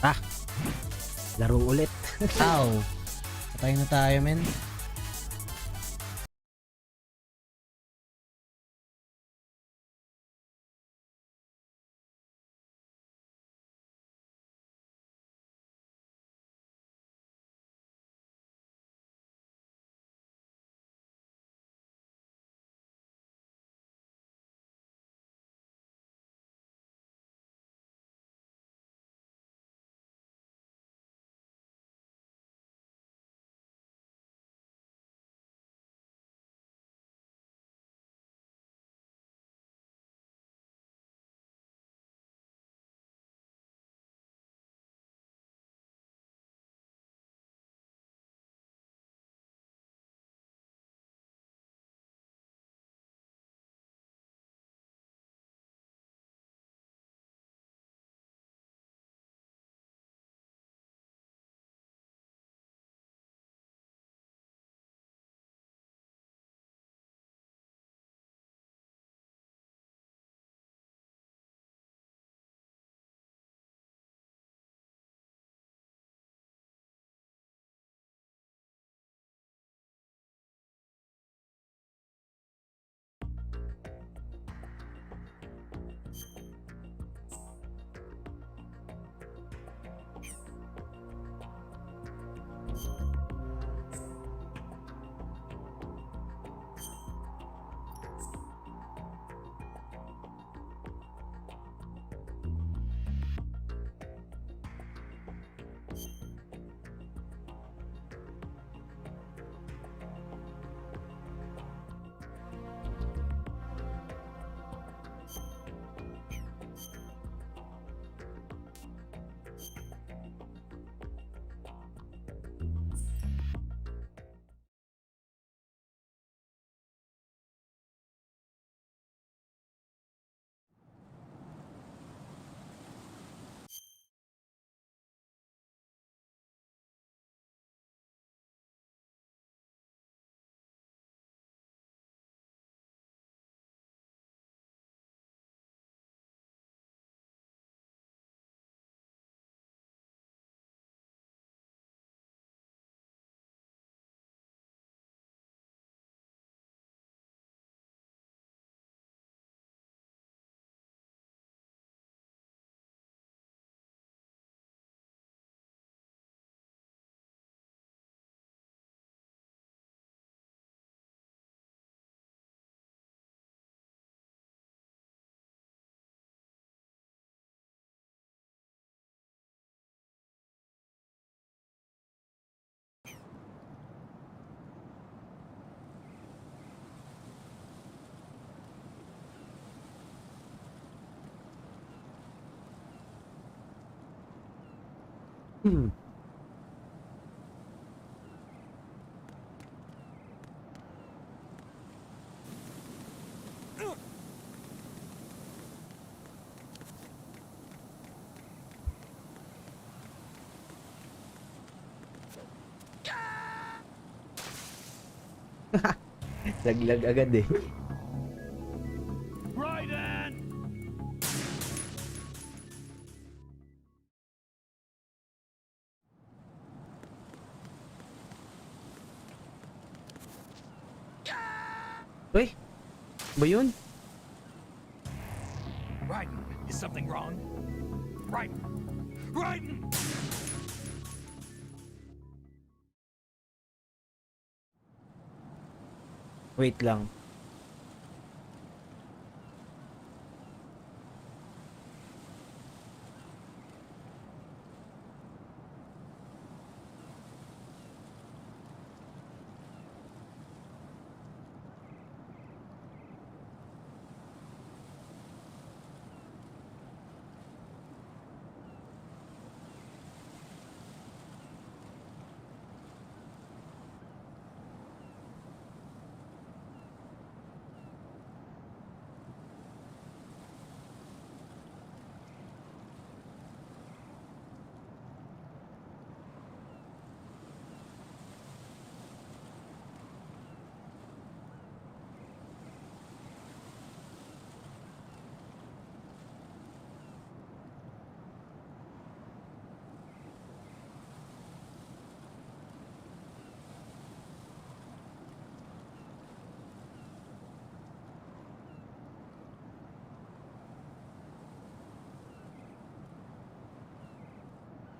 Tara. Laro ulit. Ow. Patay na tayo, men. Hmm. Laglag agad eh. Uy, ba yun? Raiden, is something wrong? Raiden! Raiden! Wait lang.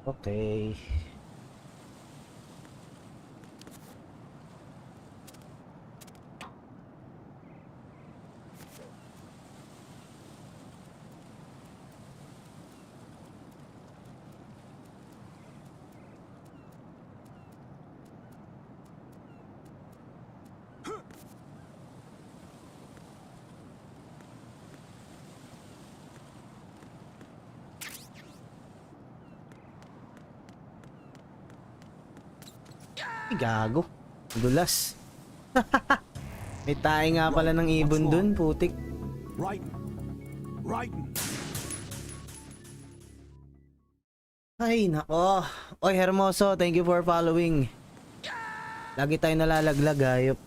Okay. Ay, gago. Dulas. May tayo nga pala ng ibon dun, putik. Right. Right. Ay, nako. Oy, Hermoso, thank you for following. Lagi tayo nalalaglag, hayop.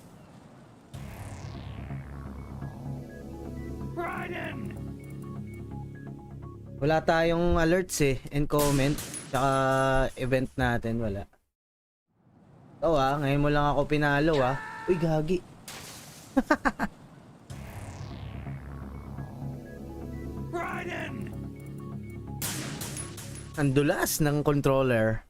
Raiden! Wala tayong alerts eh, and comment. Tsaka event natin, wala. Ikaw ngayon mo lang ako pinalo Uy, gagi. Raiden! Ang dulas ng controller.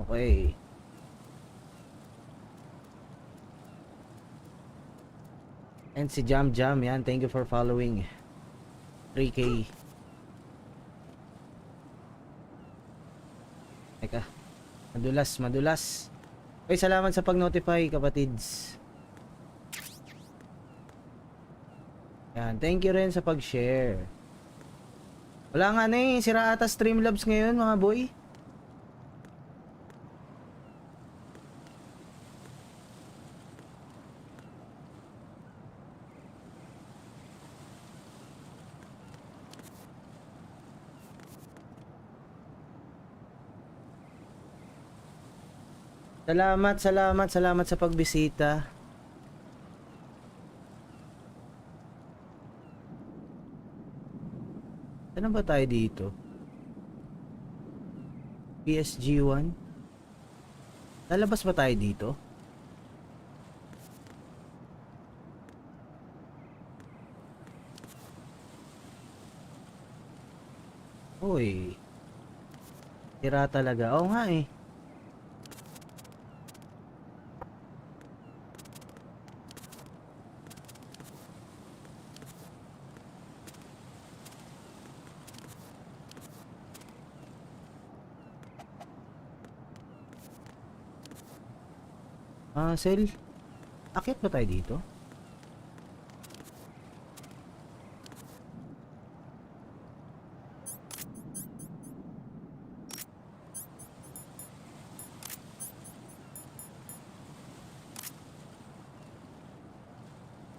Okay. And si Jam Jam yan, thank you for following. 3K. Teka. Madulas. Ay, salamat sa pag-notify, kapatids. Yan, thank you rin sa pag-share. Wala nga na sira ata Streamlabs ngayon, mga boy. Salamat sa pagbisita. Saan ba tayo dito? PSG1? Lalabas ba tayo dito? Uy. Tira talaga. Oo nga eh. Sel. Akit ba tayo dito?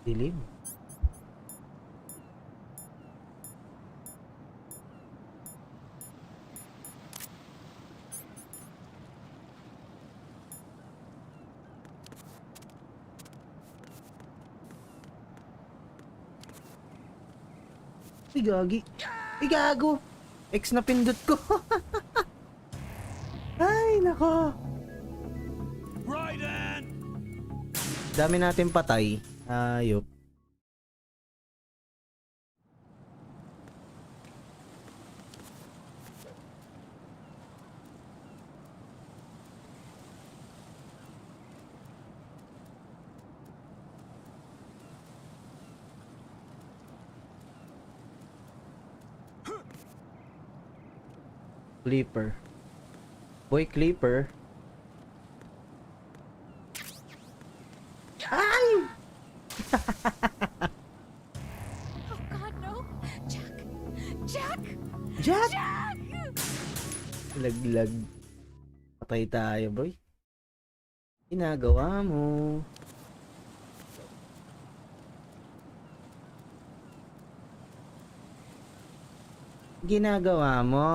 Dilim. Ay, gagi. Ay, gago. X na pindot ko. Ay, nako. Raiden! Dami natin patay. Ayop. Clipper. Boy Clipper. Ay! Oh God, no! Jack! Jack! Jack! Jack! Laglag. Patay tayo, boy. Ginagawa mo. Ginagawa mo.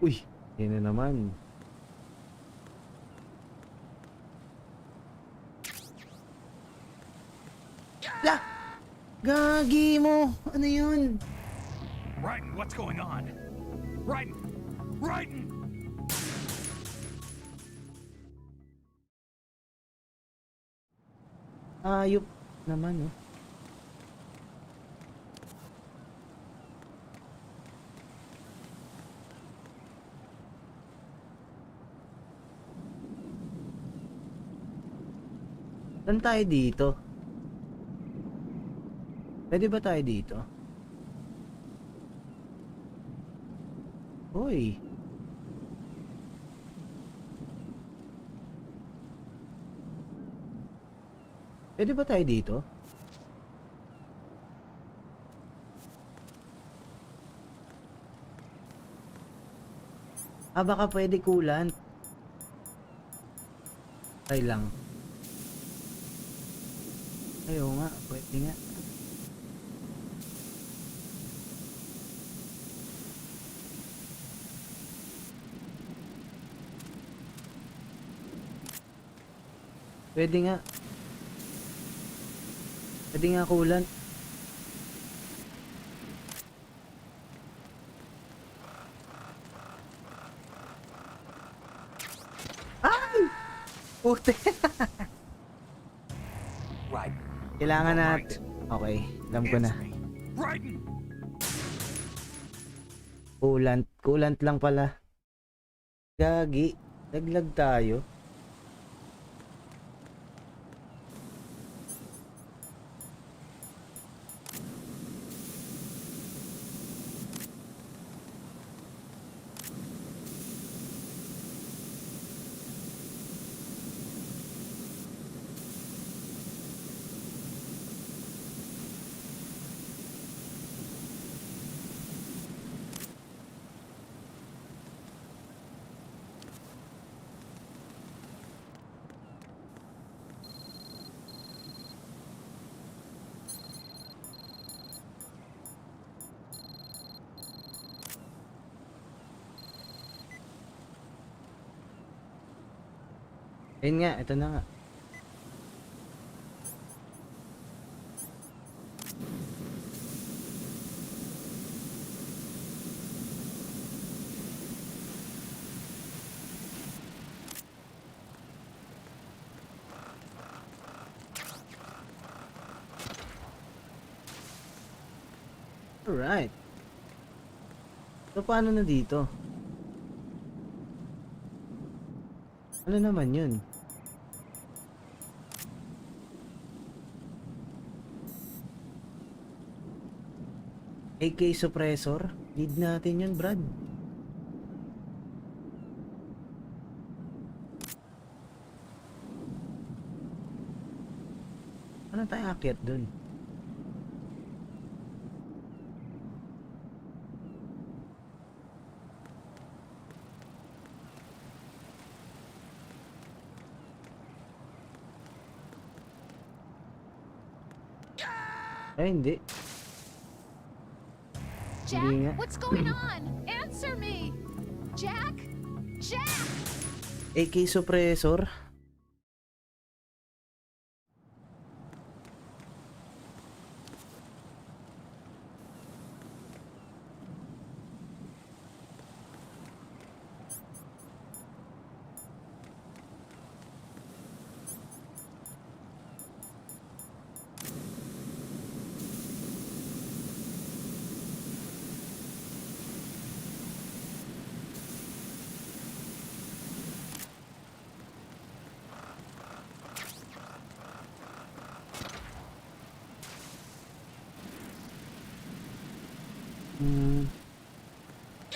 Uy, yun na naman. La! Gagi mo! Ano yun? Raiden, what's going on? Raiden! Raiden! Ayop naman, oh. Saan tayo dito? Pwede ba tayo dito? Hoy. Pwede ba tayo dito? Baka pwede coolant. Try lang. Ayaw nga, pwede nga. Pwede nga. Pwede nga coolant. Ay! Puti. Raiden. Kailangan natin. Okay, alam ko na. Answer me. Raiden! Coolant. Coolant lang pala. Gagi. Naglag tayo. Ayun nga, ito na nga. Alright. So, paano na dito? Ano naman yun? AK suppressor? Need natin yun, Brad. Ano tayo akyat dun? Ay, hindi. Jack, Hindi nga. what's going on? Answer me! Jack? Jack! AK suppressor?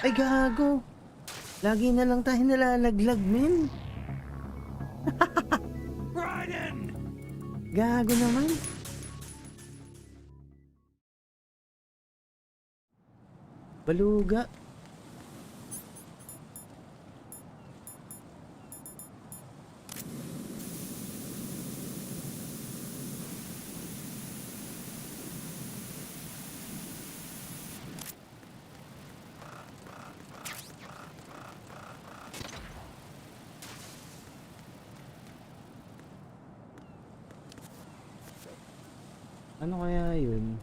Ay, gago. Lagi na lang tayo nalalaglag, men. Raiden! Gago naman. Baluga. Ano kaya yun?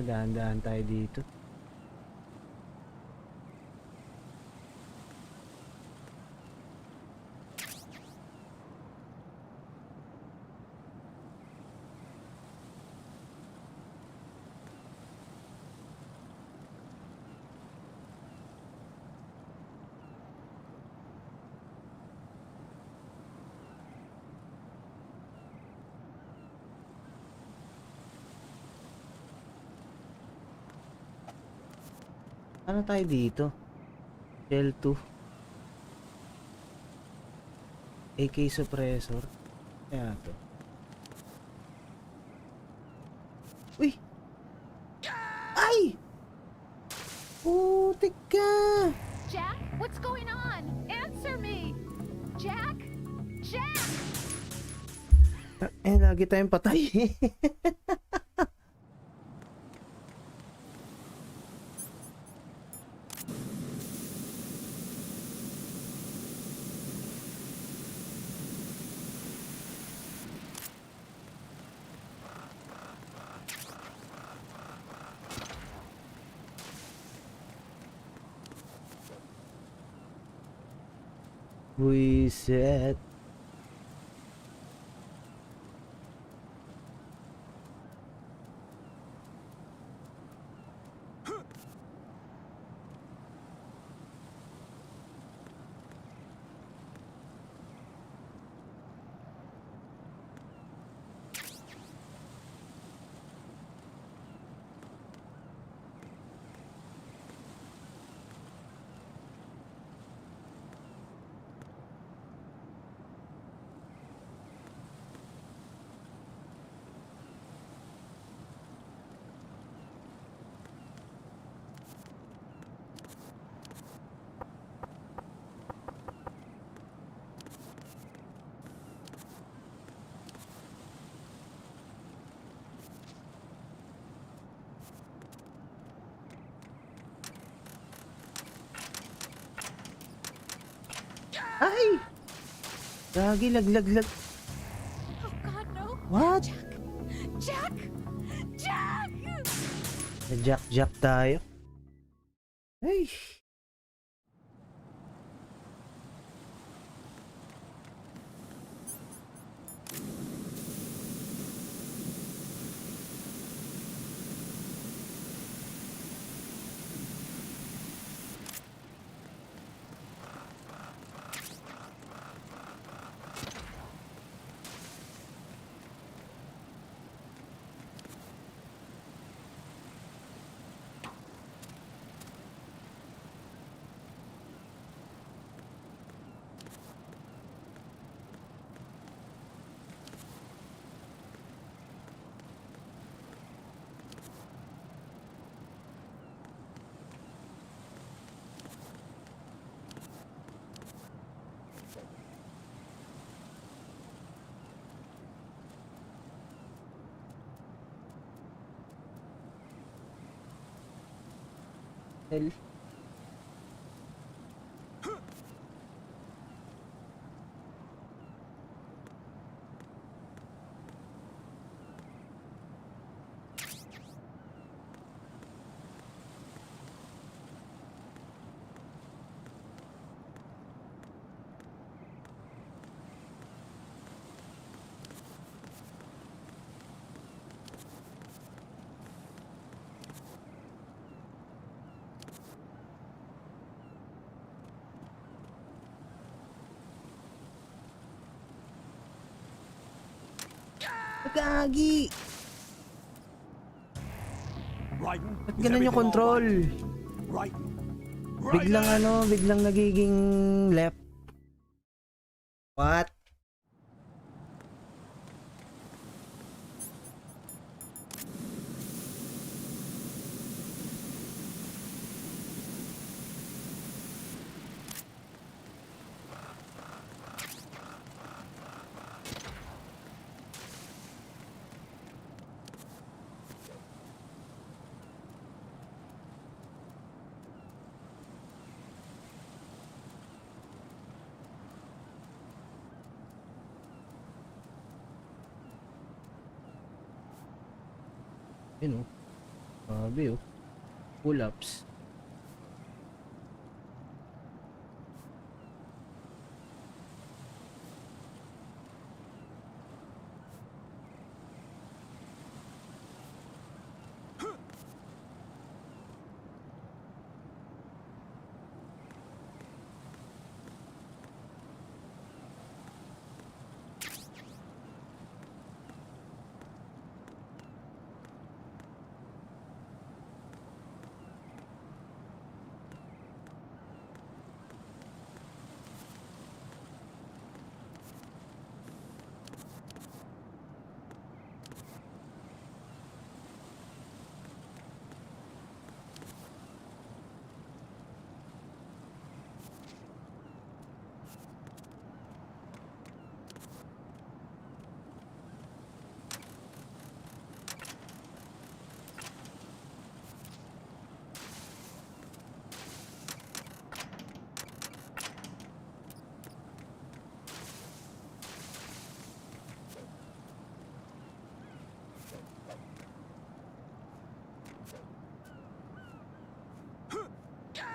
Dahan-dahan tayo dito. Ano tayo dito? Shell 2. AK suppressor. Kaya to. Uy! Ay! Putik ka! Jack, what's going on? Answer me! Jack? Jack! Lagi tayong patay. Buiset. Ay! Lagi laglag. Oh God, no! What? Jack! Jack! Jack tayo. Ay! Hell. Gagi! Raiden, Ba't is ganun yung everything all control? right? Raiden. Biglang Raiden! biglang nagiging left. What? Yun oh. Sabi oh. Pull-ups.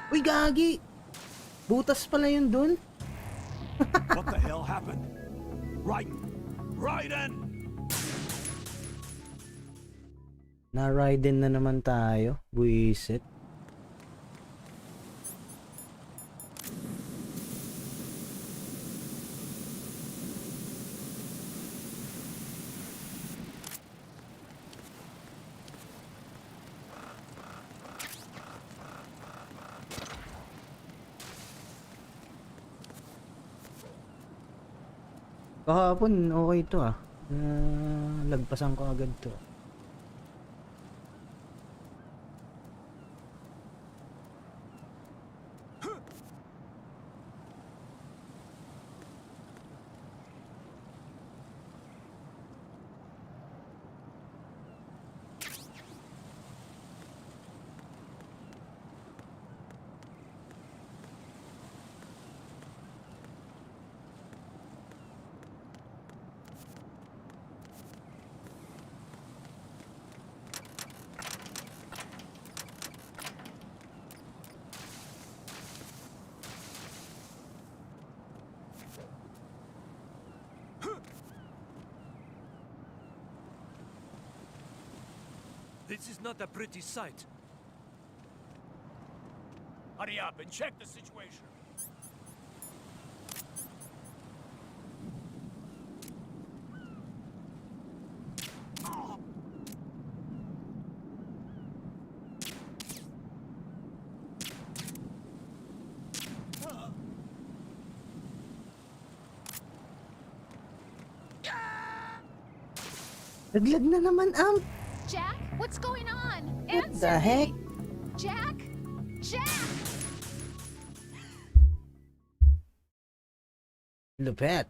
Uy, gagi! Butas pala yun dun. What the hell happened? Right. Raiden! Na-riden na naman tayo. Buisit. Kahapon, okay to ah. Lagpasan ko agad to. This is not a pretty sight. Hurry up and check the situation. Naglag na naman, Amp! Jack, what's going on? What Answer the heck? me. Jack? Jack! Lupet.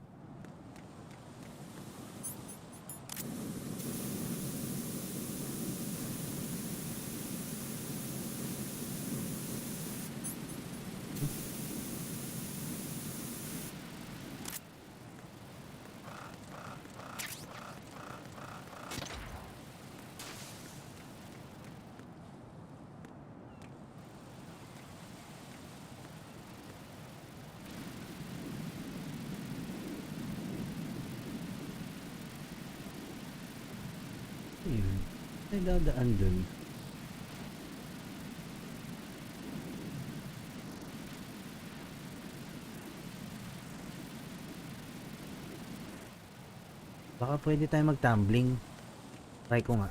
Ayun. May dadaan dun. Baka pwede tayo mag-tumbling. Try ko nga.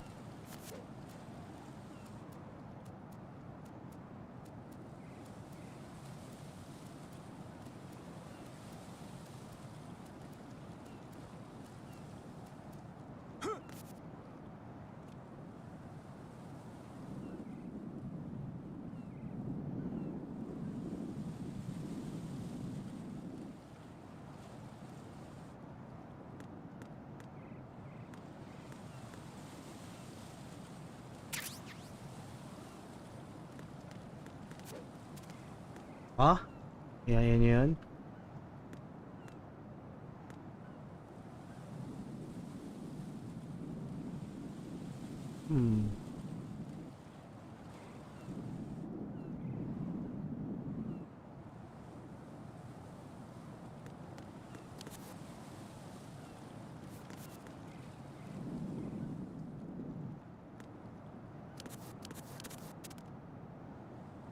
Ah? Yan yun.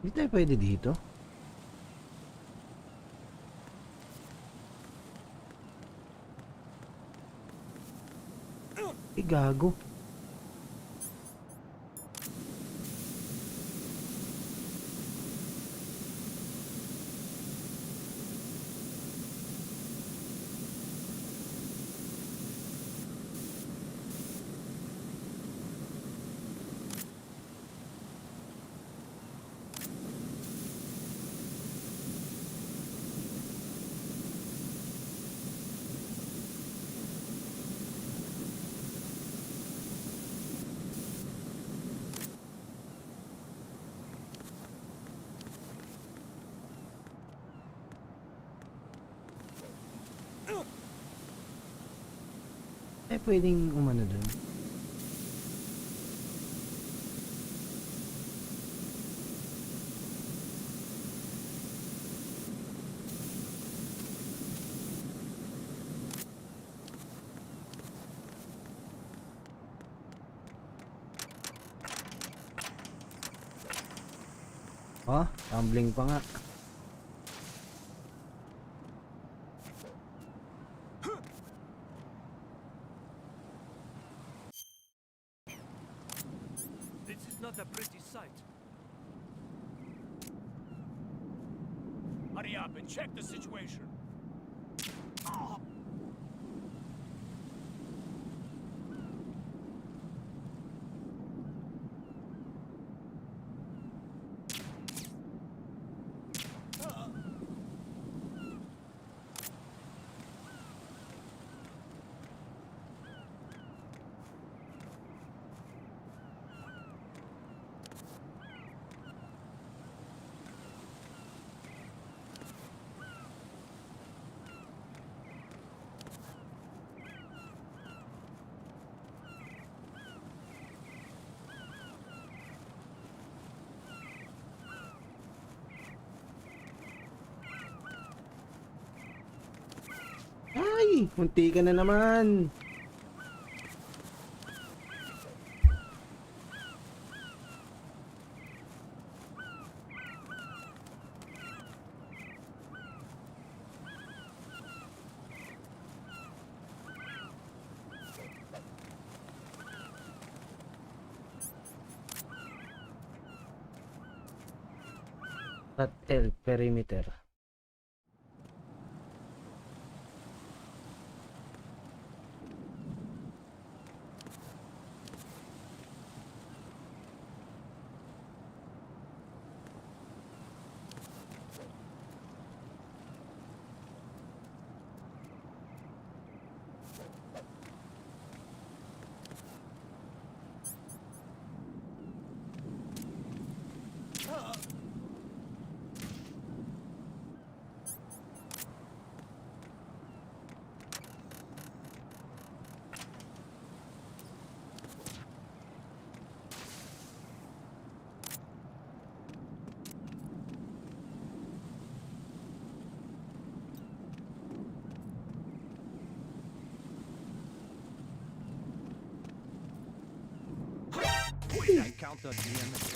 Hindi tayo pwede dito. Gago. Pwedeng umano dun. Oh, tumbling pa nga. Not a pretty sight. Hurry up and check the situation. Ay, munti ka na naman. At L perimeter. I counted the enemy.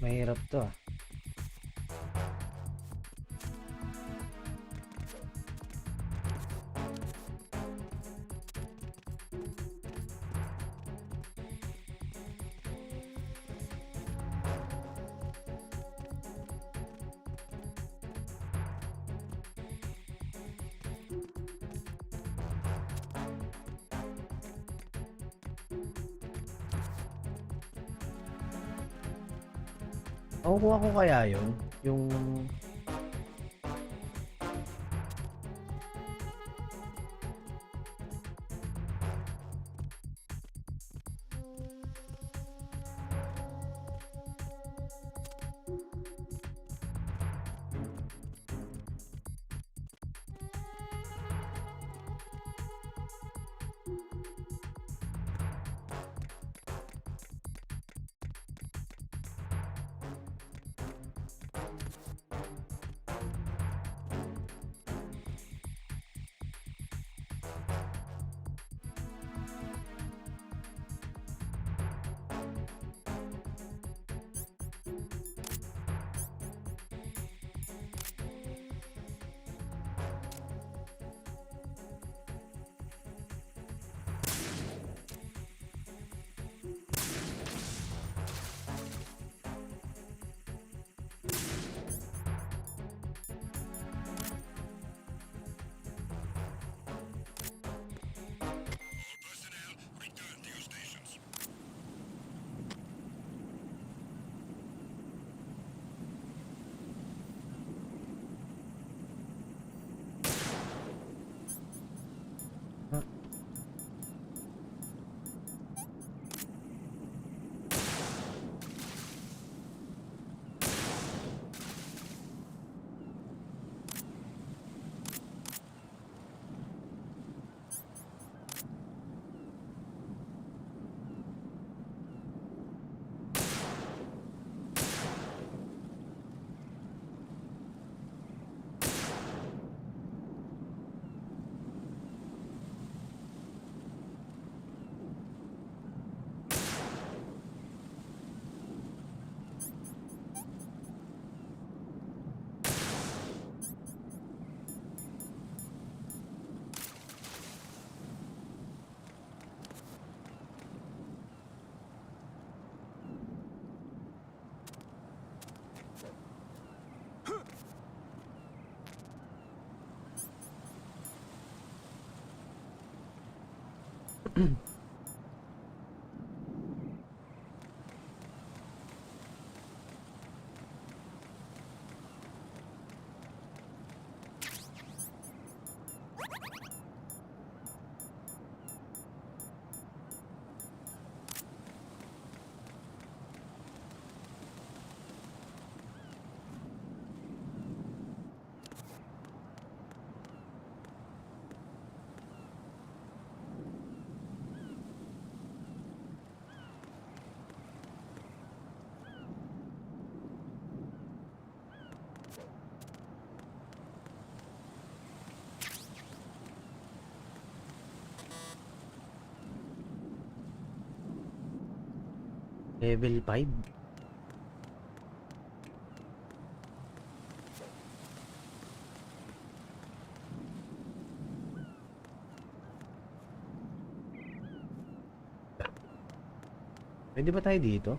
Mahirap to ah. Makukuha ko kaya yun? Yung... Level 5? Pwede ba tayo dito?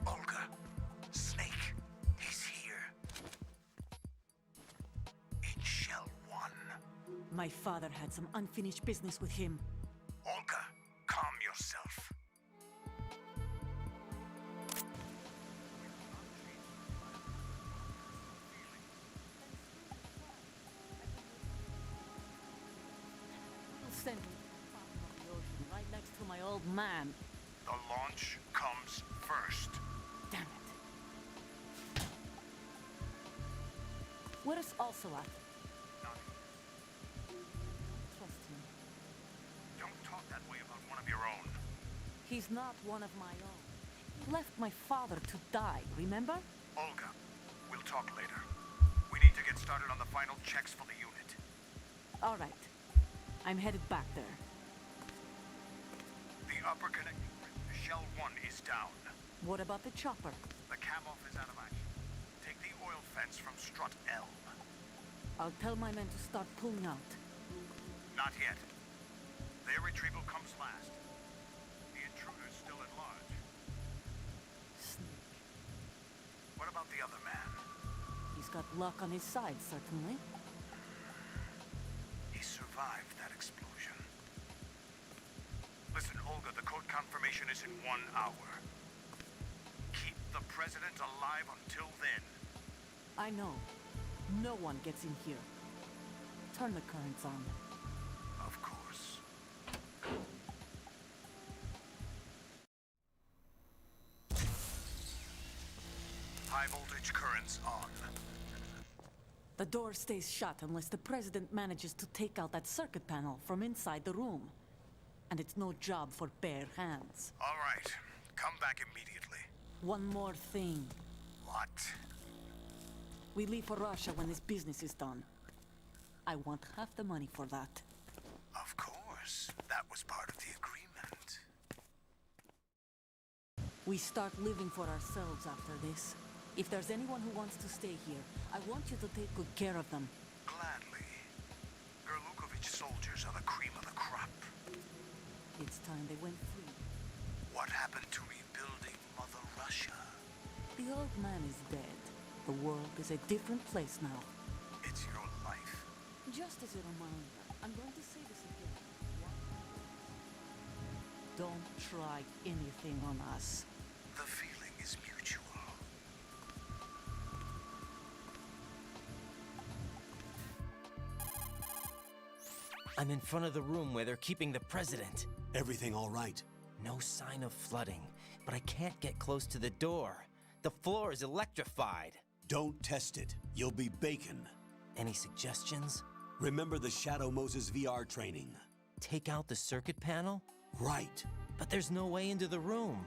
Olga, Snake, he's here. In Shell 1. My father had some unfinished business with him. Olga, calm yourself. You'll send me to the bottom of the ocean, right next to my old man. The launch comes first. Damn it. Where's Ocelot? Trust him. Don't talk that way about one of your own. He's not one of my own. He left my father to die, remember? Olga, we'll talk later. We need to get started on the final checks for the unit. All right. I'm headed back there. The upper connecting bridge to Shell 1 is down. What about the chopper? The cam-off is out of action. Take the oil fence from strut L. I'll tell my men to start pulling out. Not yet. Their retrieval comes last. The intruder's still at large. Snake. What about the other man? He's got luck on his side, certainly. He survived that explosion. Listen, Olga, the code confirmation is in 1 hour. Keep the president alive until then. I know. No one gets in here. Turn the currents on. Of course. High voltage currents on. The door stays shut unless the president manages to take out that circuit panel from inside the room. And it's no job for bare hands. All right. Come back immediately. One more thing. What? We leave for Russia when this business is done. I want half the money for that. Of course. That was part of the agreement. We start living for ourselves after this. If there's anyone who wants to stay here, I want you to take good care of them. Gladly. Gerlukovich soldiers are the cream of the crop. It's time they went free. What happened to rebuilding Mother Russia? The old man is dead. The world is a different place now. It's your life. Just as a reminder, I'm going to say this again. Don't try anything on us. The feeling is mutual. I'm in front of the room where they're keeping the president. Everything all right? No sign of flooding, but I can't get close to the door. The floor is electrified. Don't test it. You'll be bacon. Any suggestions? Remember the Shadow Moses VR training? Take out the circuit panel? Right. But there's no way into the room.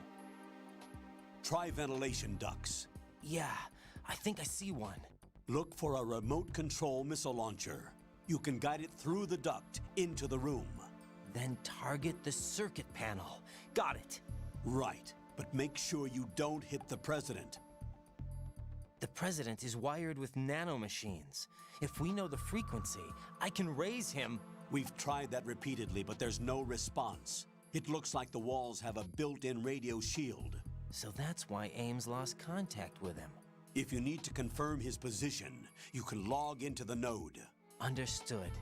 Try ventilation ducts. Yeah, I think I see one. Look for a remote control missile launcher. You can guide it through the duct into the room. Then target the circuit panel. Got it. Right, but make sure you don't hit the president. The president is wired with nanomachines. If we know the frequency, I can raise him. We've tried that repeatedly, but there's no response. It looks like the walls have a built-in radio shield. So that's why Ames lost contact with him. If you need to confirm his position, you can log into the node. Understood.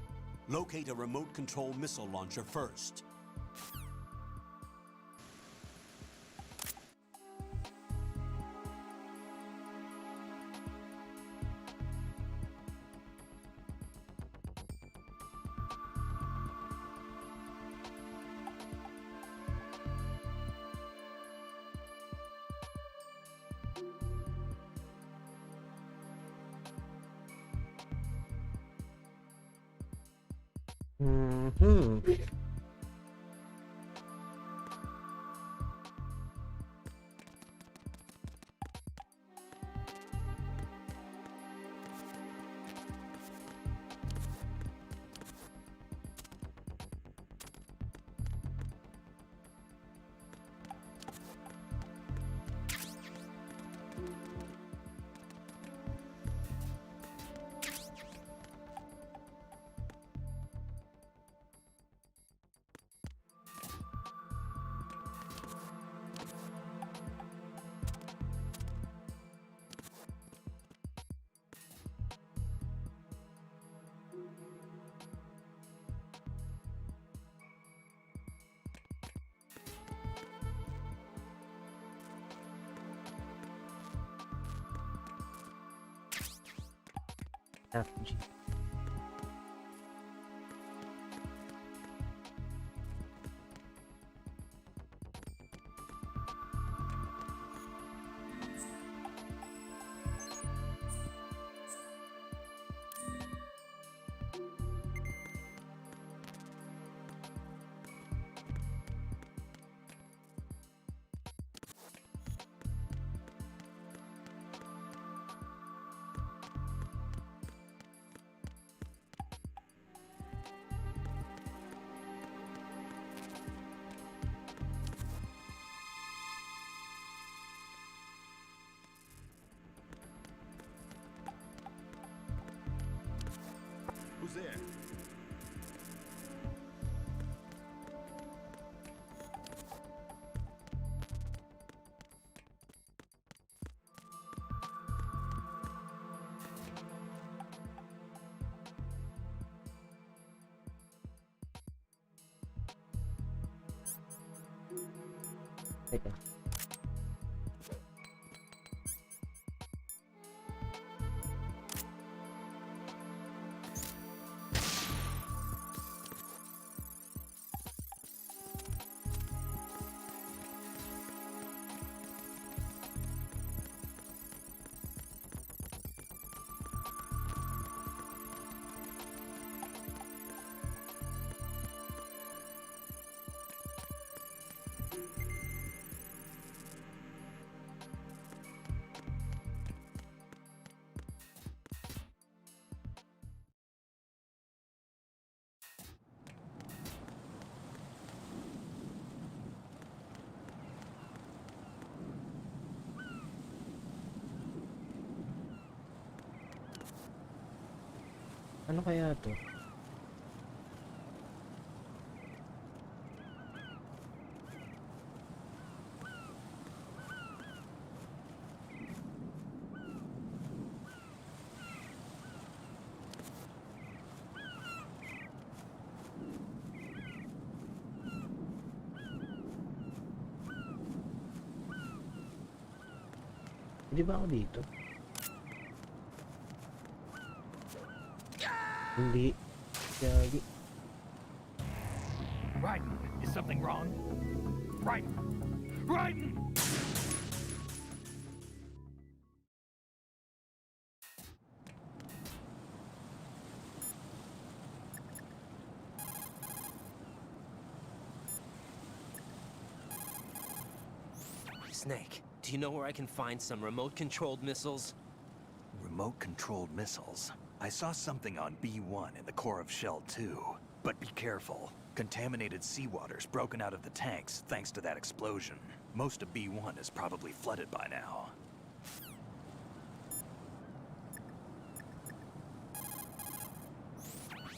Locate a remote control missile launcher first. FG. Who's there? Teka. Ano kaya to? Hindi ba ako dito? Hindi. Gagi. Raiden, is something wrong? Raiden! Raiden! Snake, do you know where I can find some remote-controlled missiles? Remote-controlled missiles. I saw something on B1 in the core of Shell 2. But be careful. Contaminated seawater's broken out of the tanks thanks to that explosion. Most of B1 is probably flooded by now.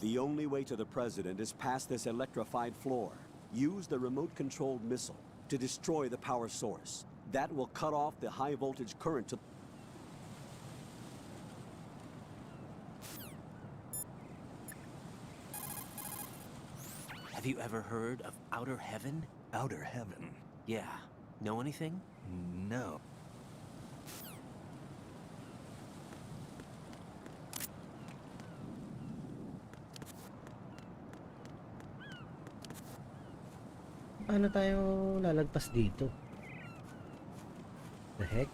The only way to the President is past this electrified floor. Use the remote-controlled missile to destroy the power source. That will cut off the high-voltage current to... Have you ever heard of Outer Heaven? Outer Heaven? Yeah. Know anything? No. Paano tayo lalagpas dito? The heck?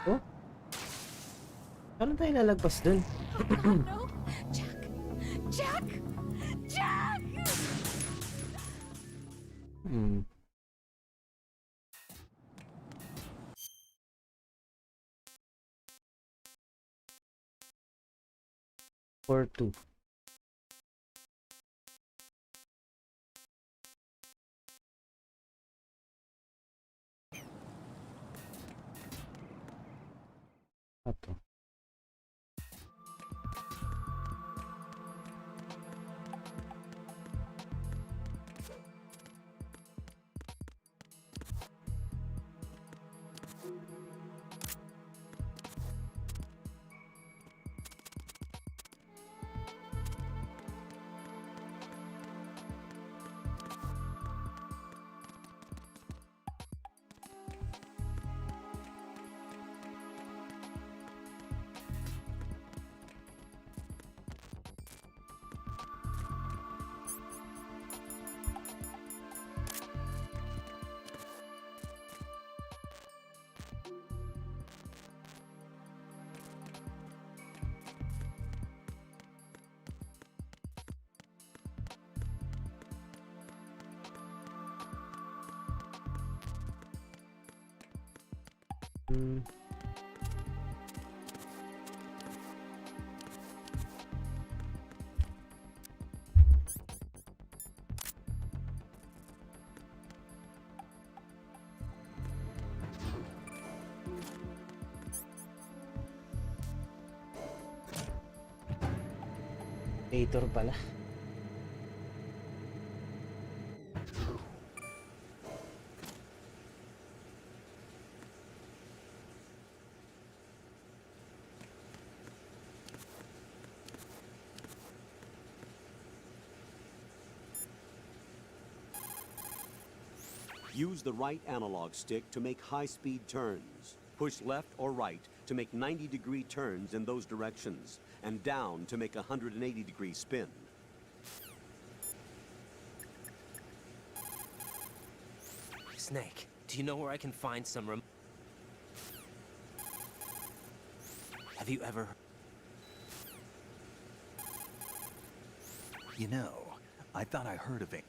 Oh? Paano tayo lalagpas dun? Oh no! Jack! Jack! Jack! Hmm. Or two. Ato. Gator pala. Use the right analog stick to make high-speed turns. Push left or right to make 90-degree turns in those directions, and down to make a 180-degree spin. Snake, do you know where I can find some Have you ever... You know, I thought I heard of it.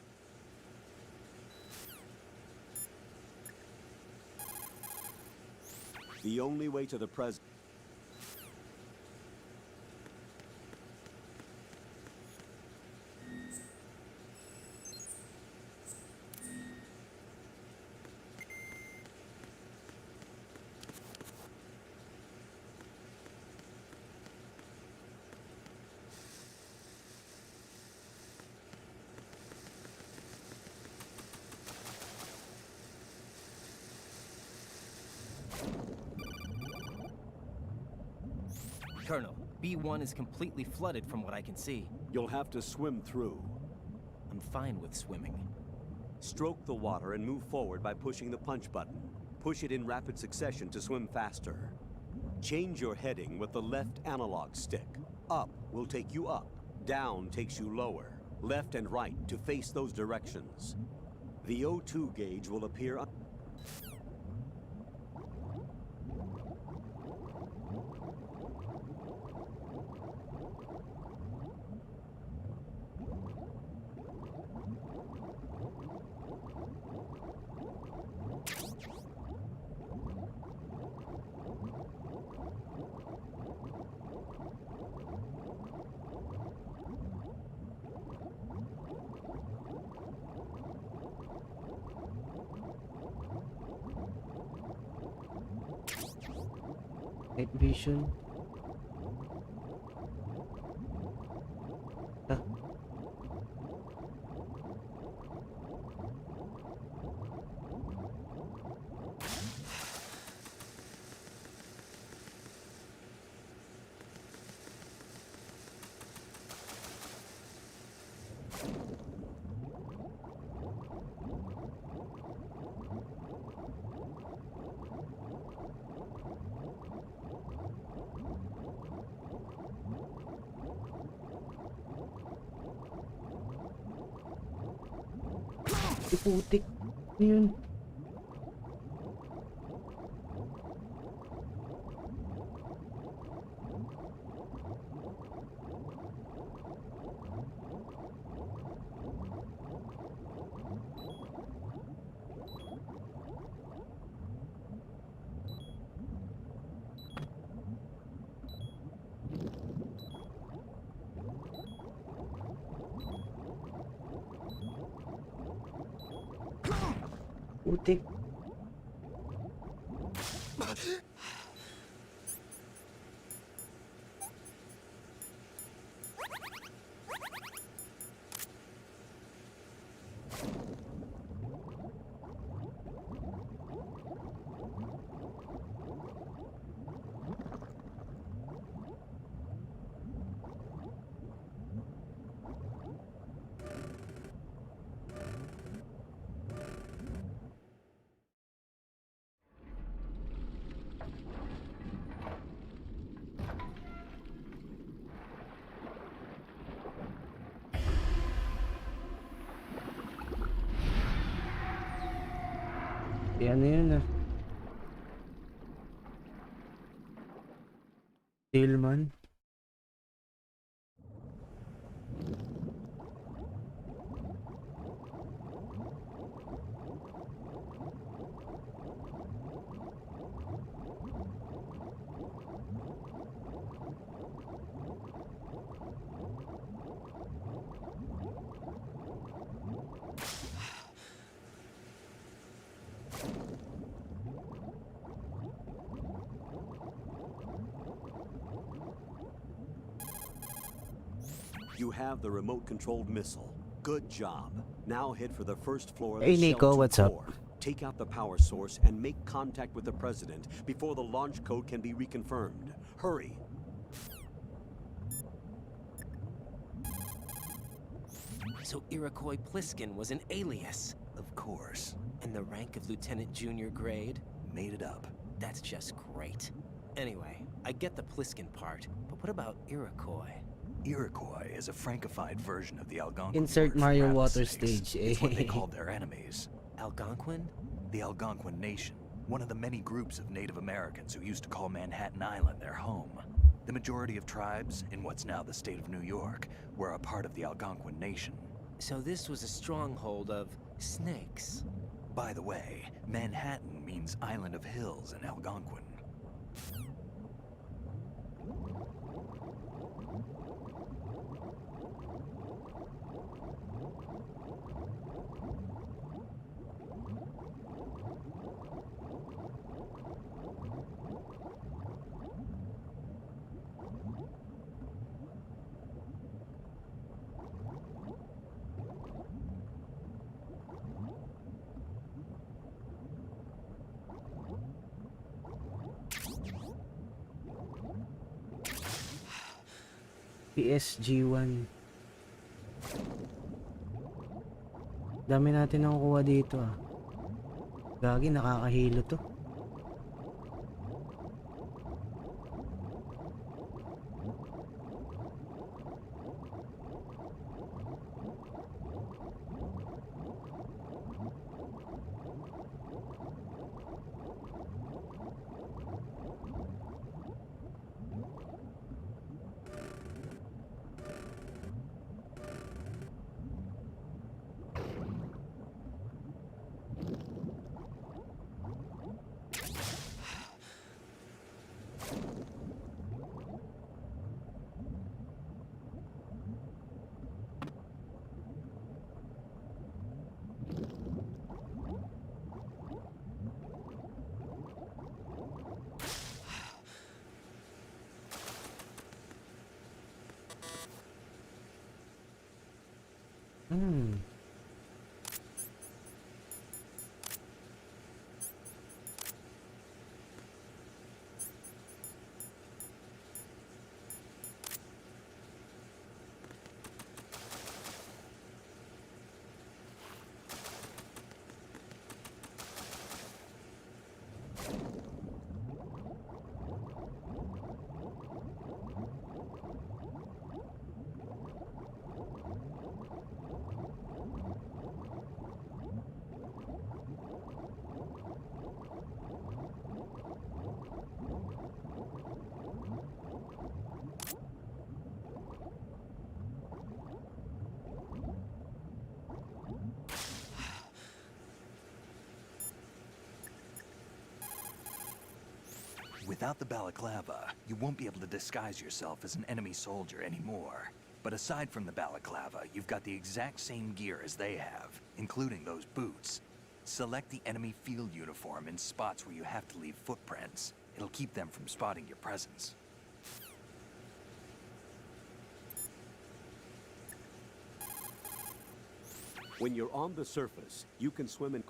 The only way to the president. Colonel, B1 is completely flooded from what I can see. You'll have to swim through. I'm fine with swimming. Stroke the water and move forward by pushing the punch button. Push it in rapid succession to swim faster. Change your heading with the left analog stick. Up will take you up. Down takes you lower. Left and right to face those directions. The O2 gauge will appear on... Night vision. Ah. Putik. Ano yun? Putik. Ano yun ah? Tillman. You have the remote-controlled missile. Good job. Now head for the first floor of Hey, the Nico, Shell 2 what's up? core. Take out the power source and make contact with the President before the launch code can be reconfirmed. Hurry. So Iroquois Pliskin was an alias. Of course. And the rank of Lieutenant Junior grade? Made it up. That's just great. Anyway, I get the Pliskin part, but what about Iroquois? Iroquois is a Frankified version of the Algonquin. Insert word for Mario Water rattlesnakes. stage. It's what they called their enemies. Algonquin? The Algonquin Nation, one of the many groups of Native Americans who used to call Manhattan Island their home. The majority of tribes in what's now the state of New York were a part of the Algonquin Nation. So this was a stronghold of snakes. By the way, Manhattan means Island of Hills in Algonquin. PSG1. Dami natin nakukuha dito ah. Gagi, nakakahilo to. Without the balaclava, you won't be able to disguise yourself as an enemy soldier anymore. But aside from the balaclava, you've got the exact same gear as they have, including those boots. Select the enemy field uniform in spots where you have to leave footprints. It'll keep them from spotting your presence. When you're on the surface, you can swim in...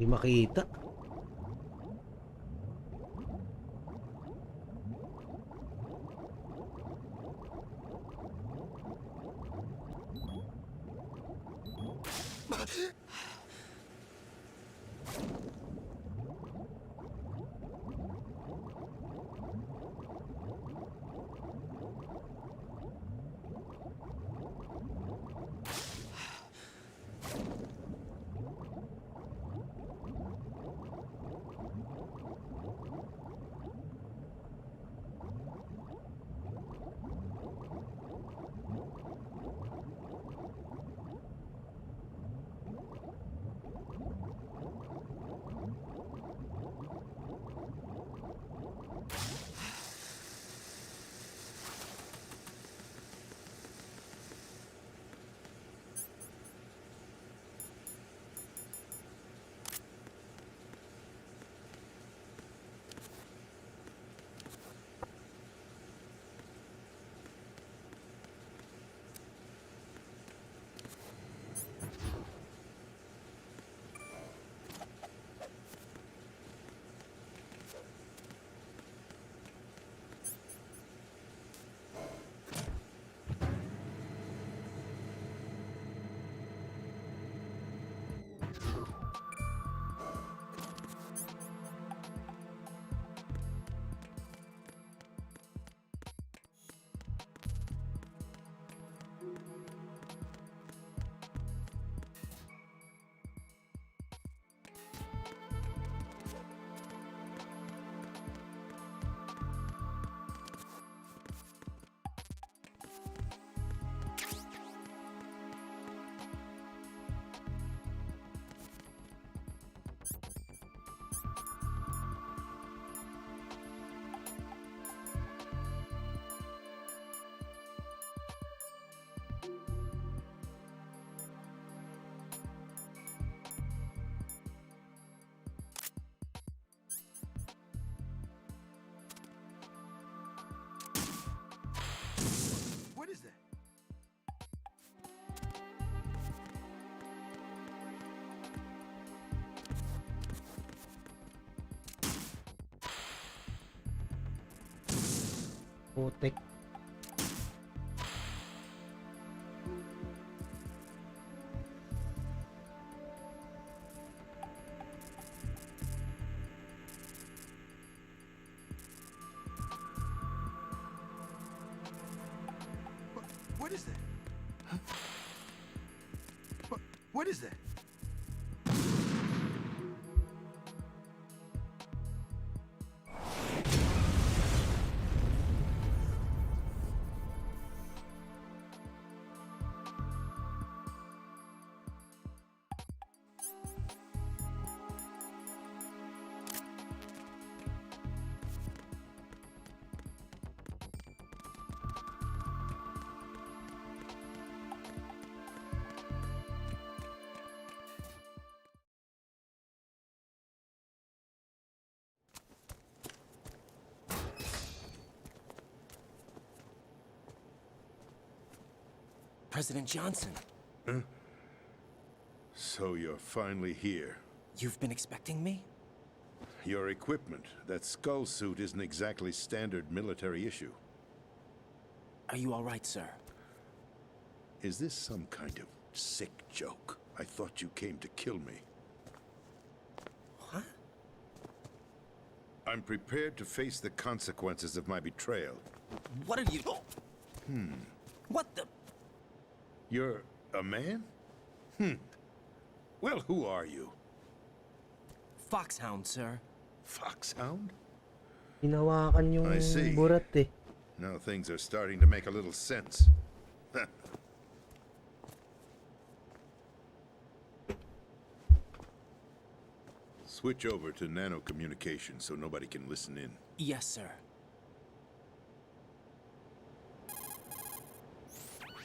Di makita. Putik. What is that? Huh? What is that? President Johnson, So you're finally here. you've been expecting me? Your equipment, that skull suit isn't exactly standard military issue. Are you all right, sir? Is this some kind of sick joke? I thought you came to kill me. What? I'm prepared to face the consequences of my betrayal. What are you... What the... You're a man? Well, who are you? Foxhound, sir. Foxhound? Hinawakan yung I see. burat eh. Now things are starting to make a little sense. Switch over to nano communication so nobody can listen in. Yes, sir.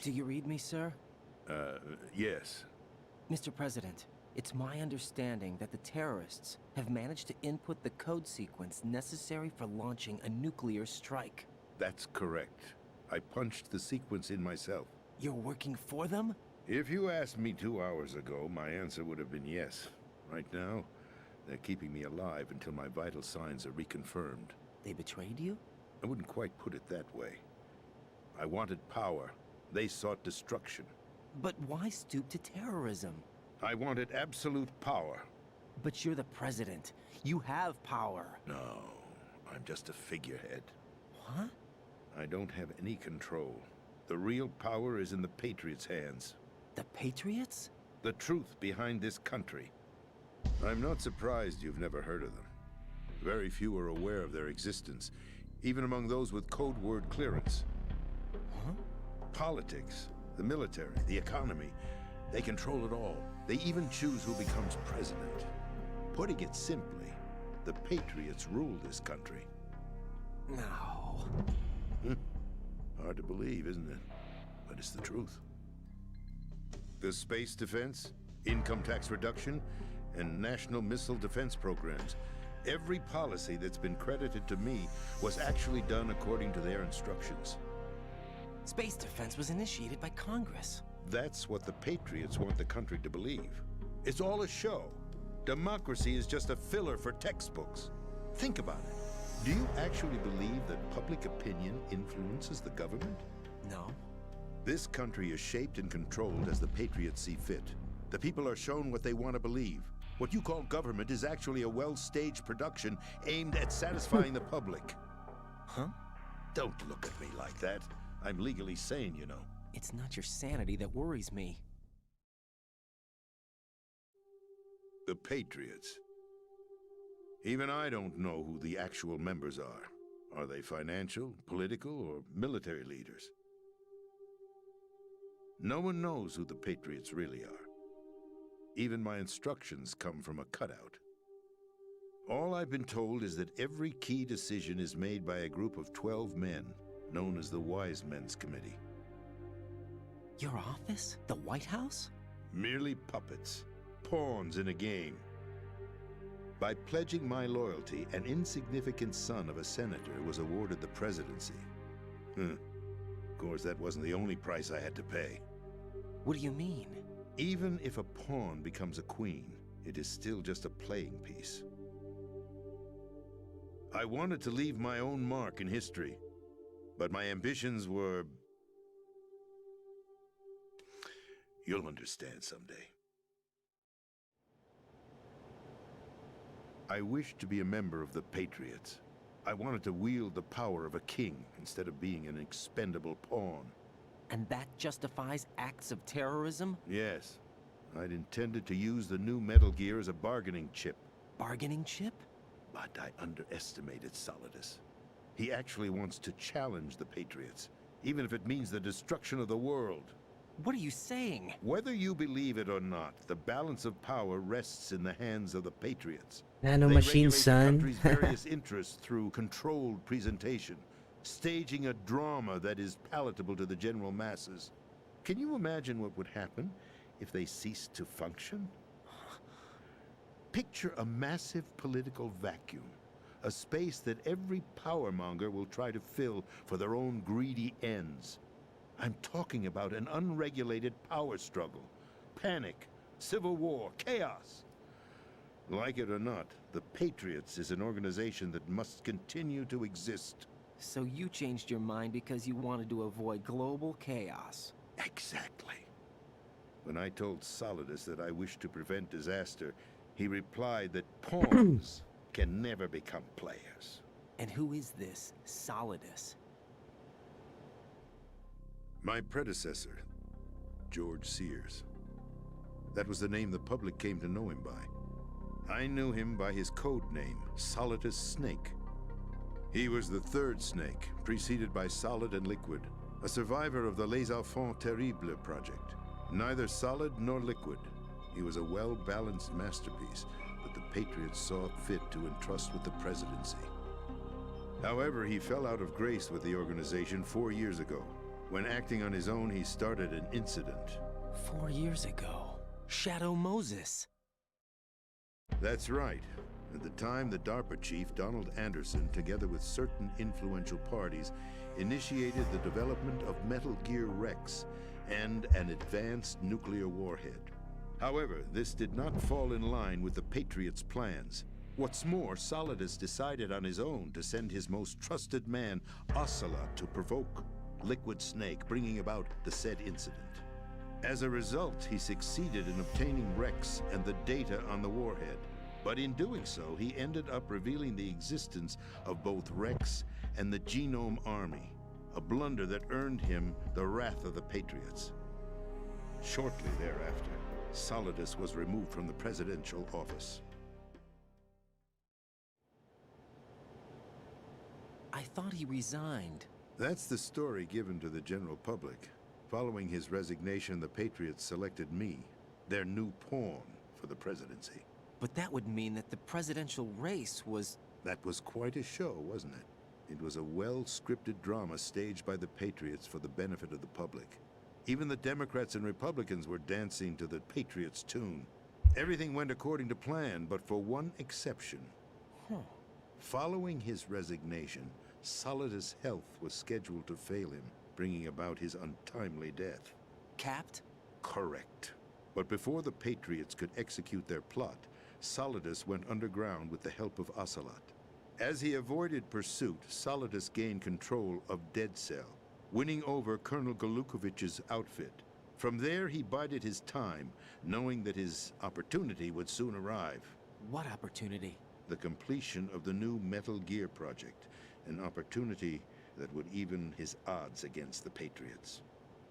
Do you read me, sir? Yes. Mr. President, it's my understanding that the terrorists have managed to input the code sequence necessary for launching a nuclear strike. That's correct. I punched the sequence in myself. You're working for them? If you asked me 2 hours ago, my answer would have been yes. Right now, they're keeping me alive until my vital signs are reconfirmed. They betrayed you? I wouldn't quite put it that way. I wanted power. They sought destruction. But why stoop to terrorism? I wanted absolute power. But you're the president. You have power. No, I'm just a figurehead. What? I don't have any control. The real power is in the Patriots' hands. The Patriots? The truth behind this country. I'm not surprised you've never heard of them. Very few are aware of their existence, even among those with code word clearance. Huh? Politics, the military, the economy, they control it all. They even choose who becomes president. Putting it simply, the Patriots rule this country. No. Hard to believe, isn't it? But it's the truth. The space defense, income tax reduction, and national missile defense programs. Every policy that's been credited to me was actually done according to their instructions. Space defense was initiated by Congress. That's what the Patriots want the country to believe. It's all a show. Democracy is just a filler for textbooks. Think about it. Do you actually believe that public opinion influences the government? No. This country is shaped and controlled as the Patriots see fit. The people are shown what they want to believe. What you call government is actually a well-staged production aimed at satisfying the public. Huh? Don't look at me like that. I'm legally sane, you know. It's not your sanity that worries me. The Patriots. Even I don't know who the actual members are. Are they financial, political, or military leaders? No one knows who the Patriots really are. Even my instructions come from a cutout. All I've been told is that every key decision is made by a group of 12 men, known as the Wise Men's Committee. Your office? The White House? Merely puppets, pawns in a game. By pledging my loyalty, an insignificant son of a senator was awarded the presidency. Of course, that wasn't the only price I had to pay. What do you mean? Even if a pawn becomes a queen, it is still just a playing piece. I wanted to leave my own mark in history. But my ambitions were... You'll understand someday. I wished to be a member of the Patriots. I wanted to wield the power of a king instead of being an expendable pawn. And that justifies acts of terrorism? Yes. I'd intended to use the new Metalgear as a bargaining chip. Bargaining chip? But I underestimated Solidus. He actually wants to challenge the Patriots, even if it means the destruction of the world. What are you saying? Whether you believe it or not, the balance of power rests in the hands of the Patriots. Nano They machine, regulate the son. country's various interests through controlled presentation, staging a drama that is palatable to the general masses. Can you imagine what would happen if they ceased to function? Picture a massive political vacuum, a space that every powermonger will try to fill for their own greedy ends. I'm talking about an unregulated power struggle, panic, civil war, chaos. Like it or not, the Patriots is an organization that must continue to exist. So you changed your mind because you wanted to avoid global chaos. Exactly. When I told Solidus that I wished to prevent disaster, he replied that pawns can never become players. And who is this Solidus? My predecessor, George Sears. That was the name the public came to know him by. I knew him by his code name, Solidus Snake. He was the third snake, preceded by Solid and Liquid, a survivor of the Les Enfants Terribles project. Neither solid nor liquid, he was a well-balanced masterpiece that the Patriots saw fit to entrust with the presidency. However, he fell out of grace with the organization 4 years ago. When acting on his own, he started an incident. 4 years ago. Shadow Moses. That's right. At the time, the DARPA chief, Donald Anderson, together with certain influential parties, initiated the development of Metalgear Rex and an advanced nuclear warhead. However, this did not fall in line with the Patriots' plans. What's more, Solidus decided on his own to send his most trusted man, Ocelot, to provoke Liquid Snake, bringing about the said incident. As a result, he succeeded in obtaining Rex and the data on the warhead. But in doing so, he ended up revealing the existence of both Rex and the Genome Army, a blunder that earned him the wrath of the Patriots. Shortly thereafter, Solidus was removed from the presidential office. I thought he resigned. That's the story given to the general public. Following his resignation, the Patriots selected me, their new pawn, for the presidency. But that would mean that the presidential race was... That was quite a show, wasn't it? It was a well-scripted drama staged by the Patriots for the benefit of the public. Even the Democrats and Republicans were dancing to the Patriots' tune. Everything went according to plan, but for one exception. Following his resignation, Solidus' health was scheduled to fail him, bringing about his untimely death. Capped? Correct. But before the Patriots could execute their plot, Solidus went underground with the help of Ocelot. As he avoided pursuit, Solidus gained control of Dead Cell, winning over Colonel Golukovich's outfit. From there, he bided his time, knowing that his opportunity would soon arrive. What opportunity? The completion of the new Metalgear project, an opportunity that would even his odds against the Patriots.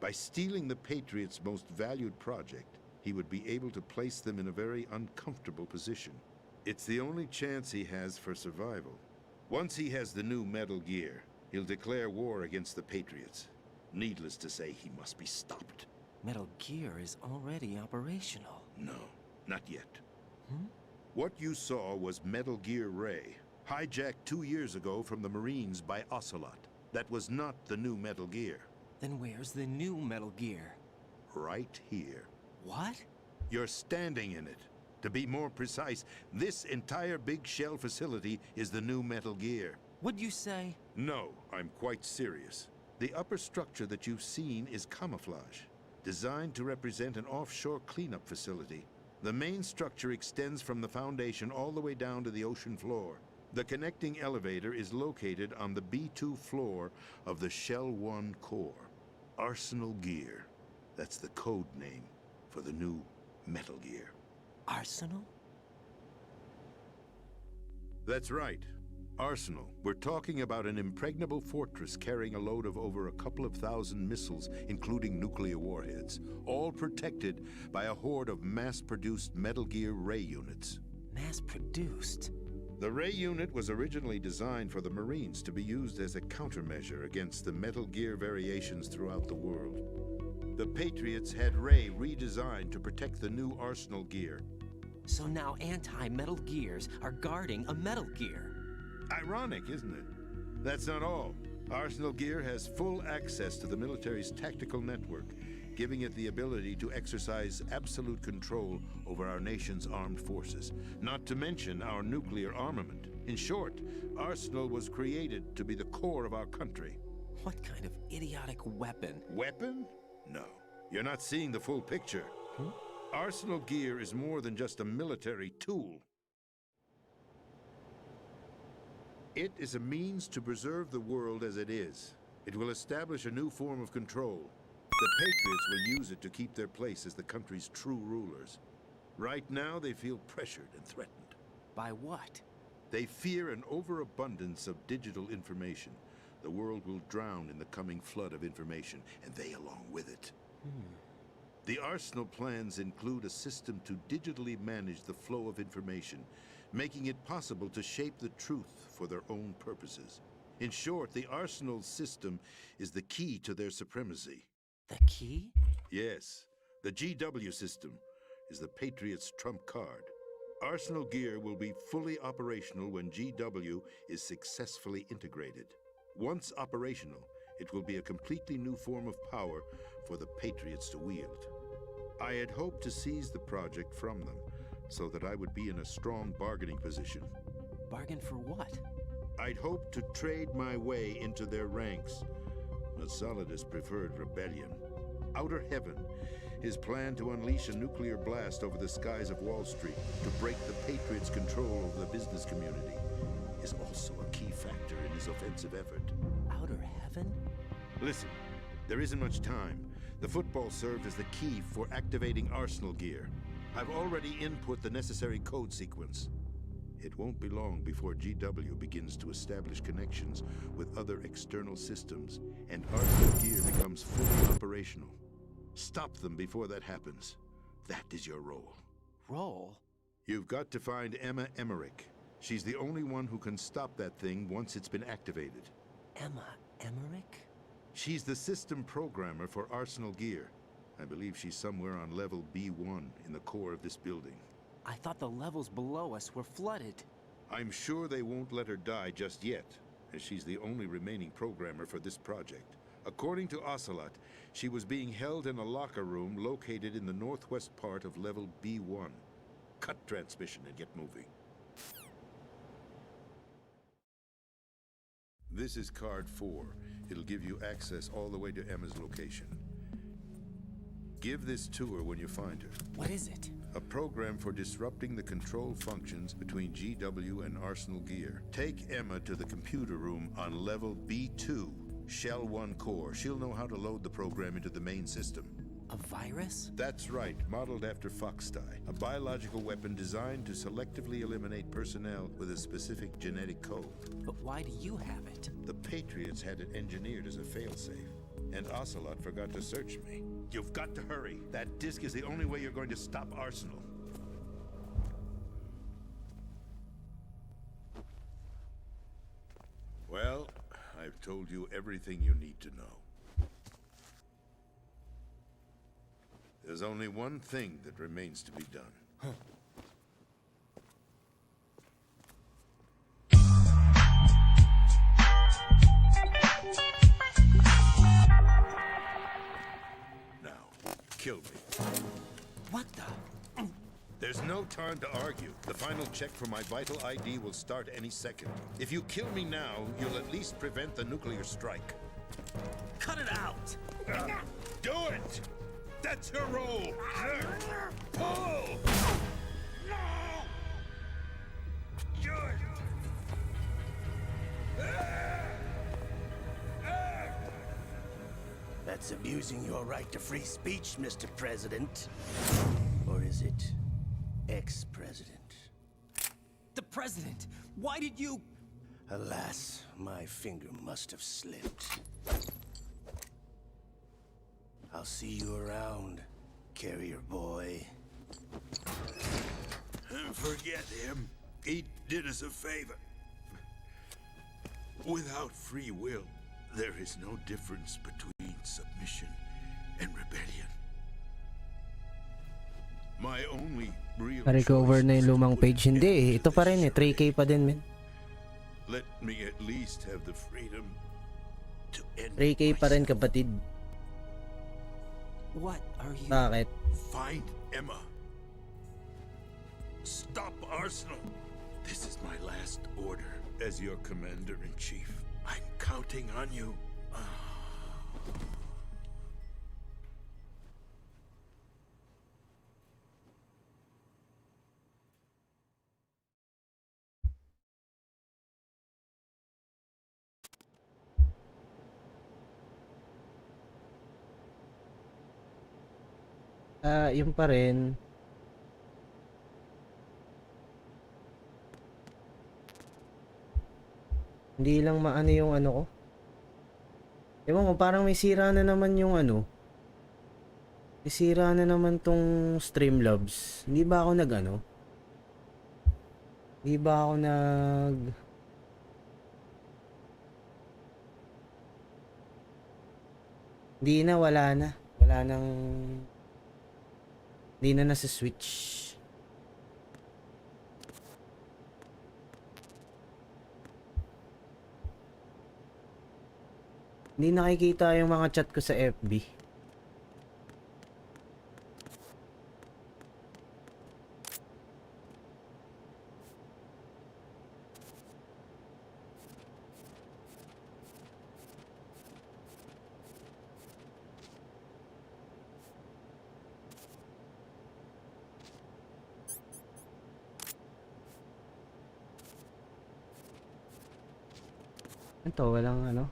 By stealing the Patriots' most valued project, he would be able to place them in a very uncomfortable position. It's the only chance he has for survival. Once he has the new Metalgear, he'll declare war against the Patriots. Needless to say, he must be stopped. Metalgear is already operational. No, not yet. What you saw was Metalgear Ray, hijacked 2 years ago from the Marines by Ocelot. That was not the new Metalgear. Then where's the new Metalgear? Right here. What? You're standing in it. To be more precise, this entire big shell facility is the new Metalgear. What'd you say? No, I'm quite serious. The upper structure that you've seen is camouflage, designed to represent an offshore cleanup facility. The main structure extends from the foundation all the way down to the ocean floor. The connecting elevator is located on the B2 floor of the Shell 1 core. Arsenal Gear. That's the code name for the new Metalgear. Arsenal? That's right. Arsenal. We're talking about an impregnable fortress carrying a load of over a couple of thousand missiles, including nuclear warheads, all protected by a horde of mass-produced Metalgear ray units. Mass-produced? The ray unit was originally designed for the Marines to be used as a countermeasure against the Metalgear variations throughout the world. The Patriots had Ray redesigned to protect the new Arsenal Gear. So now anti-metal gears are guarding a metal gear. Ironic, isn't it? That's not all. Arsenal Gear has full access to the military's tactical network, giving it the ability to exercise absolute control over our nation's armed forces, not to mention our nuclear armament. In short, Arsenal was created to be the core of our country. What kind of idiotic weapon? Weapon? No. You're not seeing the full picture. Arsenal Gear is more than just a military tool. It is a means to preserve the world as it is. It will establish a new form of control. The Patriots will use it to keep their place as the country's true rulers. Right now, they feel pressured and threatened. By what? They fear an overabundance of digital information. The world will drown in the coming flood of information, and they along with it. The Arsenal plans include a system to digitally manage the flow of information, making it possible to shape the truth for their own purposes. In short, the Arsenal system is the key to their supremacy. The key? Yes, the GW system is the Patriots' trump card. Arsenal Gear will be fully operational when GW is successfully integrated. Once operational, it will be a completely new form of power for the Patriots to wield. I had hoped to seize the project from them, so that I would be in a strong bargaining position. Bargain for what? I'd hoped to trade my way into their ranks. But Solidus preferred rebellion. Outer Heaven, his plan to unleash a nuclear blast over the skies of Wall Street to break the Patriots' control over the business community, is also a key factor in his offensive effort. Outer Heaven? Listen, there isn't much time. The football served as the key for activating Arsenal Gear. I've already input the necessary code sequence. It won't be long before GW begins to establish connections with other external systems, and Arsenal Gear becomes fully operational. Stop them before that happens. That is your role. Role? You've got to find Emma Emmerich. She's the only one who can stop that thing once it's been activated. Emma Emmerich? She's the system programmer for Arsenal Gear. I believe she's somewhere on level B1 in the core of this building. I thought the levels below us were flooded. I'm sure they won't let her die just yet, as she's the only remaining programmer for this project. According to Ocelot, she was being held in a locker room located in the northwest part of level B1. Cut transmission and get moving. This is card 4. It'll give you access all the way to Emma's location. Give this to her when you find her. What is it? A program for disrupting the control functions between GW and Arsenal Gear. Take Emma to the computer room on level B2, Shell 1 core. She'll know how to load the program into the main system. A virus? That's right, modeled after Foxdie, a biological weapon designed to selectively eliminate personnel with a specific genetic code. But why do you have it? The Patriots had it engineered as a failsafe, and Ocelot forgot to search me. You've got to hurry. That disk is the only way you're going to stop Arsenal. Well, I've told you everything you need to know. There's only one thing that remains to be done. Now, kill me. What the? There's no time to argue. The final check for my vital ID will start any second. If you kill me now, you'll at least prevent the nuclear strike. Cut it out! Do it! That's your role! Pull! That's abusing your right to free speech, Mr. President. Or is it ex-president? The president! Why did you... Alas, my finger must have slipped. I'll see you around, carrier boy. Forget him. He did us a favor. Without free will, there is no difference between submission and rebellion. My only real Na-recover choice na is yung to lumang put page. an Hindi end eh. to Ito pa this rin eh. 3K pa din, men. Let me at least have the freedom to end 3K pa rin, myself. kapatid. What are you... Bakit? Find Emma. Stop Arsenal. This is my last order as your commander-in-chief. I'm counting on you. Yun pa rin. Hindi lang maano yung ano ko. Ewan ko, parang may sira na naman yung ano. May sira na naman tong Streamlabs. Hindi ba ako nag ano? Hindi ba ako nag... Hindi na, wala na. Wala nang... Hindi na nasa Switch. Hindi nakikita yung mga chat ko sa FB. Ito, walang ano.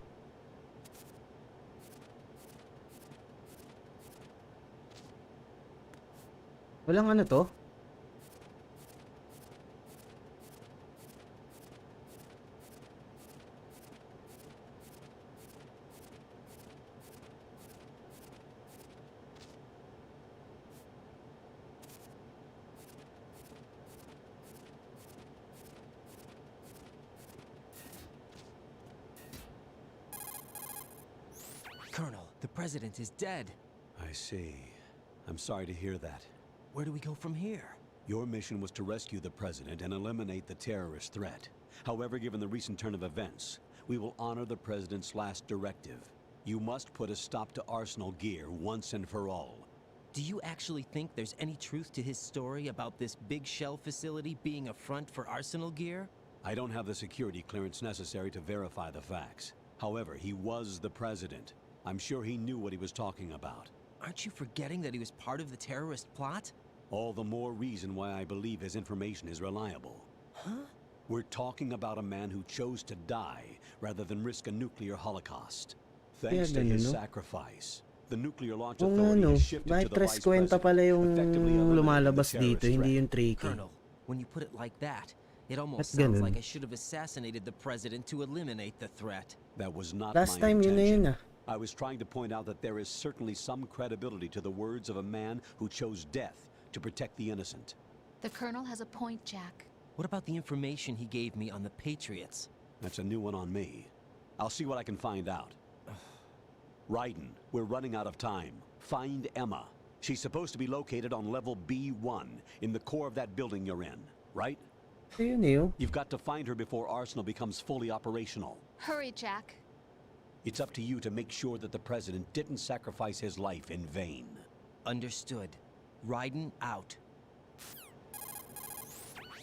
Walang ano to? Colonel, the president is dead. I see. I'm sorry to hear that. Where do we go from here? Your mission was to rescue the president and eliminate the terrorist threat. However, given the recent turn of events, we will honor the president's last directive. You must put a stop to Arsenal Gear once and for all. Do you actually think there's any truth to his story about this big shell facility being a front for Arsenal Gear? I don't have the security clearance necessary to verify the facts. However, he was the president. I'm sure he knew what he was talking about. Aren't you forgetting that he was part of the terrorist plot? All the more reason why I believe his information is reliable. Huh? We're talking about a man who chose to die rather than risk a nuclear holocaust. Thanks to his sacrifice, the nuclear launch authority has shifted to the vice Treskwenta president, pala yung effectively eliminating the lumalabas terrorist dito, hindi threat. yung 3K. Colonel, when you put it like that, it almost Ba't sounds ganun? like I should have assassinated the president to eliminate the threat. That was not Last my time yun na intention. yun ah. I was trying to point out that there is certainly some credibility to the words of a man who chose death to protect the innocent. The Colonel has a point, Jack. What about the information he gave me on the Patriots? That's a new one on me. I'll see what I can find out. Raiden, we're running out of time. Find Emma. She's supposed to be located on level B1 in the core of that building you're in, right? Ayun eh oh. You've got to find her before Arsenal becomes fully operational. Hurry, Jack. It's up to you to make sure that the president didn't sacrifice his life in vain. Understood. Raiden out.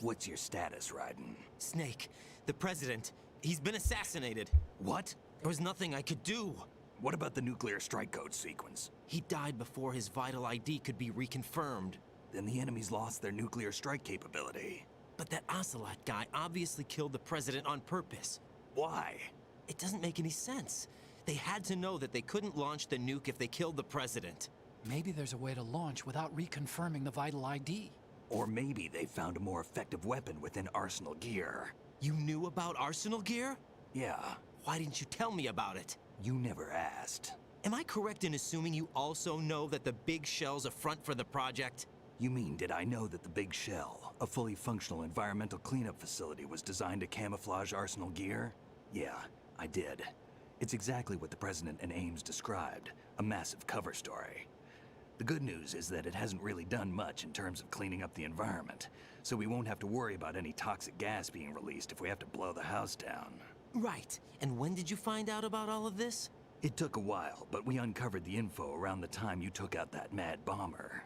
What's your status, Raiden? Snake, the president, he's been assassinated. What? There was nothing I could do. What about the nuclear strike code sequence? He died before his vital ID could be reconfirmed. Then the enemy's lost their nuclear strike capability. But that Ocelot guy obviously killed the president on purpose. Why? It doesn't make any sense. They had to know that they couldn't launch the nuke if they killed the president. Maybe there's a way to launch without reconfirming the vital ID. Or maybe they found a more effective weapon within Arsenal Gear. You knew about Arsenal Gear? Yeah, Why didn't you tell me about it? you never asked. Am I correct in assuming you also know that the big shell's a front for the project? You mean, did I know that the Big Shell, a fully functional environmental cleanup facility, was designed to camouflage Arsenal Gear? Yeah, I did. It's exactly what the President and Ames described, a massive cover story. The good news is that it hasn't really done much in terms of cleaning up the environment, so we won't have to worry about any toxic gas being released if we have to blow the house down. Right. And when did you find out about all of this? It took a while, but we uncovered the info around the time you took out that mad bomber.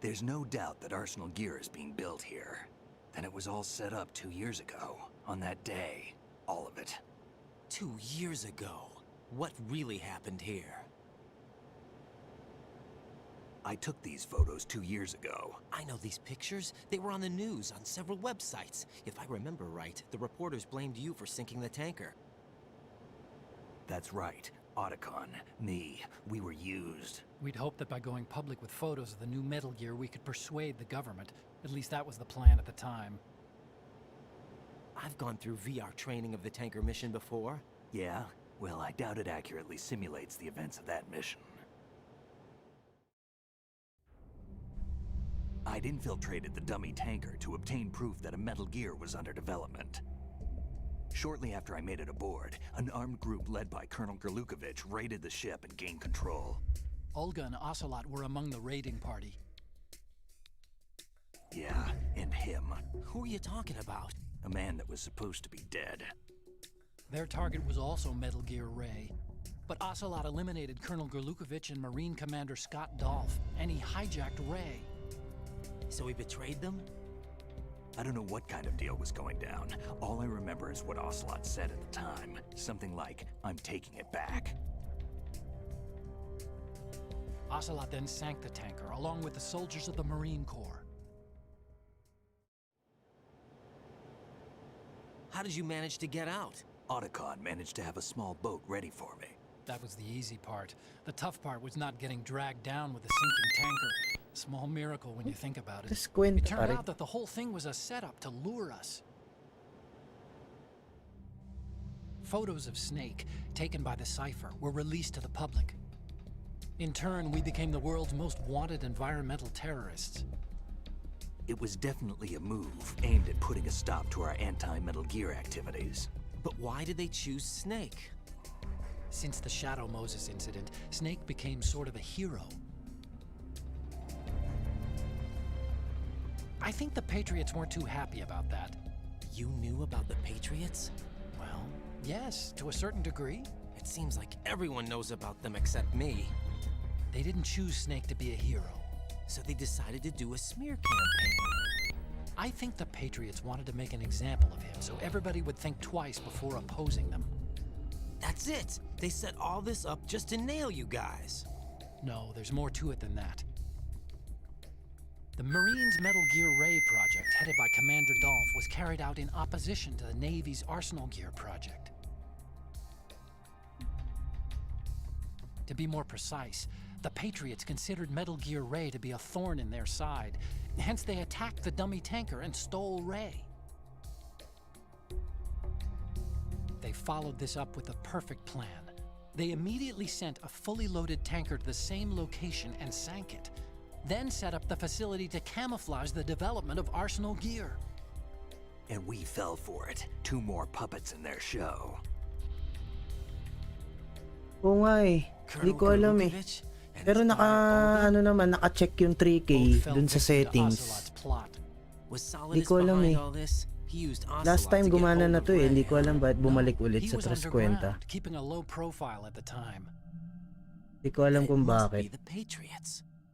There's no doubt that Arsenal Gear is being built here. And it was all set up 2 years ago, on that day. All of it. 2 years ago. What really happened here? I took these photos 2 years ago. I know these pictures. They were on the news on several websites. If I remember right, the reporters blamed you for sinking the tanker. That's right. Otacon, me, we were used. We'd hoped that by going public with photos of the new Metal Gear, we could persuade the government. At least that was the plan at the time. I've gone through VR training of the tanker mission before. Yeah? Well, I doubt it accurately simulates the events of that mission. I'd infiltrated the dummy tanker to obtain proof that a Metal Gear was under development. Shortly after I made it aboard, an armed group led by Colonel Gerlukovich raided the ship and gained control. Olga and Ocelot were among the raiding party. Yeah, and him. Who are you talking about? A man that was supposed to be dead. Their target was also Metal Gear Ray. But Ocelot eliminated Colonel Gerlukovich and Marine Commander Scott Dolph, and he hijacked Ray. So he betrayed them? I don't know what kind of deal was going down. All I remember is what Ocelot said at the time. Something like, "I'm taking it back." Ocelot then sank the tanker, along with the soldiers of the Marine Corps. How did you manage to get out? Otacon managed to have a small boat ready for me. That was the easy part. The tough part was not getting dragged down with the sinking tanker. A small miracle when you think about it. Treskwenta, It turned pare. out that the whole thing was a setup to lure us. Photos of Snake, taken by the Cypher, were released to the public. In turn, we became the world's most wanted environmental terrorists. It was definitely a move aimed at putting a stop to our anti-Metal Gear activities. But why did they choose Snake? Since the Shadow Moses incident, Snake became sort of a hero. I think the Patriots weren't too happy about that. You knew about the Patriots? Well, yes, to a certain degree. It seems like everyone knows about them except me. They didn't choose Snake to be a hero. So they decided to do a smear campaign. I think the Patriots wanted to make an example of him so everybody would think twice before opposing them. That's it! They set all this up just to nail you guys. No, there's more to it than that. The Marines' Metal Gear Ray project, headed by Commander Dolph, was carried out in opposition to the Navy's Arsenal Gear project. To be more precise, the Patriots considered Metal Gear Ray to be a thorn in their side. Hence, they attacked the dummy tanker and stole Ray. They followed this up with a perfect plan. They immediately sent a fully loaded tanker to the same location and sank it. Then set up the facility to camouflage the development of Arsenal Gear. And we fell for it. 2 more puppets in their show. Oo nga eh. Hindi ko alam eh. Pero naka-check yung 3K dun sa settings. Hindi ko alam eh. Last time gumana na to eh. Hindi ko alam bakit bumalik ulit sa Treskwenta. Keeping a low profile at the time. Hindi ko alam kung bakit.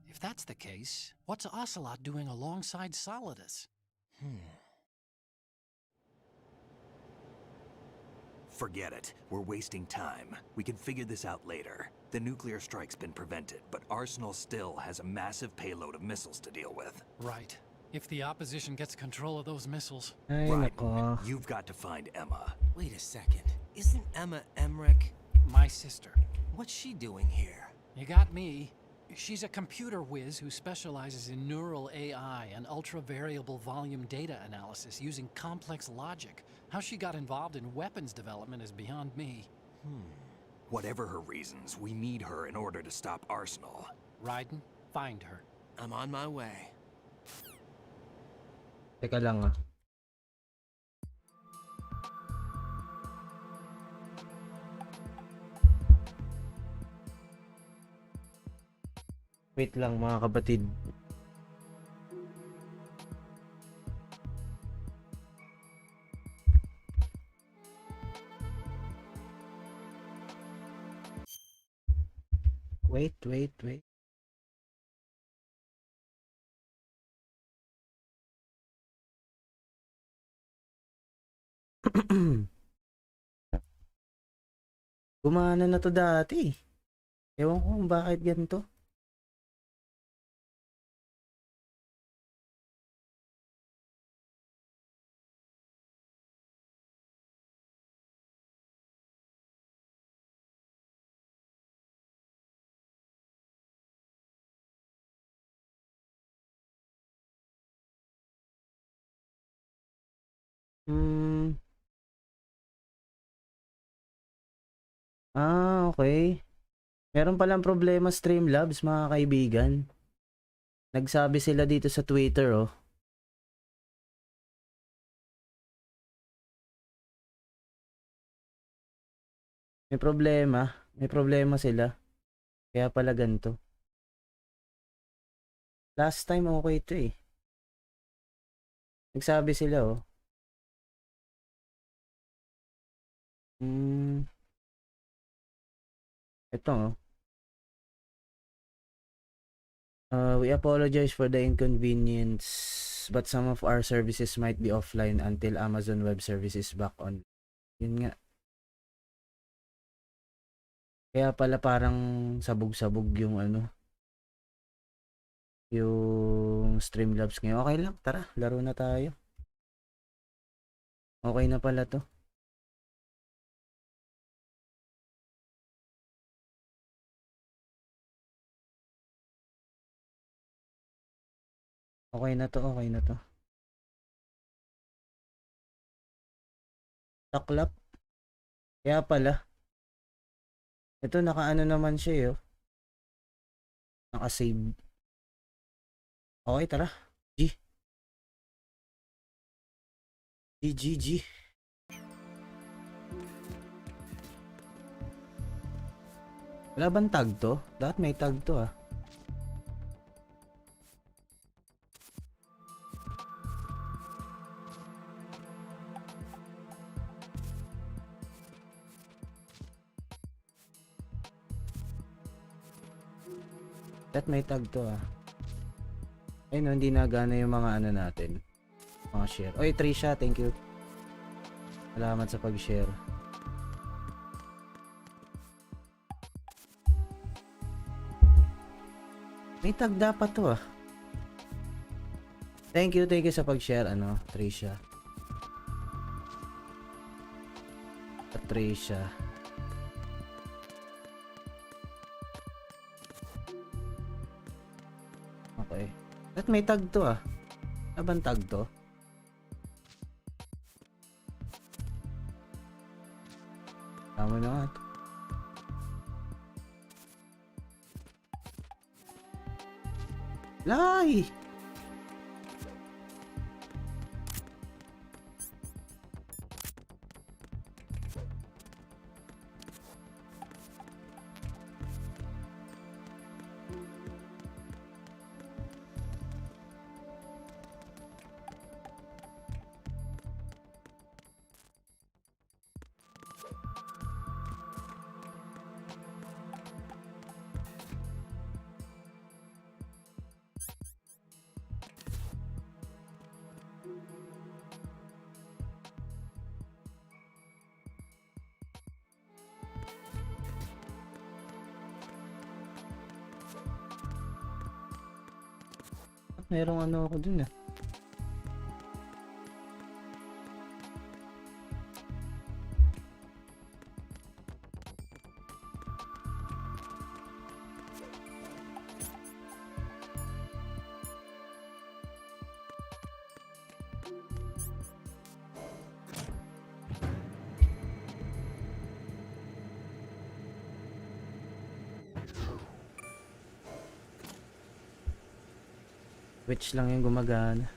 If that's the case, what's Ocelot doing alongside Solidus? Forget it. We're wasting time. We can figure this out later. The nuclear strike's been prevented, but Arsenal still has a massive payload of missiles to deal with. Right. If the opposition gets control of those missiles. Ay, Right. nako. You've got to find Emma. Wait a second. Isn't Emma Emmerich? My sister. What's she doing here? You got me. She's a computer whiz who specializes in neural AI and ultra-variable volume data analysis using complex logic. How she got involved in weapons development is beyond me. Whatever her reasons, we need her in order to stop Arsenal. Raiden, find her. I'm on my way. Teka lang ah. Wait lang mga kapatid. Wait. Gumana na to dati. Ewan ko kung bakit ganito. Okay. Meron palang problema Streamlabs, mga kaibigan. Nagsabi sila dito sa Twitter, oh. May problema sila. Kaya pala ganito. Last time okay ito eh. Nagsabi sila, oh. Ito, oh. We apologize for the inconvenience, but some of our services might be offline until Amazon Web Services back on. Yun nga. Kaya pala parang sabog-sabog yung ano. Yung Streamlabs ngayon. Okay lang, tara, laro na tayo. Okay na pala to. Okay na to. Taklap. Kaya pala. Ito nakaano naman siya eh, oh. Naka-save. Okay, tara. G. Wala bang tag to? Dapat may tag to ah. May tag to ah. Ay no, hindi nagana yung mga ano natin. Mga share. Oy, Trisha, thank you. Salamat sa pag-share. May tag dapat to ah. Thank you sa pag-share ano, Trisha. Trisha. Okay. At may tag to ah. Abang tag to? Tama na nga. Lai! Merong ano ako dun ah. Switch lang yung gumagana.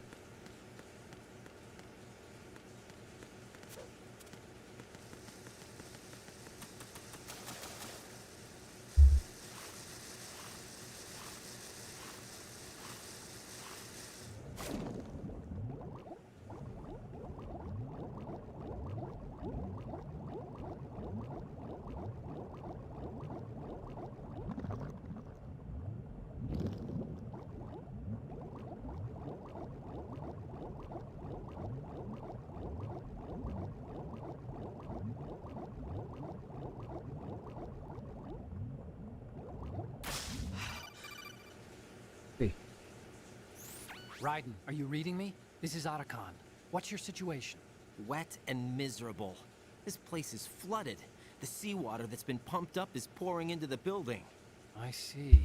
Raiden, are you reading me? This is Otacon. What's your situation? Wet and miserable. This place is flooded. The seawater that's been pumped up is pouring into the building. I see.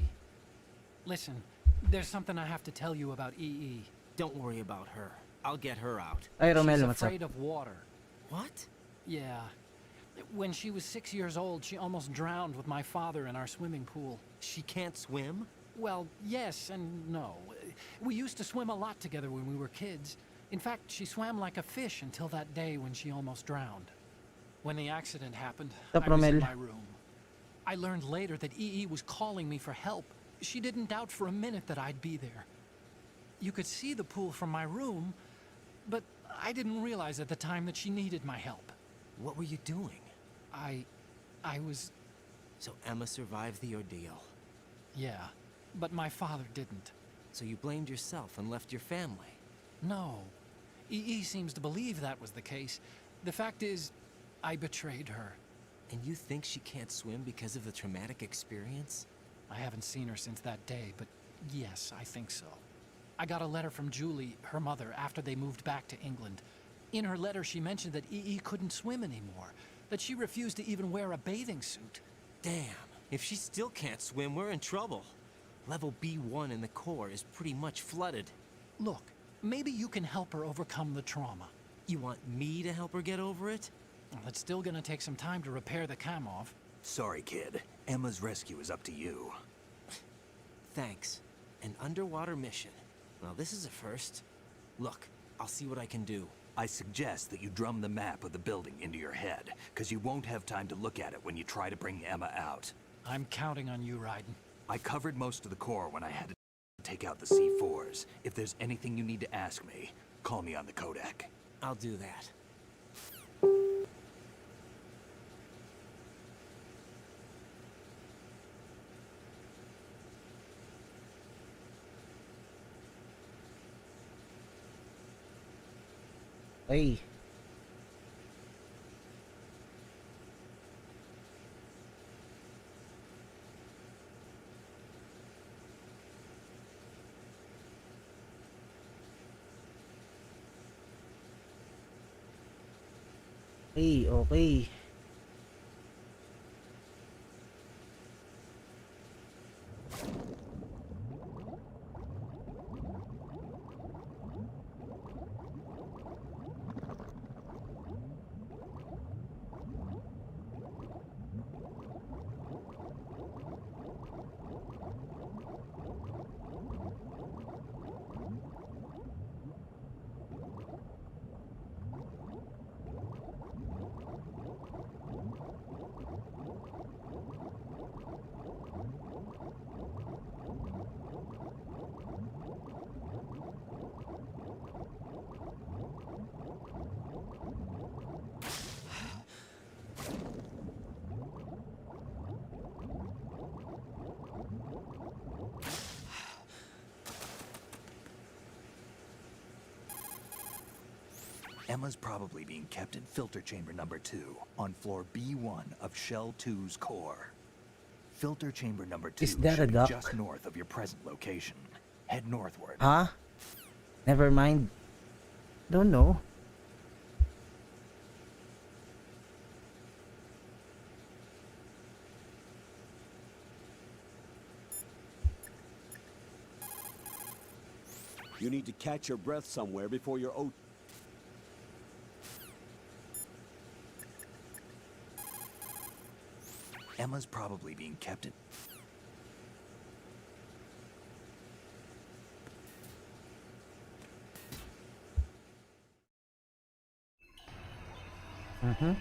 Listen, there's something I have to tell you about EE. Don't worry about her. I'll get her out. Ay, She's Romel, what's up? afraid of water. What? Yeah. When she was 6 years old, she almost drowned with my father in our swimming pool. She can't swim? Well, yes and no. We used to swim a lot together when we were kids. In fact, she swam like a fish until that day when she almost drowned. When the accident happened, Stop, I was in Romel. my room. I learned later that EE was calling me for help. She didn't doubt for a minute that I'd be there. You could see the pool from my room, but I didn't realize at the time that she needed my help. What were you doing? I was... So Emma survived the ordeal. Yeah, but my father didn't. So you blamed yourself and left your family? No. EE seems to believe that was the case. The fact is, I betrayed her. And you think she can't swim because of the traumatic experience? I haven't seen her since that day, but yes, I think so. I got a letter from Julie, her mother, after they moved back to England. In her letter, she mentioned that EE couldn't swim anymore, that she refused to even wear a bathing suit. Damn, if she still can't swim, we're in trouble. Level B1 in the core is pretty much flooded. Look, maybe you can help her overcome the trauma. You want me to help her get over it? Well, it's still gonna take some time to repair the Kamov. Sorry, kid. Emma's rescue is up to you. Thanks. An underwater mission. Well, this is a first. Look, I'll see what I can do. I suggest that you drum the map of the building into your head, because you won't have time to look at it when you try to bring Emma out. I'm counting on you, Raiden. I covered most of the core when I had to take out the C4s. If there's anything you need to ask me, call me on the codec. I'll do that. Ay. Ay, okay. Emma's probably being kept in filter chamber number 2 on floor B1 of Shell 2's core. Filter chamber number 2 Is that a should be duck? just north of your present location. Head northward. Huh? Never mind. Don't know. You need to catch your breath somewhere before your Emma's probably being kept in... Mhm.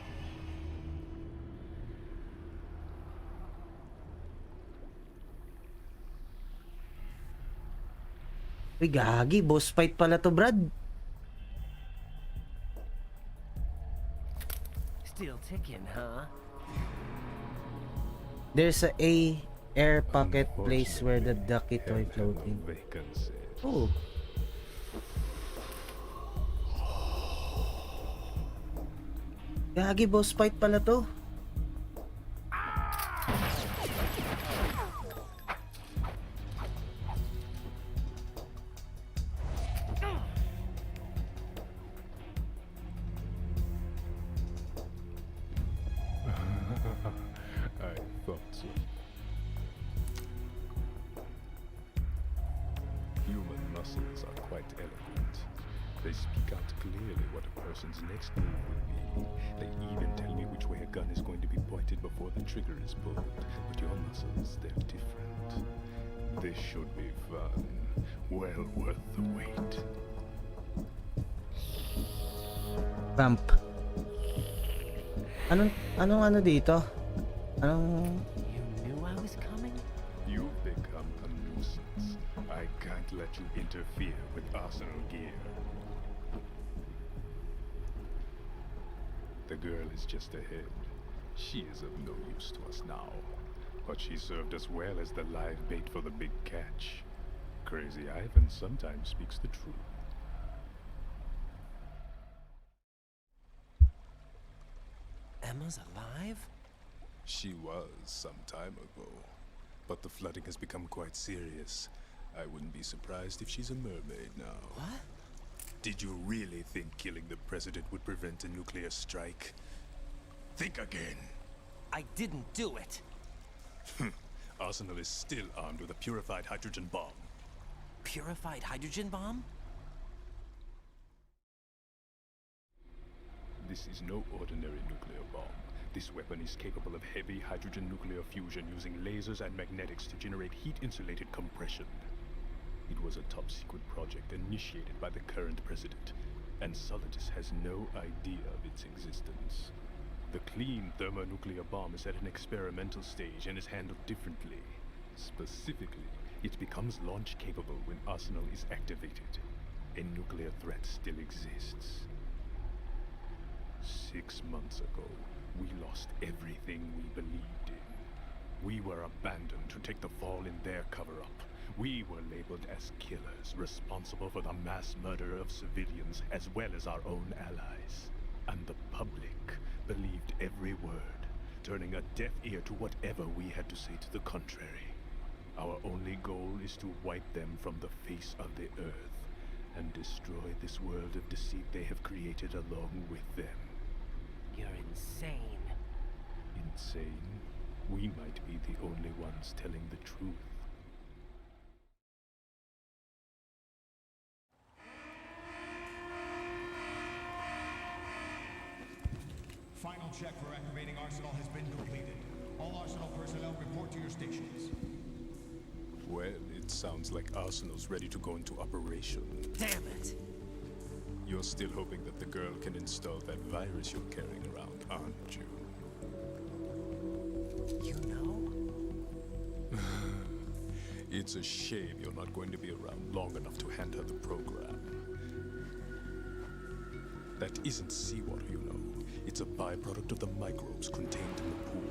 Uy, gagi. Boss fight pala to, Brad. Still ticking, huh? There's a air pocket place where the ducky toy floating. Oh. Gagi, boss fight pala to. I thought so. Human muscles are quite eloquent. They speak out clearly what a person's next move will be. They even tell me which way a gun is going to be pointed before the trigger is pulled. But your muscles, they're different. This should be fun. Well worth the wait. Vamp. Anong ano dito? Anong... You knew I was coming? You've become a nuisance. I can't let you interfere with arsenal gear. The girl is just ahead. She is of no use to us now. But she served us well as the live bait for the big catch. Crazy Ivan sometimes speaks the truth. Emma's alive? She was some time ago. But the flooding has become quite serious. I wouldn't be surprised if she's a mermaid now. What? Did you really think killing the president would prevent a nuclear strike? Think again. I didn't do it. Arsenal is still armed with a purified hydrogen bomb. Purified hydrogen bomb? This is no ordinary nuclear bomb. This weapon is capable of heavy hydrogen nuclear fusion using lasers and magnetics to generate heat-insulated compression. It was a top-secret project initiated by the current president, and Solidus has no idea of its existence. The clean thermonuclear bomb is at an experimental stage and is handled differently. Specifically, it becomes launch-capable when Arsenal is activated. A nuclear threat still exists. 6 months ago, we lost everything we believed in. We were abandoned to take the fall in their cover-up. We were labeled as killers, responsible for the mass murder of civilians as well as our own allies. And the public believed every word, turning a deaf ear to whatever we had to say to the contrary. Our only goal is to wipe them from the face of the earth and destroy this world of deceit they have created along with them. You're insane. Insane? We might be the only ones telling the truth. Final check for activating Arsenal has been completed. All Arsenal personnel report to your stations. Well, it sounds like Arsenal's ready to go into operation. Damn it! You're still hoping that the girl can install that virus you're carrying around, aren't you? You know? It's a shame you're not going to be around long enough to hand her the program. That isn't seawater, you know. It's a byproduct of the microbes contained in the pool.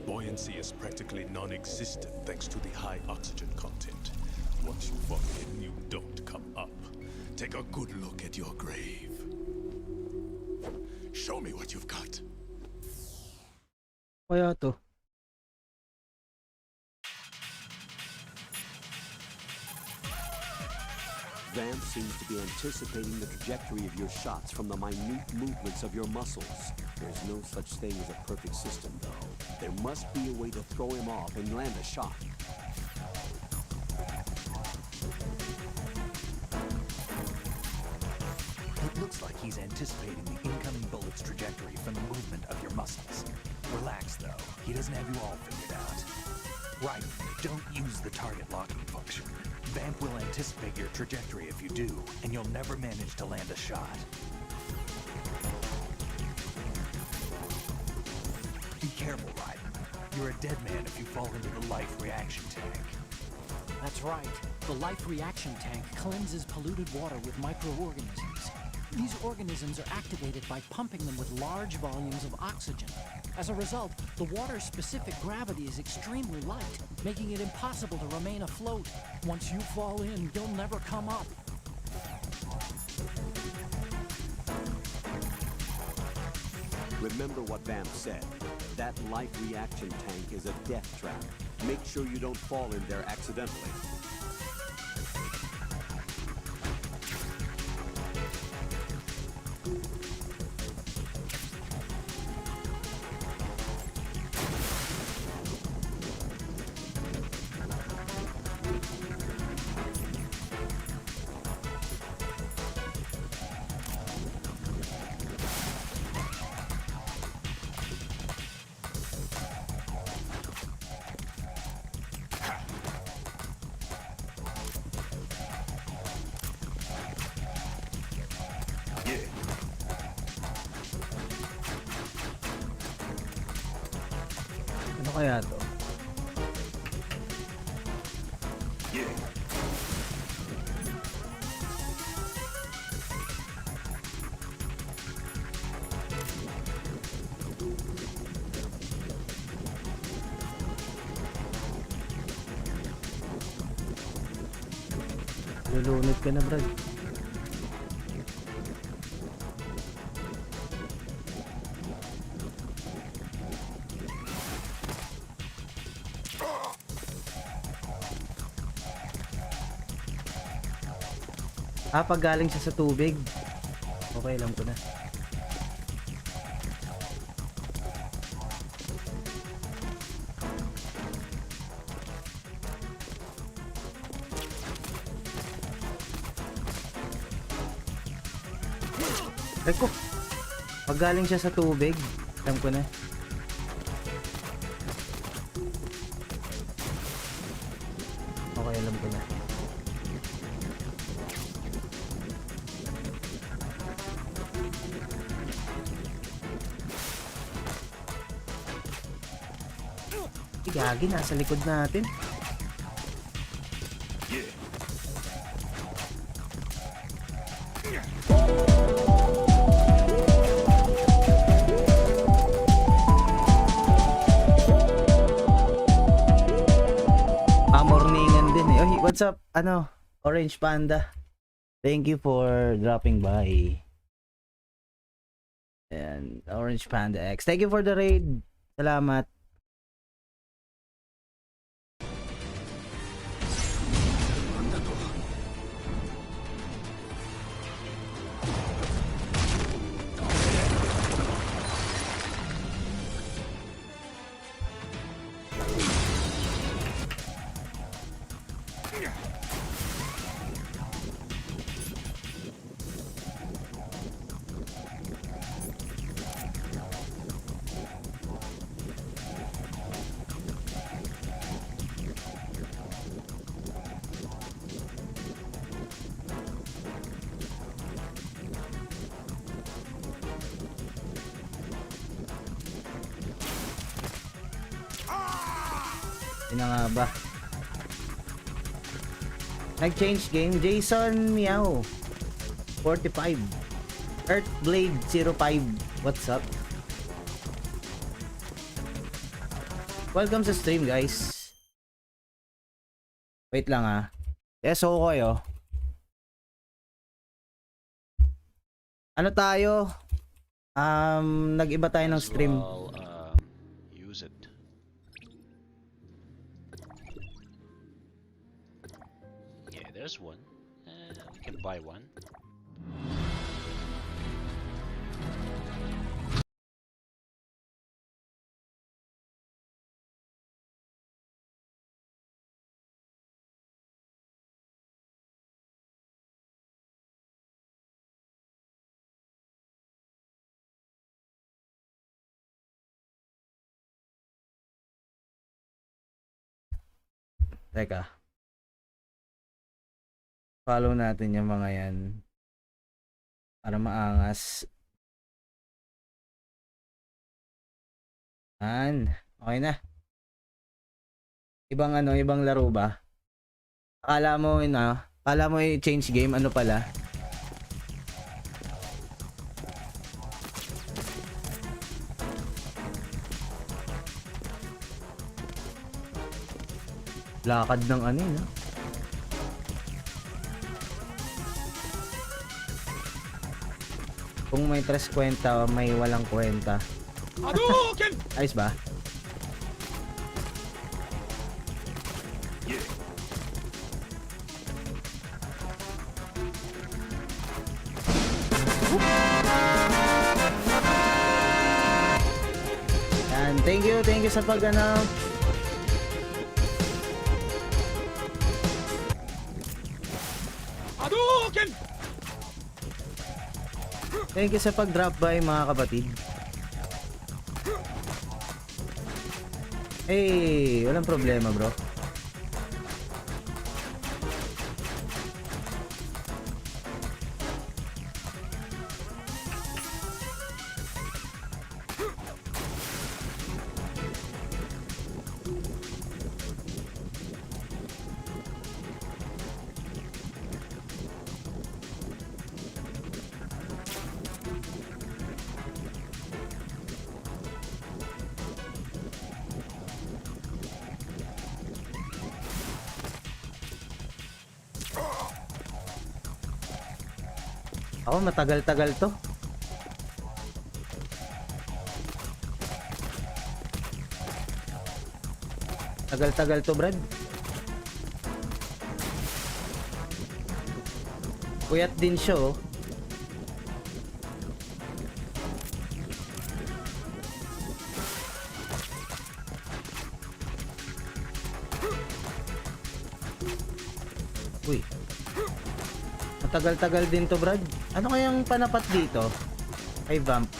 Buoyancy is practically non-existent thanks to the high oxygen content. Once you fall in, you don't come up. Take a good look at your grave. Show me what you've got. Kaya to. Vamp seems to be anticipating the trajectory of your shots from the minute movements of your muscles. There's no such thing as a perfect system, though. There must be a way to throw him off and land a shot. It looks like he's anticipating the incoming bullet's trajectory from the movement of your muscles. Relax, though. He doesn't have you all figured out. Right, don't use the target locking function. Vamp will anticipate your trajectory if you do, and you'll never manage to land a shot. careful, Ryder. You're a dead man if you fall into the life reaction tank. That's right. The life reaction tank cleanses polluted water with microorganisms. These organisms are activated by pumping them with large volumes of oxygen. As a result, the water's specific gravity is extremely light, making it impossible to remain afloat. Once you fall in, you'll never come up. Remember what Vamp said. That life reaction tank is a death trap. Make sure you don't fall in there accidentally. Ano kaya to? Lulunod ka na, Brad. Pag galing siya sa tubig. Okay, alam ko na. Reko, pag galing siya sa tubig, alam ko na. Okay, alam ko na. Gagi, nasa likod natin. Morningan din eh. Oy, what's up? Ano? Orange Panda. Thank you for dropping by. And Orange Panda X. Thank you for the raid. Salamat. Yun na nga ba? Nag-change game. Jason Meow 45 Earthblade 05. What's up? Welcome sa stream, guys. Wait lang ah. So kayo. Ano tayo? Nag-iba tayo ng stream. Use it. Yeah, there's one. We can buy one. Teka. Follow natin yung mga yan. Para maangas. Okay na. Ibang ano, ibang laro ba? Akala mo i-change game, ano pala? Lakad ng ano yun, ha? Kung may Treskwenta, may walang kwenta. Ayos ba? Yan, thank you sa pag-ano. Thank you sa pag-drop by mga kapatid. Hey, walang problema bro. Ako matagal-tagal to. Tagal-tagal to, Brad. Puyat din siya, oh. Uy. Matagal-tagal din to, Brad. Ano kayang panapat dito? Ay, vamp.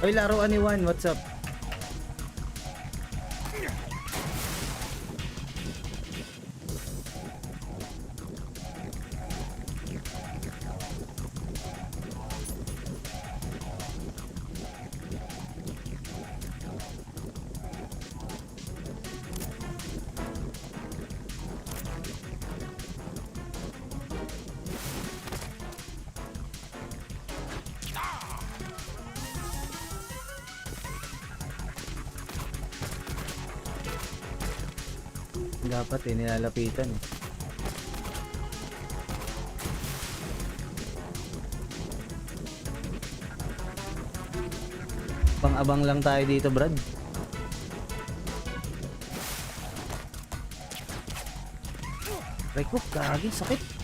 Ay, laruan ni Juan. What's up? Dapat nilalapitan eh. Pang-abang lang tayo dito, Brad. Right hook, kagi, sakit.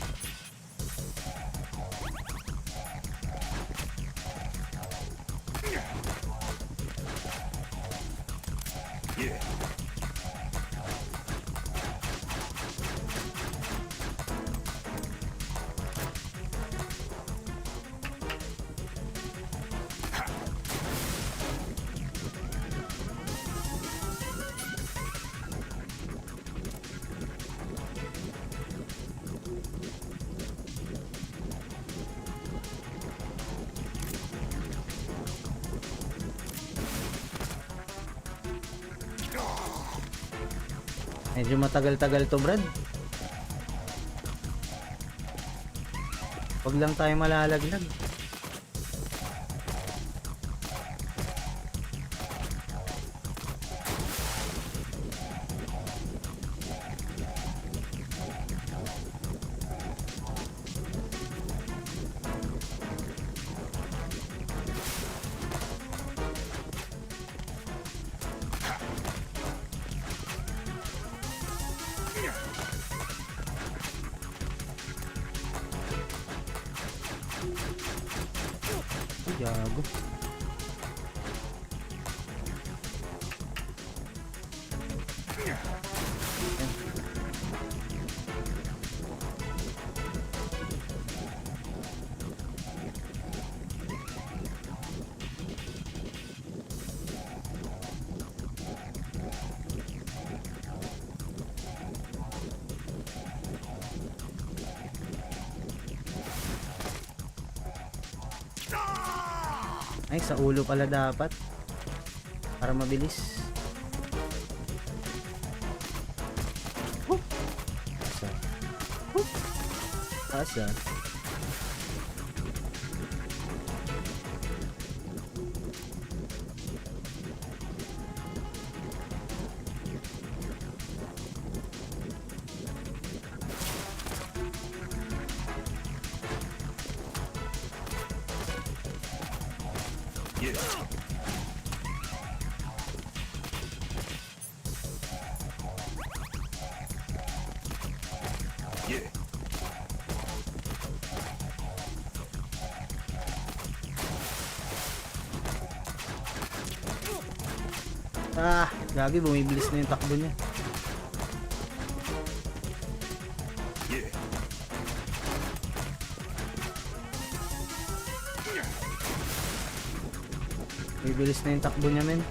Medyo matagal-tagal to, Brad. Huwag lang tayo malalaglag. Gago. Ay, sa ulo pala dapat. Para mabilis. Asa? Ah, gagi, bumibilis na yung takbo niya. Bumibilis na yung takbo niya, men.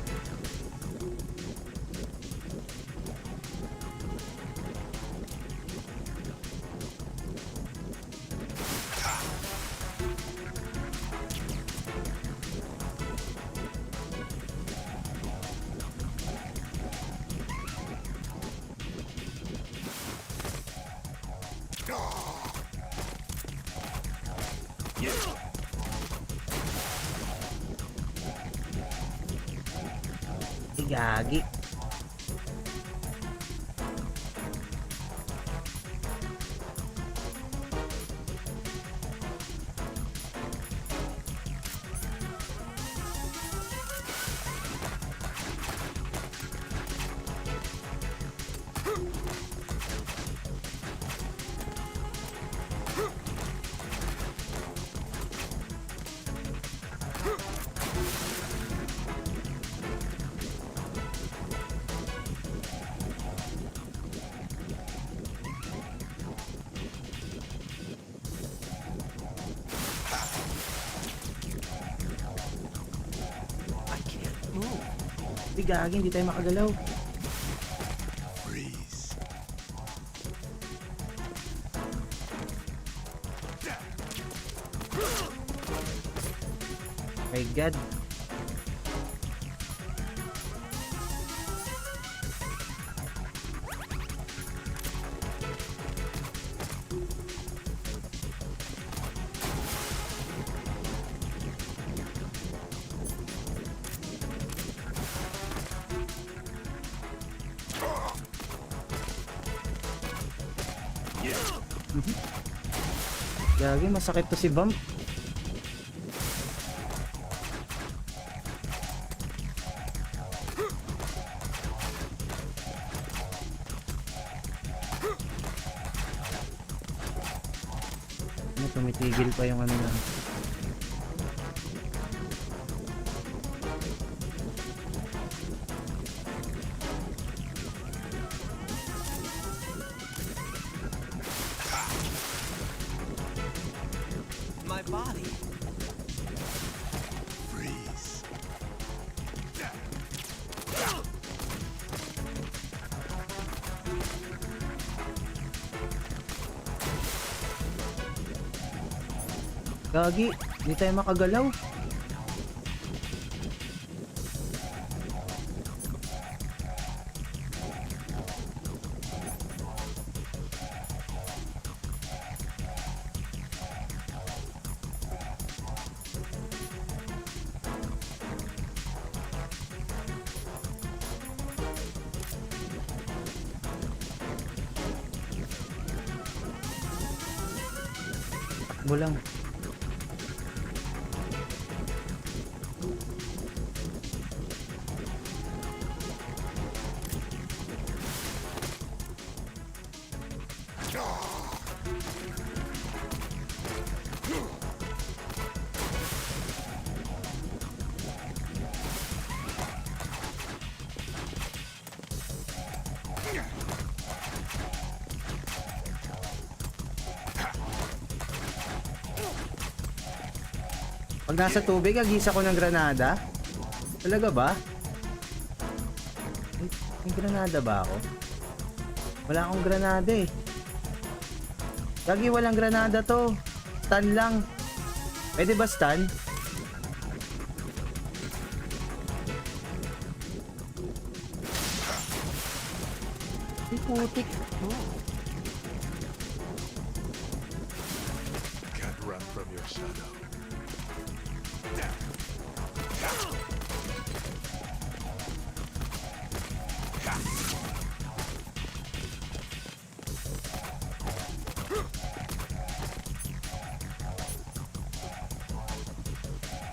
Gagi. Gagi, hindi tayo makagalaw. Freeze. My God. Gagi, masakit to si Bump. Tumitigil pa yung ano na. My body. Freeze. Gagi, hindi tayo makagalaw. Takbo lang. Pag nasa tubig, agisa ko ng granada. Talaga ba? May granada ba ako? Wala akong granada eh. Lagi walang granada to. Stun lang. Pwede ba stun? Ay, putik. Can't run from your shadow.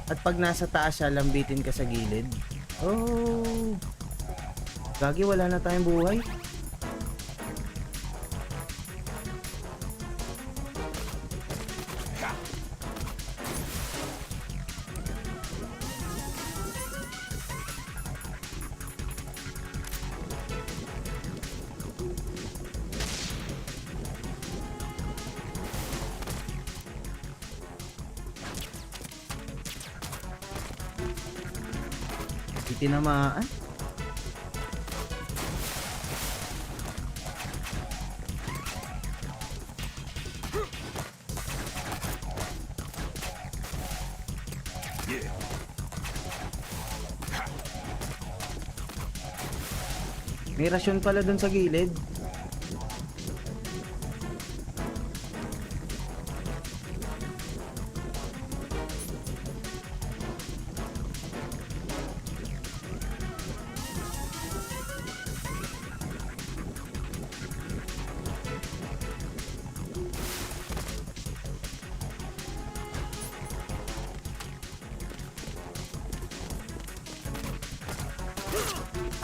At pag nasa taas siya, lambitin ka sa gilid. Oh. Gagi, wala na tayong buhay. Tinamaan. May rasyon pala dun sa gilid.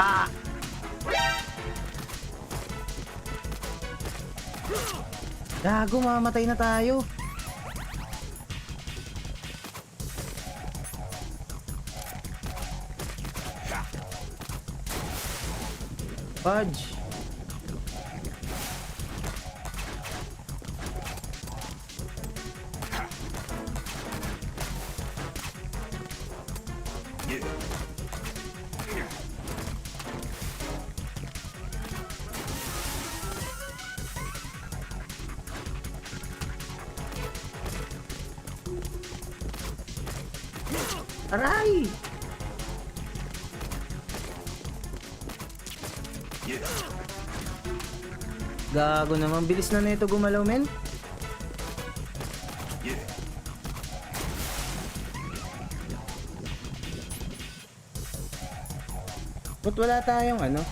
Ah! Gago, mamamatay na tayo. Fudge. Aray! Gago naman, bilis na nito gumalaw, men. Ba't wala tayong ano?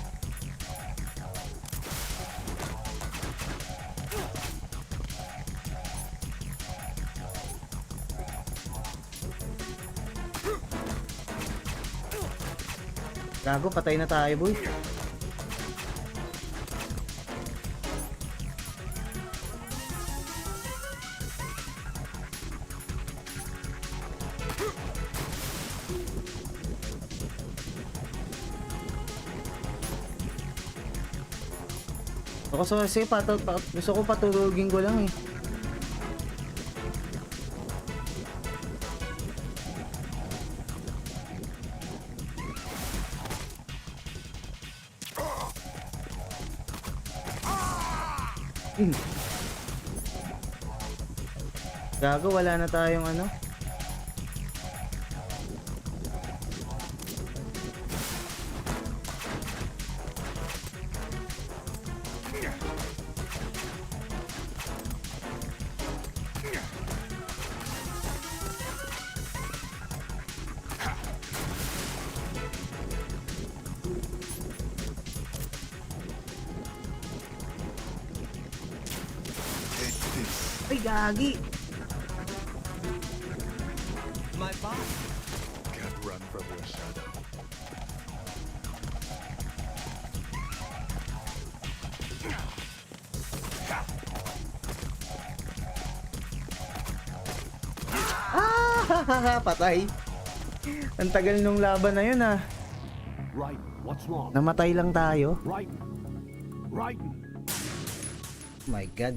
Gago, patay na tayo, boy. Gusto ko patulugin ko lang eh. Gago, wala na tayong ano. Ay, gagi. My body. Can't run from your shadow. Ah, patay. Ang tagal nung laban na yun ah. Right, what's wrong? Namatay lang tayo. Right. Right. My God.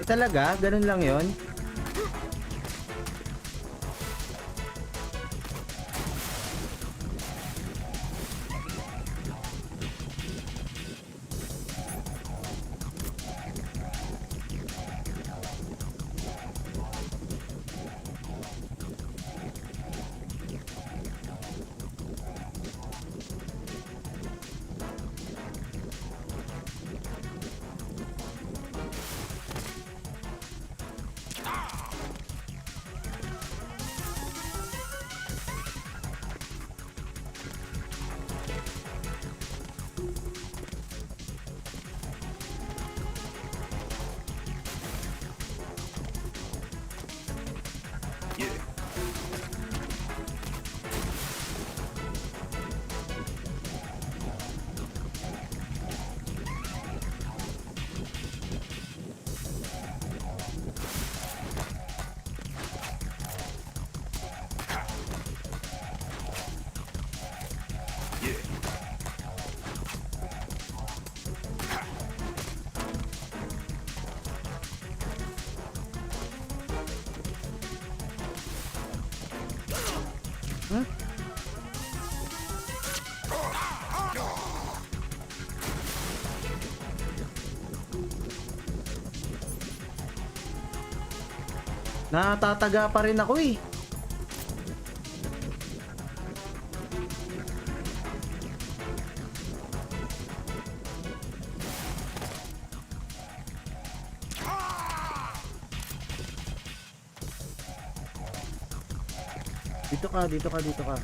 Talaga? Ganun lang yon? Natataga pa rin ako eh. Dito ka.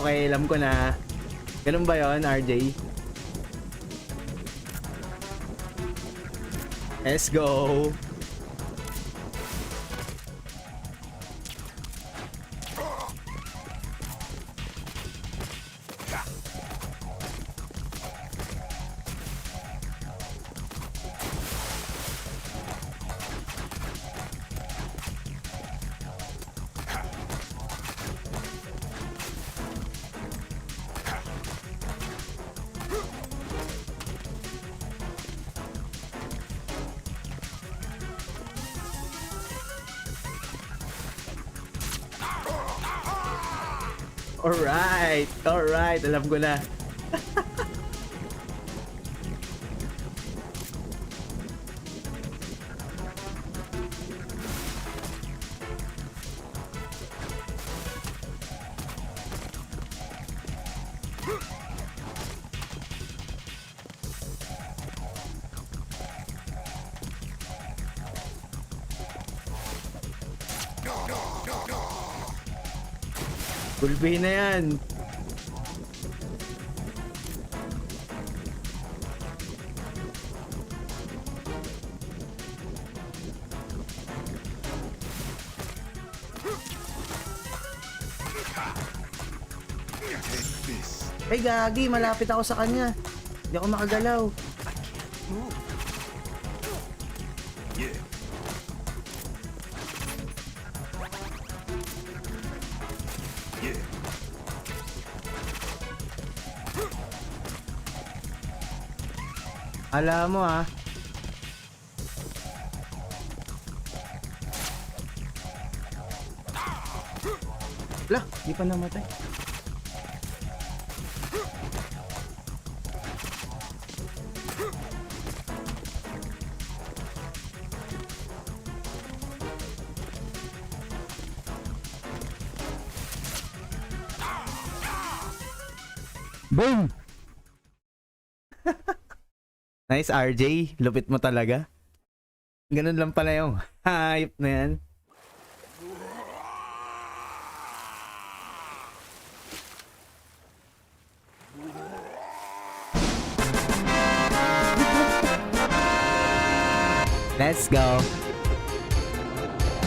Okay, alam ko na. Ganun ba yon, RJ? Let's go! Alright, alam ko na. Gulbihin na yan. Ay gagi, malapit ako sa kanya. Hindi ako makagalaw. Alam mo ah. Lah, di pa namatay. Boom! Nice RJ, lupit mo talaga. Ganun lang pala yung hype na yan. Let's go.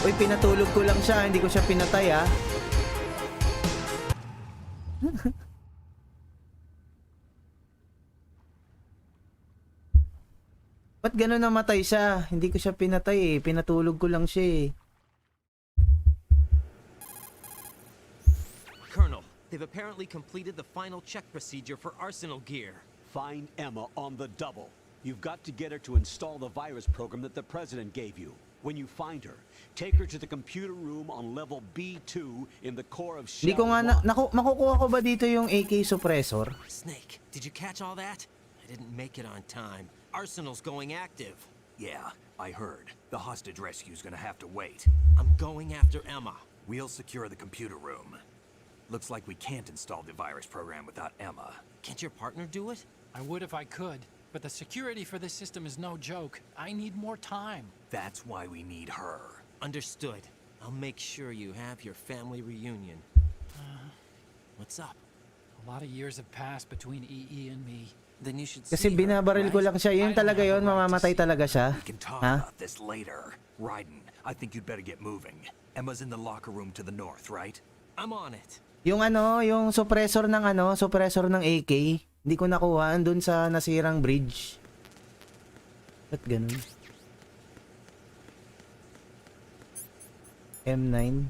Uy, pinatulog ko lang siya, hindi ko siya pinatay ah. Ba't gano'n namatay siya? Hindi ko siya pinatay eh. Pinatulog ko lang siya eh. Colonel, they've apparently completed the final check procedure for arsenal gear. Find Emma on the double. You've got to get her to install the virus program that the President gave you. When you find her, take her to the computer room on level B2 in the core of Shell Hindi ko nga 1. makukuha ko ba dito yung AK suppressor? Snake, did you catch all that? I didn't make it on time. Arsenal's going active. Yeah, I heard. The hostage rescue's gonna have to wait. I'm going after Emma. We'll secure the computer room. Looks like we can't install the virus program without Emma. Can't your partner do it? I would if I could, but the security for this system is no joke. I need more time. That's why we need her. Understood. I'll make sure you have your family reunion. What's up? A lot of years have passed between EE and me. Then you should Kasi see her, binabaril ko right? lang siya. Yun talaga yun, mamamatay talaga siya. We can talk Ha? about this later. Raiden, I think you'd better get moving. Emma's in the locker room to the north, right? I'm on it. Yung suppressor ng suppressor ng AK, hindi ko nakuha doon sa nasirang bridge. Ba't ganun? M9.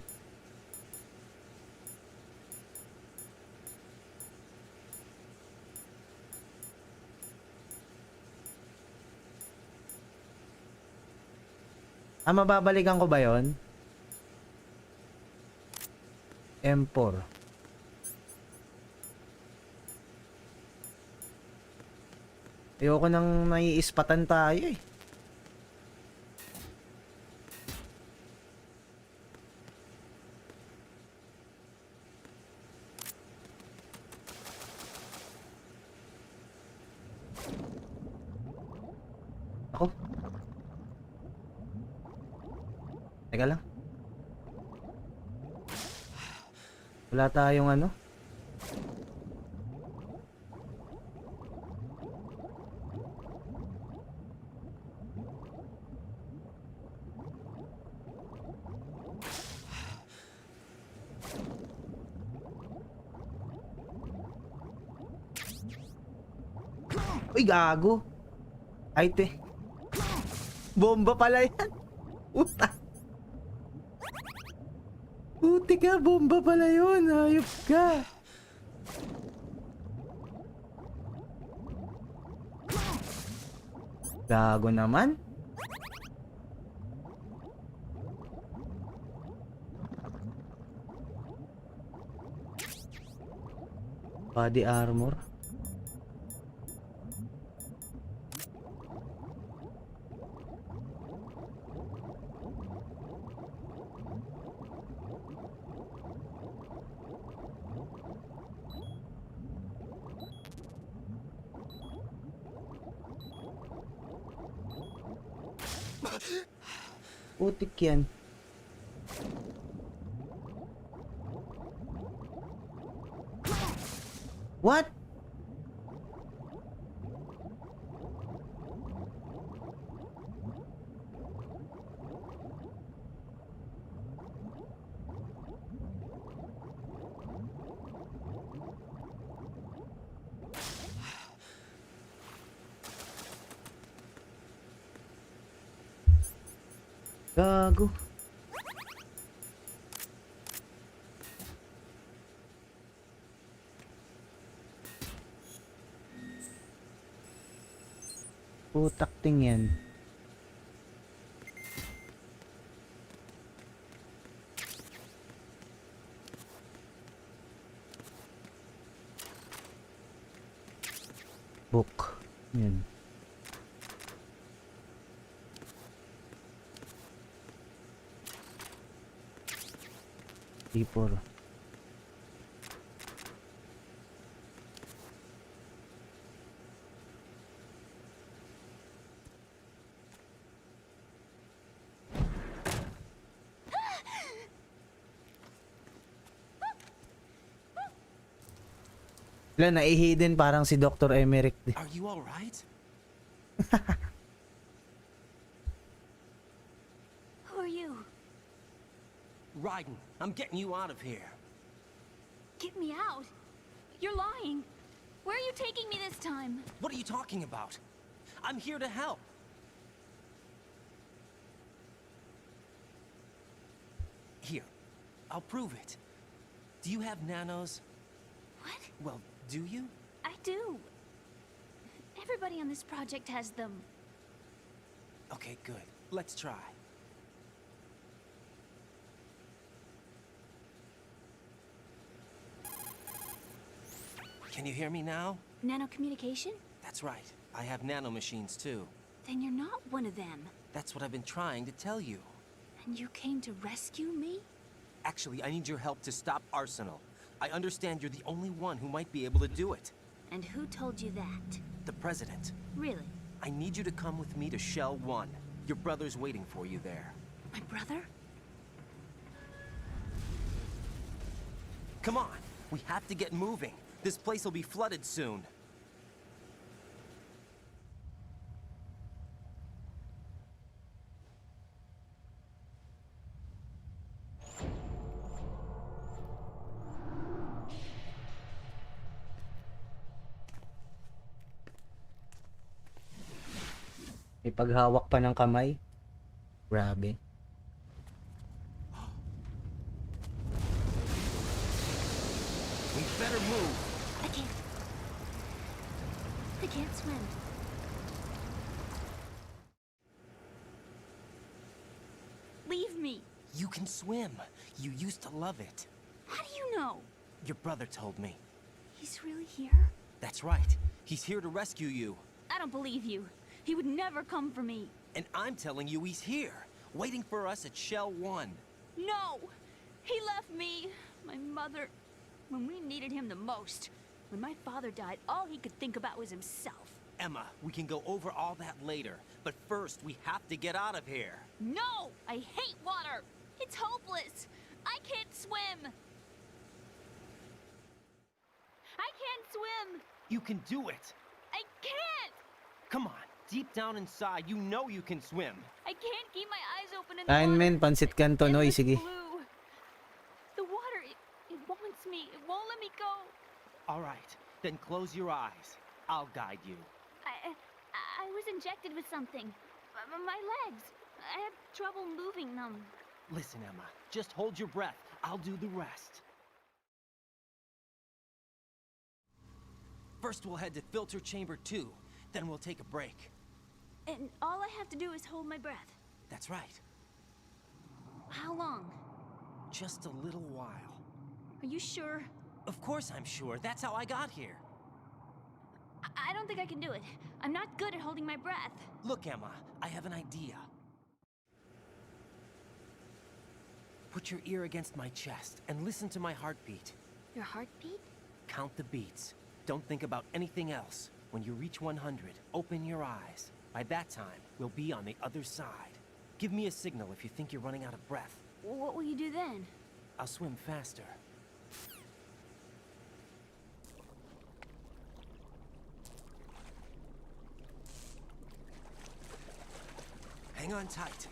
Mababalikan ko ba yon? M4. Ayoko nang naiispatan tayo eh. Ako. Teka lang. Wala tayong ano. Uy, gago. Ay, te. Bomba pala yan. Puta. Puti ka, bomba pala yun. Hayop ka. Gago naman. Body armor. Putik yan. What? Gago. Putak ting yan. Book. Yan. Tipor. Wala, naihi din parang si Dr. Emerick. Are you all right? Who are you? riding. I'm getting you out of here. Get me out? You're lying. Where are you taking me this time? What are you talking about? I'm here to help. Here, I'll prove it. Do you have nanos? What? Well, do you? I do. Everybody on this project has them. Okay, good. Let's try. Can you hear me now? Nanocommunication? That's right. I have nanomachines too. Then you're not one of them. That's what I've been trying to tell you. And you came to rescue me? Actually, I need your help to stop Arsenal. I understand you're the only one who might be able to do it. And who told you that? The President. Really? I need you to come with me to Shell 1. Your brother's waiting for you there. My brother? Come on! We have to get moving. This place will be flooded soon. May paghawak pa ng kamay. Grabe. We better move. I can't swim. Leave me. You can swim. You used to love it. How do you know? Your brother told me. He's really here? That's right. He's here to rescue you. I don't believe you. He would never come for me. And I'm telling you he's here, waiting for us at Shell 1. No! He left me, my mother, when we needed him the most. When my father died, all he could think about was himself. Emma, we can go over all that later, but first we have to get out of here. No! I hate water! It's hopeless! I can't swim! I can't swim! You can do it! I can't! Come on, deep down inside, you know you can swim. I can't keep my eyes open in the Kain water. men, pansit kanto, Noy. Sige. Blue. The water, it wants me. It won't let me go. All right, then close your eyes. I'll guide you. I was injected with something. My legs. I have trouble moving them. Listen, Emma, just hold your breath. I'll do the rest. First, we'll head to filter chamber 2. Then we'll take a break. And all I have to do is hold my breath. That's right. How long? Just a little while. Are you sure? Of course I'm sure. That's how I got here. I don't think I can do it. I'm not good at holding my breath. Look, Emma, I have an idea. Put your ear against my chest and listen to my heartbeat. Your heartbeat? Count the beats. Don't think about anything else. When you reach 100, open your eyes. By that time, we'll be on the other side. Give me a signal if you think you're running out of breath. What will you do then? I'll swim faster. Hang on tight.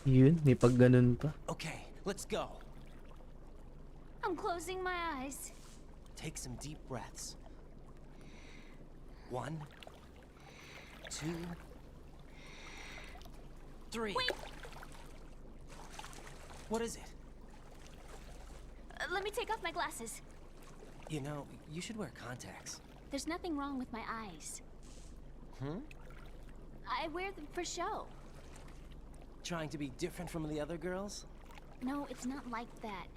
Yun, may pagganon pa. Okay, let's go. I'm closing my eyes. Take some deep breaths. 1, 2, 3. Wait! What is it? Let me take off my glasses. You know, you should wear contacts. There's nothing wrong with my eyes. Hmm? I wear them for show. Trying to be different from the other girls? No, it's not like that.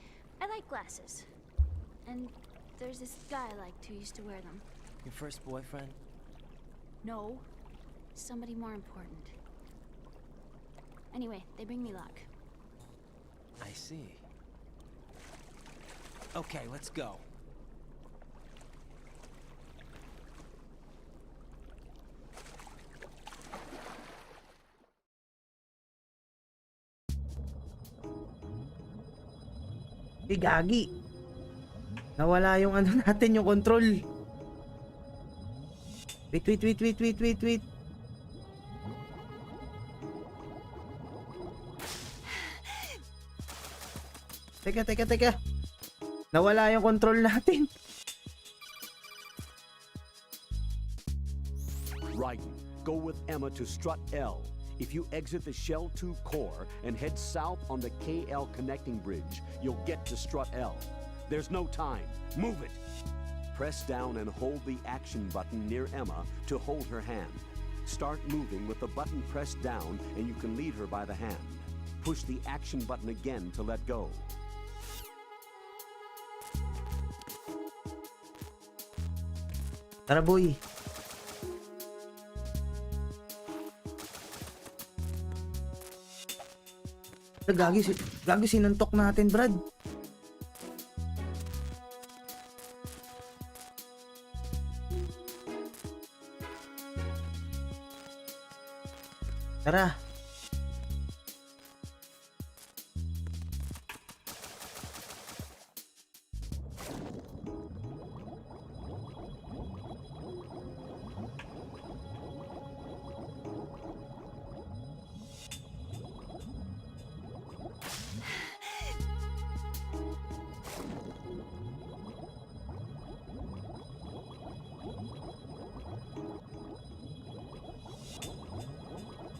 I like glasses. And there's this guy I liked who used to wear them. Your first boyfriend? No. Somebody more important. Anyway, they bring me luck. I see. Okay, let's go. Gagi. Nawala yung ano natin, yung control. Wait. Teka. Nawala yung control natin. Raiden, go with Emma to strut L. If you exit the Shell 2 core and head south on the KL connecting bridge, you'll get to strut L. There's no time. Move it. Press down and hold the action button near Emma to hold her hand. Start moving with the button pressed down and you can lead her by the hand. Push the action button again to let go. Tara boy. Gagi sinuntok natin, Brad. Tara.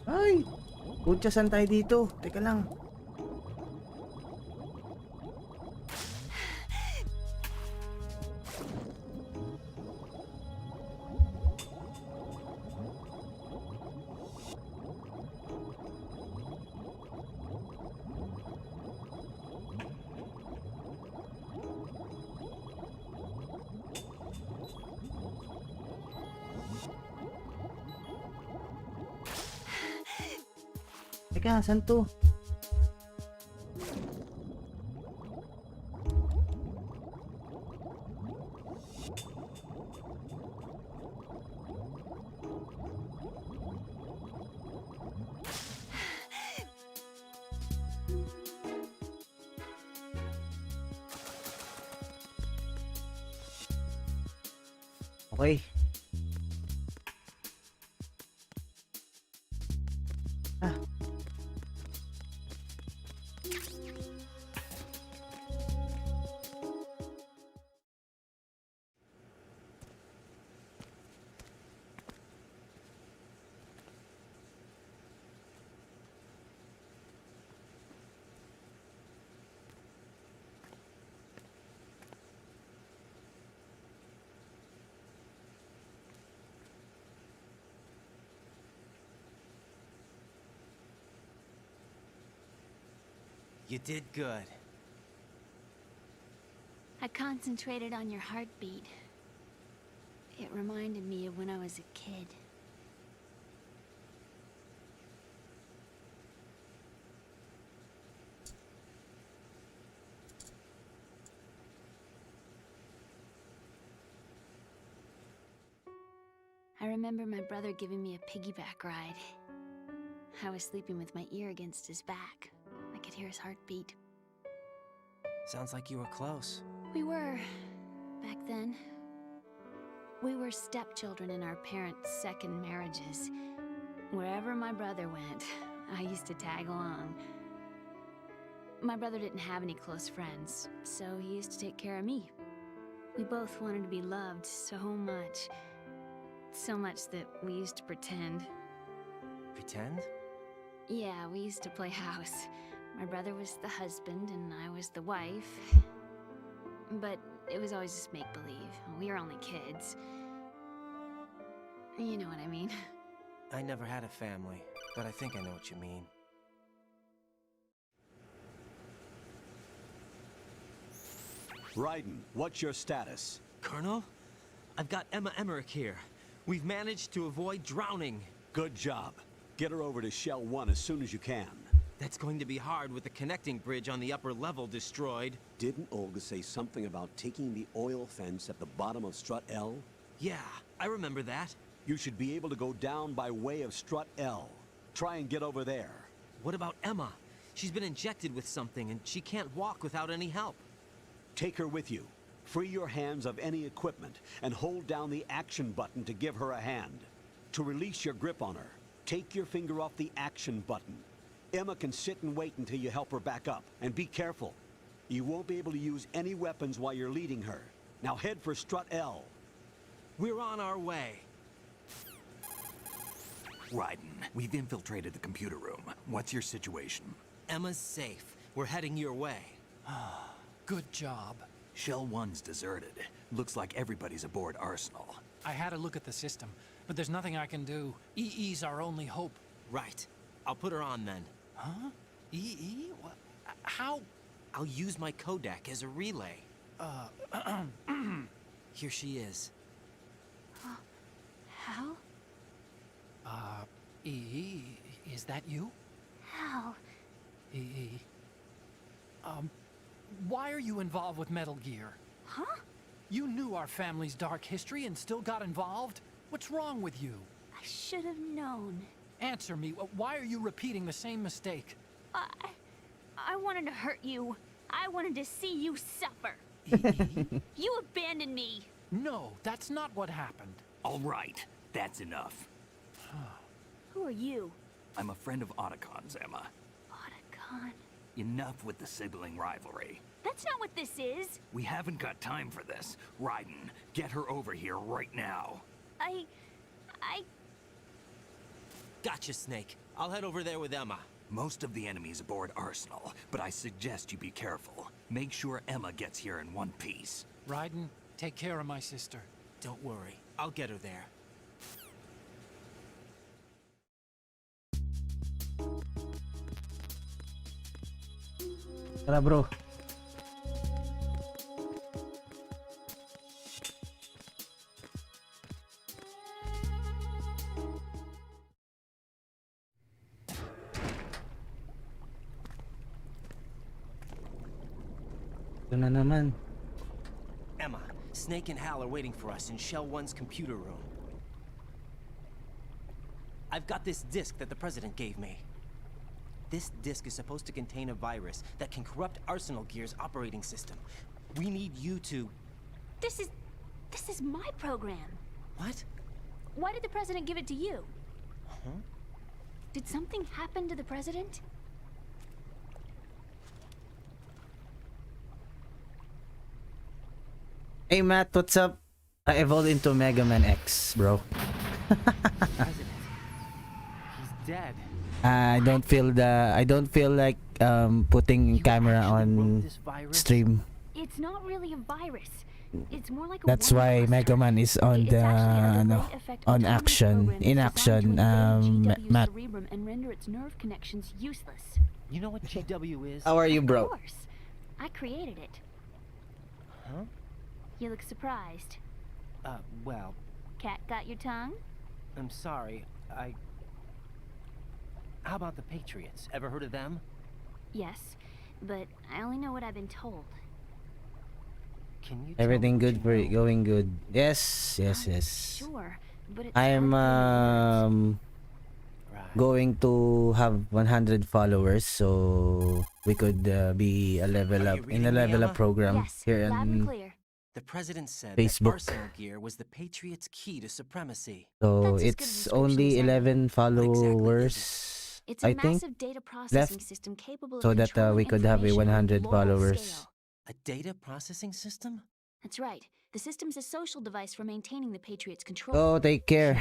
Ay! Putya, saan tayo dito? Teka lang. Teka, saan to? Okay. You did good. I concentrated on your heartbeat. It reminded me of when I was a kid. I remember my brother giving me a piggyback ride. I was sleeping with my ear against his back. I could hear his heartbeat. Sounds like you were close. We were, back then. We were stepchildren in our parents' second marriages. Wherever my brother went, I used to tag along. My brother didn't have any close friends, so he used to take care of me. We both wanted to be loved so much. So much that we used to pretend. Pretend? Yeah, we used to play house. My brother was the husband and I was the wife. But it was always just make-believe. We were only kids. You know what I mean. I never had a family, but I think I know what you mean. Raiden, what's your status? Colonel? I've got Emma Emmerich here. We've managed to avoid drowning. Good job. Get her over to Shell 1 as soon as you can. That's going to be hard with the connecting bridge on the upper level destroyed. Didn't Olga say something about taking the oil fence at the bottom of Strut L? Yeah, I remember that. You should be able to go down by way of Strut L. Try and get over there. What about Emma? She's been injected with something and she can't walk without any help. Take her with you. Free your hands of any equipment and hold down the action button to give her a hand. To release your grip on her, take your finger off the action button. Emma can sit and wait until you help her back up. And be careful. You won't be able to use any weapons while you're leading her. Now head for strut L. We're on our way. Raiden, we've infiltrated the computer room. What's your situation? Emma's safe. We're heading your way. Good job. Shell 1's deserted. Looks like everybody's aboard Arsenal. I had a look at the system, but there's nothing I can do. EE's our only hope. Right. I'll put her on then. Huh? EE? What? How? I'll use my Kodak as a relay. Here she is. Hal? EE, is that you? Hal? EE. Why are you involved with Metalgear? Huh? You knew our family's dark history and still got involved? What's wrong with you? I should have known. Answer me, why are you repeating the same mistake? I wanted to hurt you. I wanted to see you suffer. EE? You abandoned me. No, that's not what happened. All right, that's enough. Who are you? I'm a friend of Otacon's, Emma. Otacon? Enough with the sibling rivalry. That's not what this is. We haven't got time for this. Raiden, get her over here right now. I... Gotcha, Snake. I'll head over there with Emma. Most of the enemy's aboard Arsenal, but I suggest you be careful. Make sure Emma gets here in one piece. Raiden, take care of my sister. Don't worry. I'll get her there. Tara bro. Ito na naman. Emma, Snake and Hal are waiting for us in Shell 1's computer room. I've got this disk that the President gave me. This disk is supposed to contain a virus that can corrupt Arsenal Gear's operating system. We need you to... This is my program. What? Why did the President give it to you? Huh? Did something happen to the President? Hey Matt, what's up? I evolved into Mega Man X, bro. President. He's dead. I don't feel like putting camera on stream. It's not really a virus. It's more like a That's why Mega Man is on the on action, in action. Matt. And render its nerve connections useless. You know what GW is? How are you, bro? Of course. I created it. Huh? You look surprised. Well, Cat got your tongue? I'm sorry. How about the Patriots? Ever heard of them? Yes, but I only know what I've been told. Can you Everything good for it, going good. Yes. Sure, but it's I'm going to have 100 followers, so we could be a level up in a level up program here in The President said Facebook. that Arsenal Gear was the Patriots' key to supremacy. So it's only 11 followers, It's I a think, massive data processing left, system capable of so that we controlling could have a information 100 on a global followers. scale. A data processing system? That's right. The system's a social device for maintaining the Patriots' control. Oh, take care,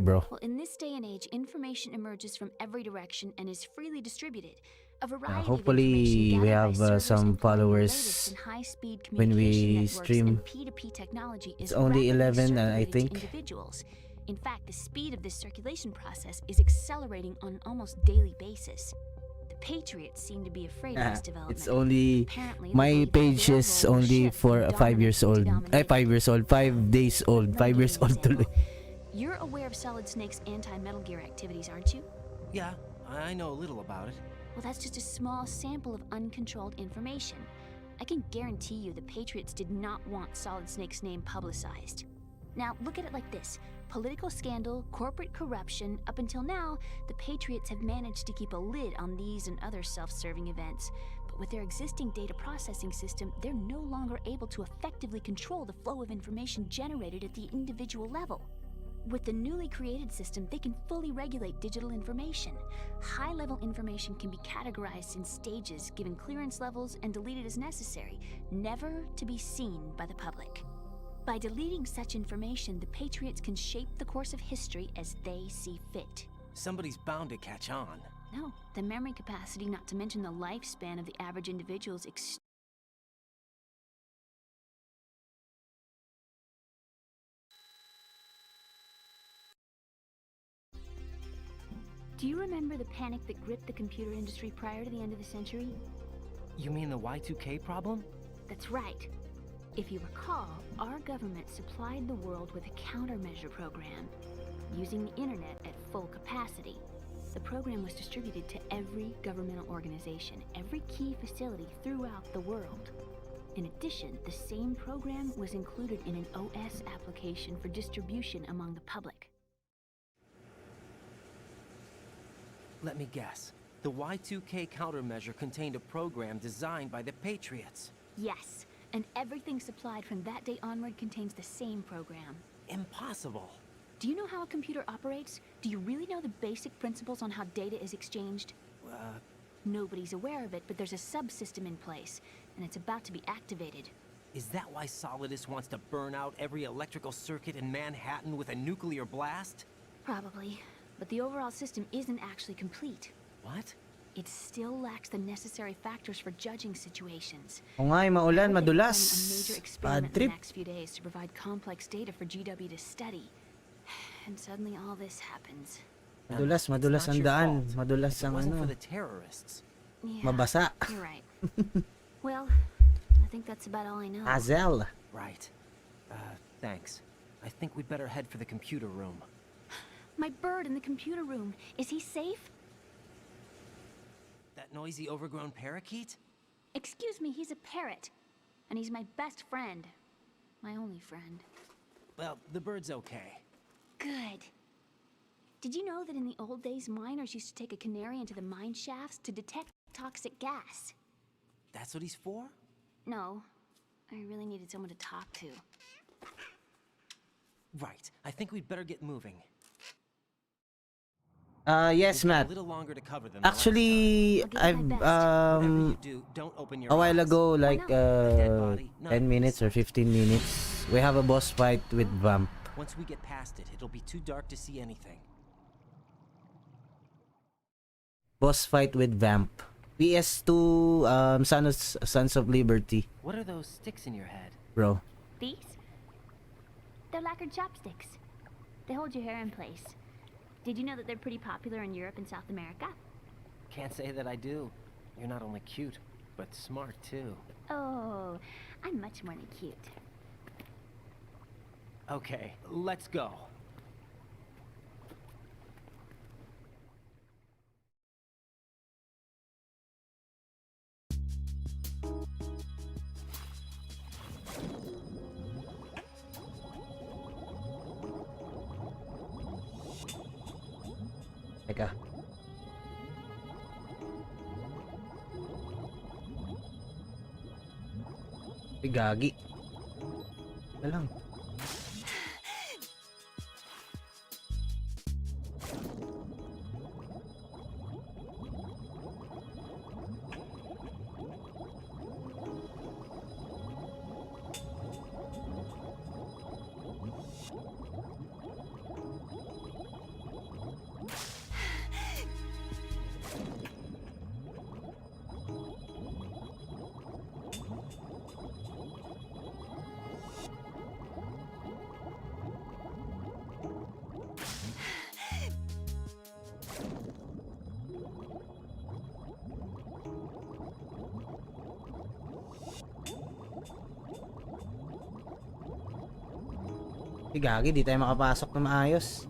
bro. Well, in this day and age, information emerges from every direction and is freely distributed. A variety of Hopefully, we have some followers latest and high-speed when we communication networks stream. and P2P technology is It's only rapidly 11, I circulating to think. individuals. In fact, the speed of this circulation process is accelerating on an almost daily basis. The Patriots seem to be afraid of this development. It's only Apparently, they my believe that page their is role will only shift for from 5 years old. dominance to 5 years old, 5 days old, 5 years old tuloy. You're aware of Solid Snake's anti-Metal Gear activities, aren't you? Yeah, I know a little about it. Well, that's just a small sample of uncontrolled information. I can guarantee you the Patriots did not want Solid Snake's name publicized. Now, look at it like this. Political scandal, corporate corruption, up until now, the Patriots have managed to keep a lid on these and other self-serving events. But with their existing data processing system, they're no longer able to effectively control the flow of information generated at the individual level. With the newly created system, they can fully regulate digital information. High-level information can be categorized in stages, given clearance levels, and deleted as necessary, never to be seen by the public. By deleting such information, the Patriots can shape the course of history as they see fit. Somebody's bound to catch on. No, the memory capacity, not to mention the lifespan of the average individual is Do you remember the panic that gripped the computer industry prior to the end of the century? You mean the Y2K problem? That's right. If you recall, our government supplied the world with a countermeasure program, using the internet at full capacity. The program was distributed to every governmental organization, every key facility throughout the world. In addition, the same program was included in an OS application for distribution among the public. Let me guess. The Y2K countermeasure contained a program designed by the Patriots. Yes, and everything supplied from that day onward contains the same program. Impossible. Do you know how a computer operates? Do you really know the basic principles on how data is exchanged? Nobody's aware of it, but there's a subsystem in place, and it's about to be activated. Is that why Solidus wants to burn out every electrical circuit in Manhattan with a nuclear blast? Probably, but the overall system isn't actually complete. What? It still lacks the necessary factors for judging situations. O nga, maulan, They're planning madulas. a major Bad experiment in the trip. next few days to provide complex data for GW to study. And suddenly all this happens. Madulas, madulas ang daan. Madulas ang Wasn't for ano. the terrorists. Yeah, Mabasa. You're right. Well, I think that's about all I know. Hazel. Right. Thanks. I think we'd better head for the computer room. My bird in the computer room. Is he safe? That noisy, overgrown parakeet? Excuse me, he's a parrot. And he's my best friend. My only friend. Well, the bird's okay. Good. Did you know that in the old days, miners used to take a canary into the mine shafts to detect toxic gas? That's what he's for? No. I really needed someone to talk to. Right. I think we'd better get moving. Yes, We've got Matt. a little longer to cover than the last Actually, I'll give it I've my best. Whatever you do, don't open your a while eyes. ago, like Dead body, none 10 of minutes this. or 15 minutes, we have a boss fight with Vamp. Once we get past it, it'll be too dark to see anything. Boss fight with Vamp. PS2, Sons of Liberty, What are those sticks in your head? bro. These? They're lacquered chopsticks. They hold your hair in place. Did you know that they're pretty popular in Europe and South America? Can't say that I do. You're not only cute, but smart too. Oh, I'm much more than cute. Okay, let's go. Teka. Ay, gagi. Teka lang. Ay, gagi, di tayo makapasok na maayos.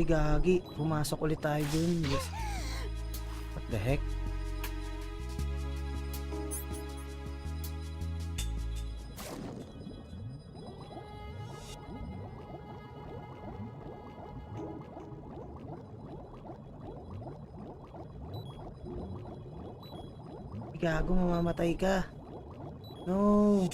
Gagi, pumasok ulit tayo dun. Yes. What the heck? Gago, mamamatay ka. No.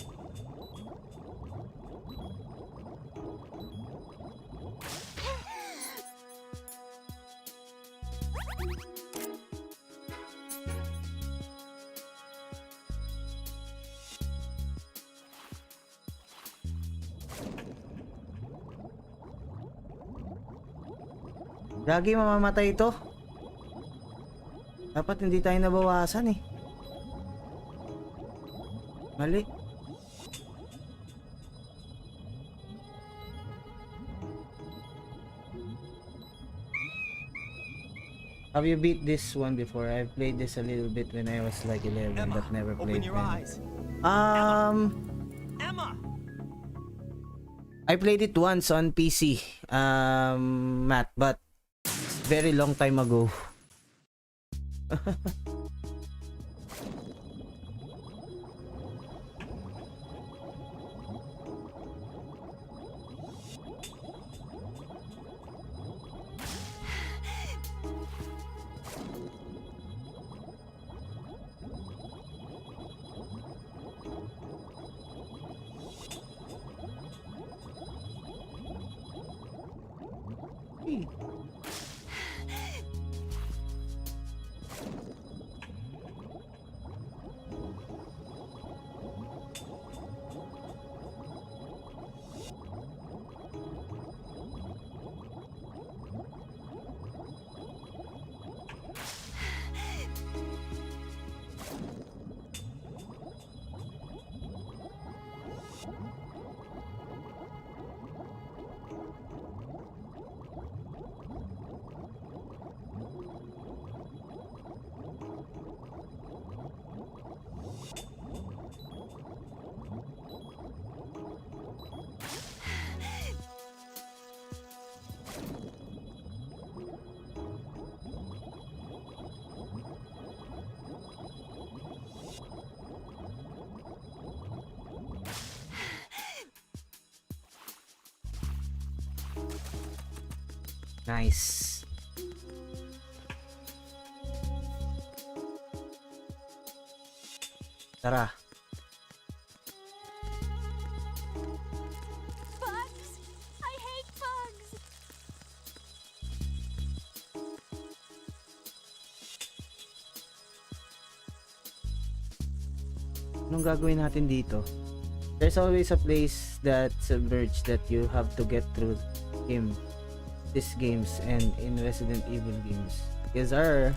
Gagi, mamamatay ito. Dapat hindi tayo nabawasan eh. Mali. Have you beat this one before? I've played this a little bit when I was like 11, Emma, but never open played your when. eyes. Emma! I played it once on PC, Matt, but very long time ago. Nice. Tara. Bugs! I hate bugs! Anong gagawin natin dito? There's always a place that's submerged that you have to get through him. These games and in Resident Evil games. Is our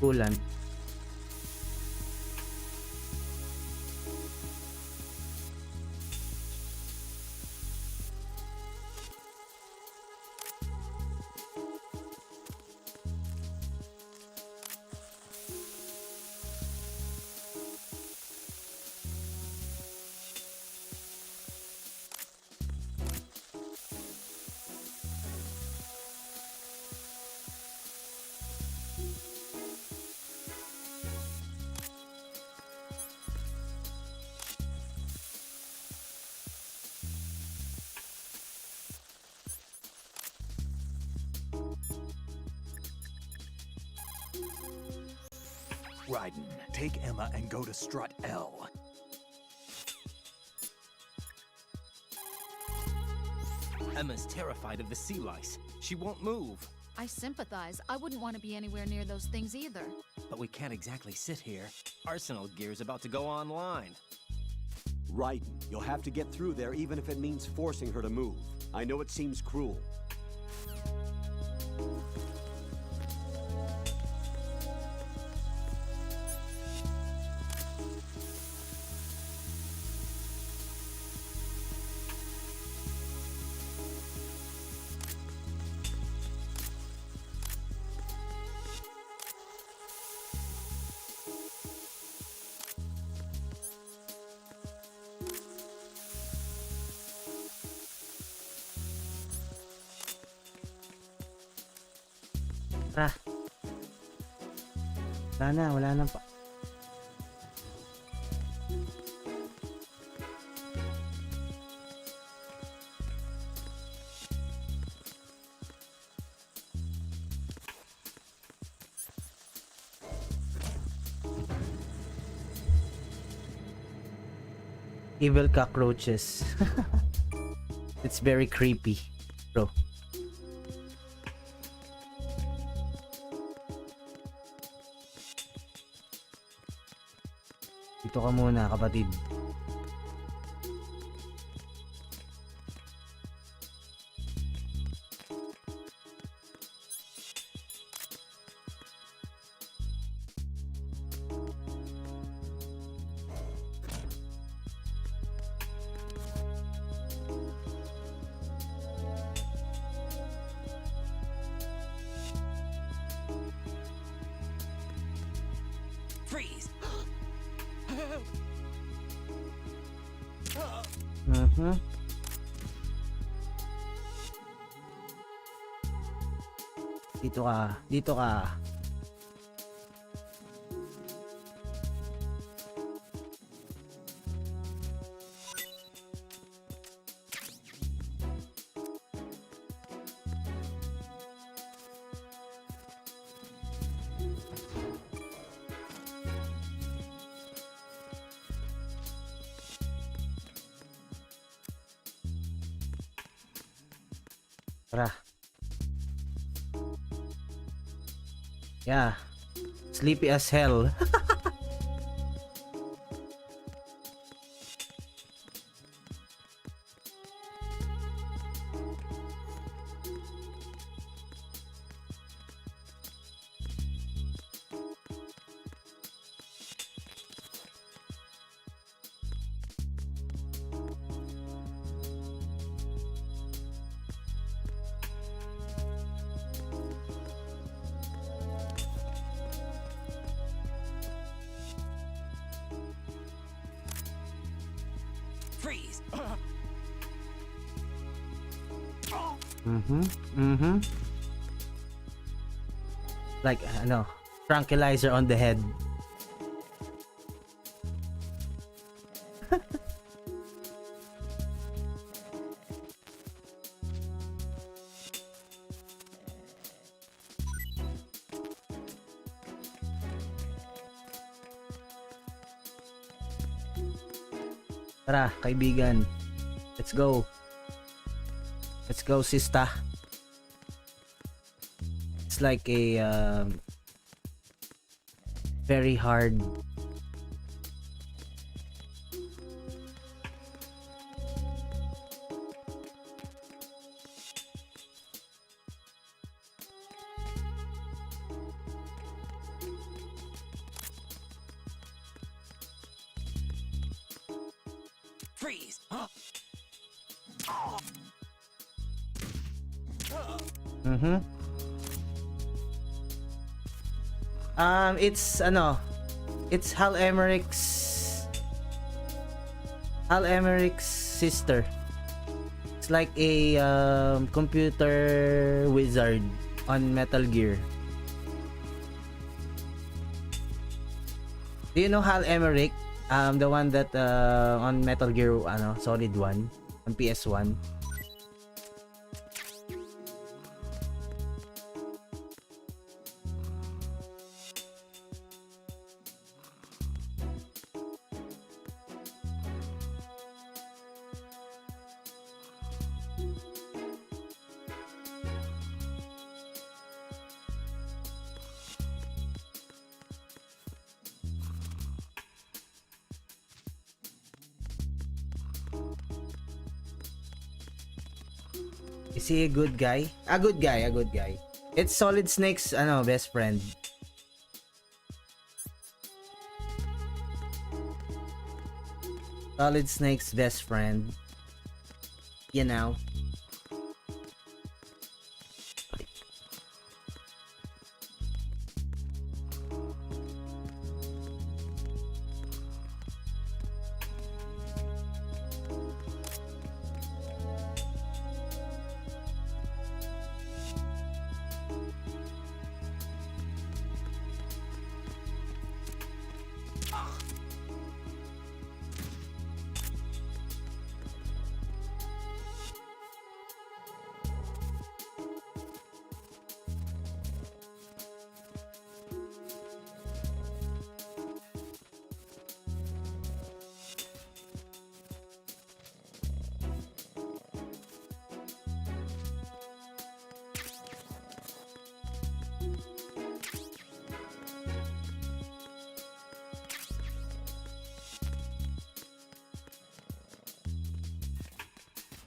coolant. Raiden, take Emma and go to strut L. Emma's terrified of the sea lice. She won't move. I sympathize. I wouldn't want to be anywhere near those things either. But we can't exactly sit here. Arsenal Gear's about to go online. Raiden, you'll have to get through there even if it means forcing her to move. I know it seems cruel. Tara. Wala na pa. Evil cockroaches. It's very creepy, bro. Dito ka muna, kapatid. Freeze! Dito ka. Tara. Yeah. Sleepy as hell. Freeze! Like, tranquilizer on the head. Tara, kaibigan. Let's go. Let's go, sista. It's like a very hard Freeze! It's Hal Emmerich's sister. It's like a computer wizard on Metalgear. Do you know Hal Emmerich? The one that on Metalgear Solid 1 on PS1. Is he a good guy? A good guy. It's Solid Snake's best friend. Solid Snake's best friend. You know.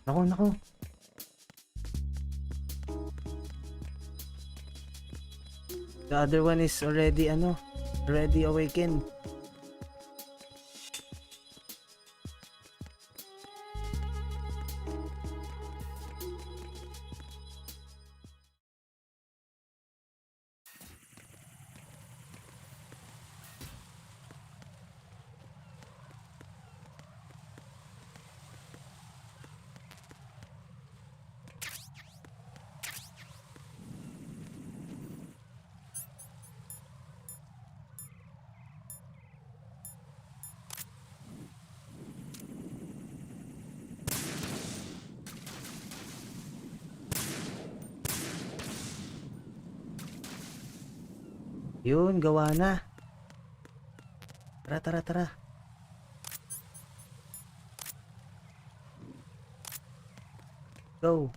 Nako. The other one is already already awakened. Yun, gawa na. Tara. Go.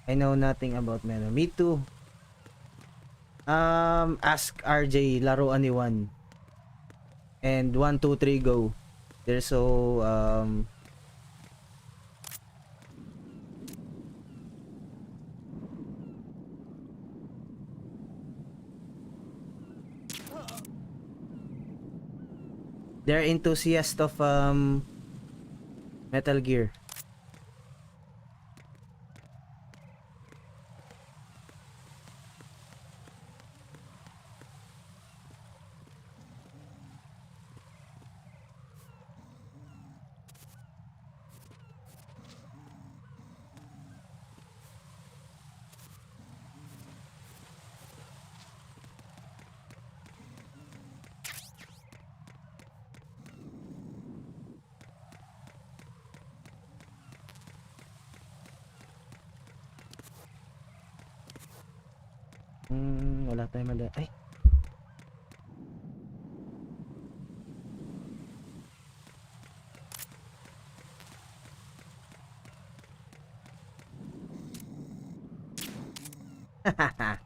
I know nothing about Meno. Me too. Ask RJ, laruan ni 1. And 1, 2, 3, go. They're so, they're enthusiasts of Metalgear. Wala tayong mali. Ay! Hahaha.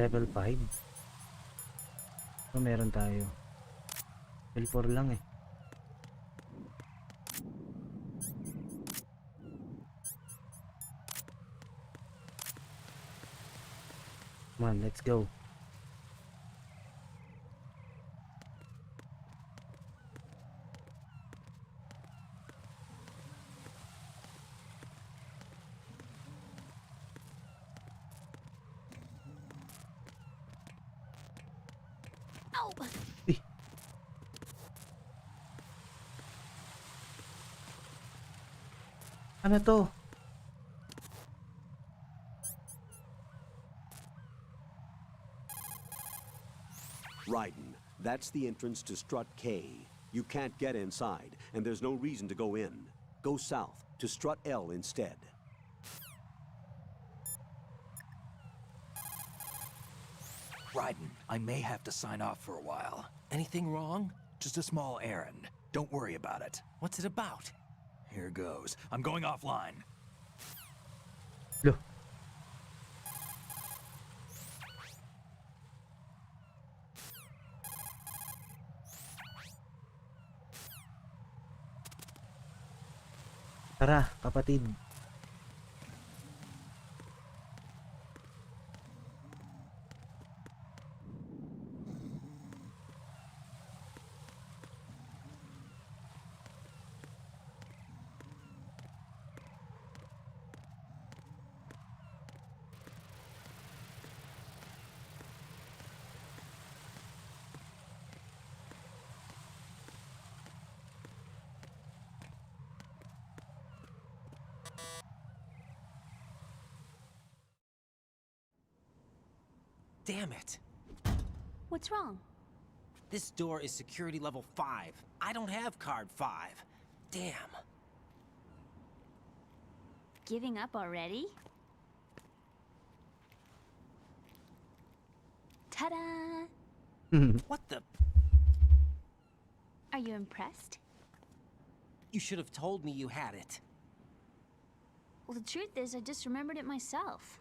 Level 5. So meron tayo. Level 4 lang eh. Come on, let's go. Ano to? Raiden, that's the entrance to Strut K. You can't get inside, and there's no reason to go in. Go south to Strut L instead. Raiden, I may have to sign off for a while. Anything wrong? Just a small errand. Don't worry about it. What's it about? Here goes. I'm going offline. Look. Tara, kapatid. Damn it. What's wrong? This door is security level 5. I don't have card 5. Damn. Giving up already? Ta-da! What the? Are you impressed? You should have told me you had it. Well, the truth is, I just remembered it myself.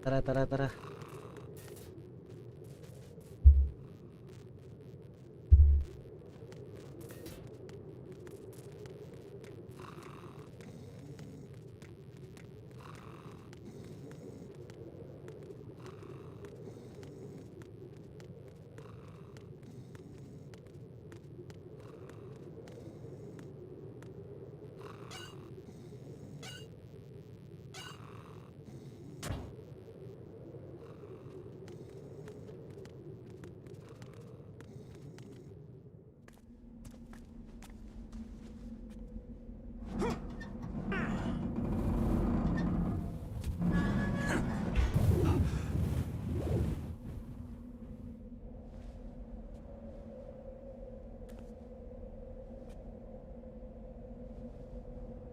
Tara, tara, tara.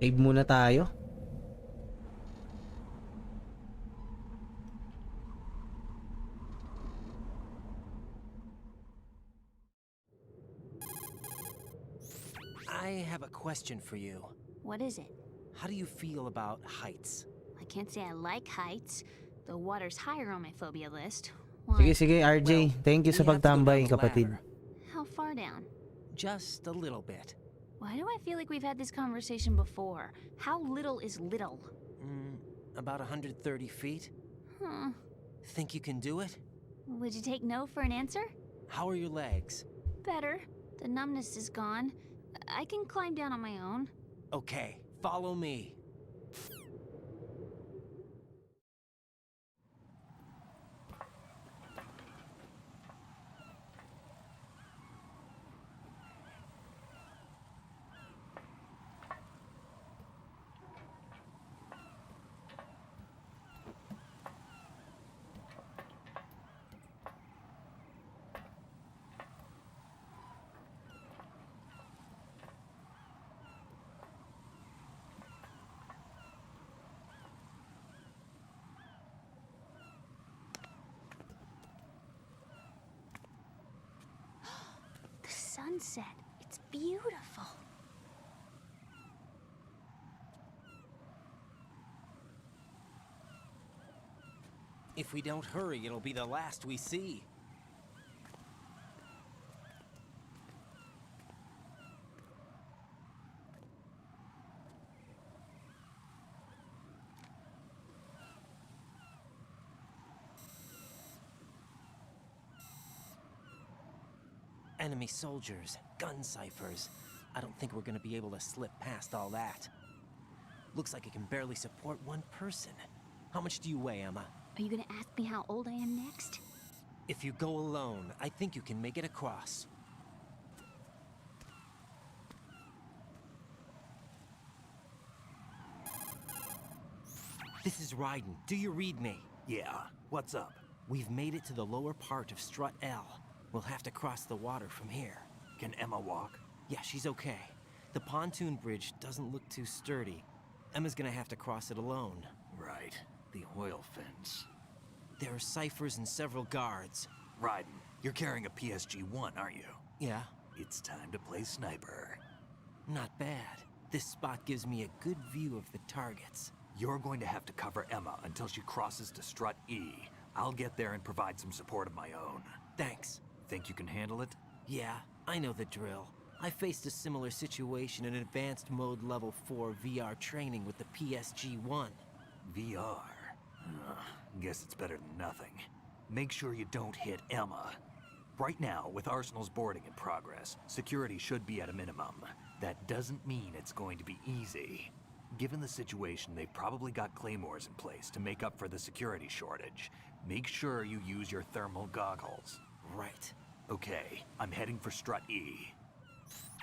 Save muna tayo. I have a question for you. What is it? How do you feel about heights? I can't say I like heights. The water's higher on my phobia list. Sige, Why? sige, RJ. Thank you sa we have to go pagtambay, down the kapatid. ladder. How far down? Just a little bit. Why do I feel like we've had this conversation before? How little is little? About 130 feet. Huh. Think you can do it? Would you take no for an answer? How are your legs? Better. The numbness is gone. I can climb down on my own. Okay, follow me. The sunset. It's beautiful. If we don't hurry, it'll be the last we see. Enemy soldiers, gun ciphers. I don't think we're gonna be able to slip past all that. Looks like it can barely support one person. How much do you weigh, Emma? Are you gonna ask me how old I am next? If you go alone, I think you can make it across. This is Ryden. Do you read me? Yeah, what's up? We've made it to the lower part of Strut L. We'll have to cross the water from here. Can Emma walk? Yeah, she's okay. The pontoon bridge doesn't look too sturdy. Emma's gonna have to cross it alone. Right, the oil fence. There are ciphers and several guards. Ryden, you're carrying a PSG-1, aren't you? Yeah. It's time to play sniper. Not bad. This spot gives me a good view of the targets. You're going to have to cover Emma until she crosses to Strut E. I'll get there and provide some support of my own. Thanks. Think you can handle it? Yeah, I know the drill. I faced a similar situation in Advanced Mode Level 4 VR training with the PSG-1. VR? Guess it's better than nothing. Make sure you don't hit Emma. Right now, with Arsenal's boarding in progress, security should be at a minimum. That doesn't mean it's going to be easy. Given the situation, they've probably got claymores in place to make up for the security shortage. Make sure you use your thermal goggles. Right. Okay, I'm heading for Strut E.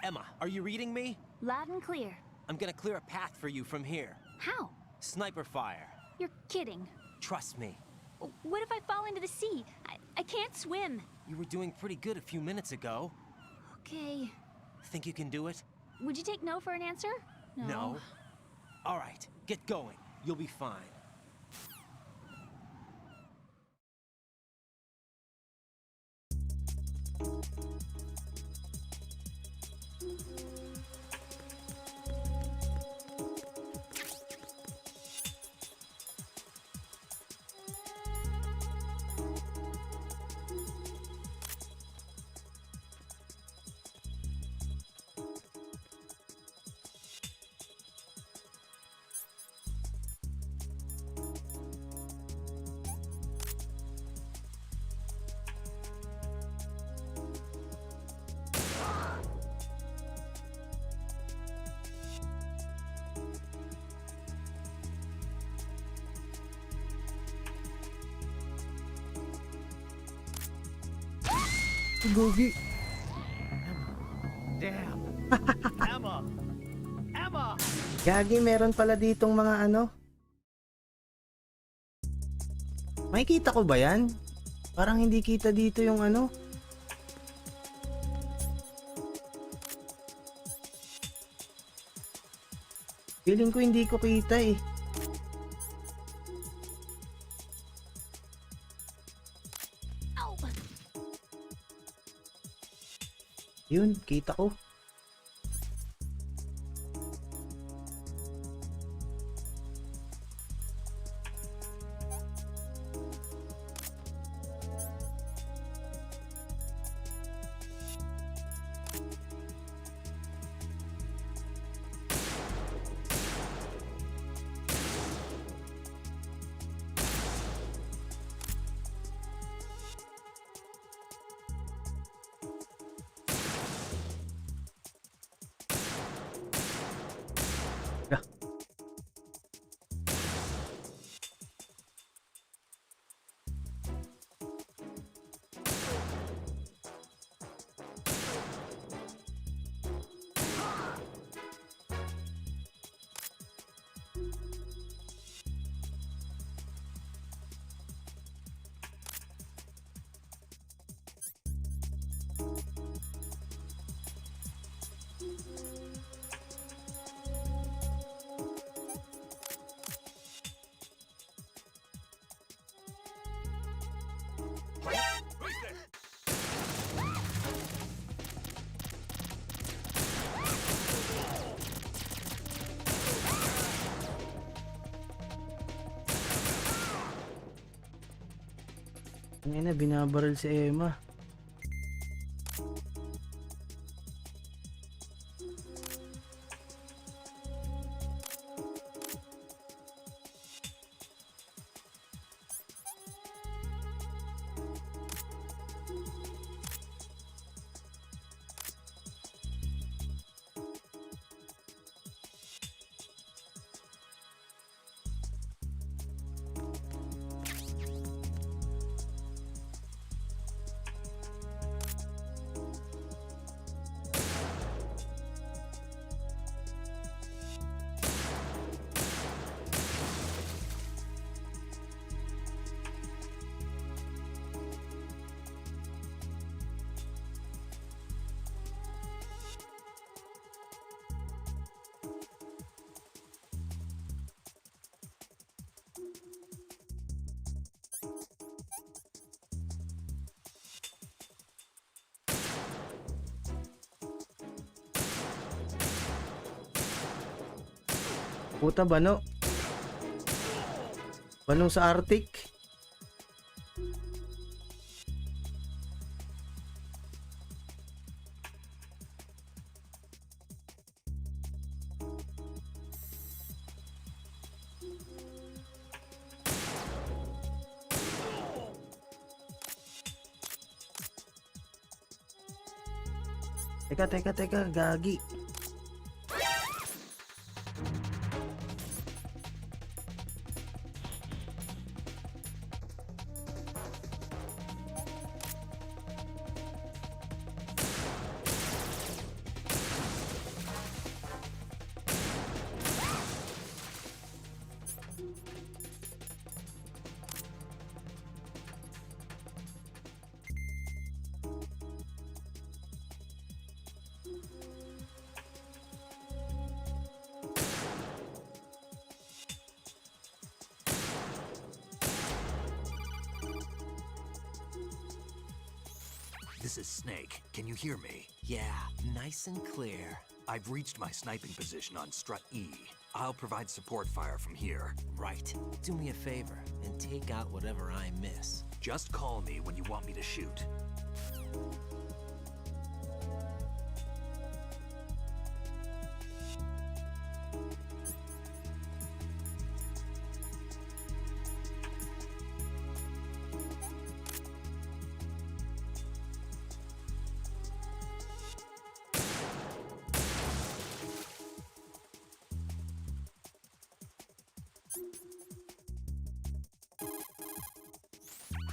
Emma, are you reading me? Loud and clear. I'm gonna clear a path for you from here. How? Sniper fire. You're kidding. Trust me. What if I fall into the sea? I can't swim. You were doing pretty good a few minutes ago. Okay. Think you can do it? Would you take no for an answer? No. All right, get going. You'll be fine. Gogi. Damn. Emma! Emma! Gagi, meron pala ditong mga ano. Makikita ko ba yan? Parang hindi kita dito yung ano. Feeling ko hindi ko kita eh. Yun, kita ko. Ngayon na, binabaril si Emma. Puta, bano. Banong sa Arctic. Teka, gagi. This is Snake. Can you hear me? Yeah, nice and clear. I've reached my sniping position on strut E. I'll provide support fire from here. Right. Do me a favor and take out whatever I miss. Just call me when you want me to shoot.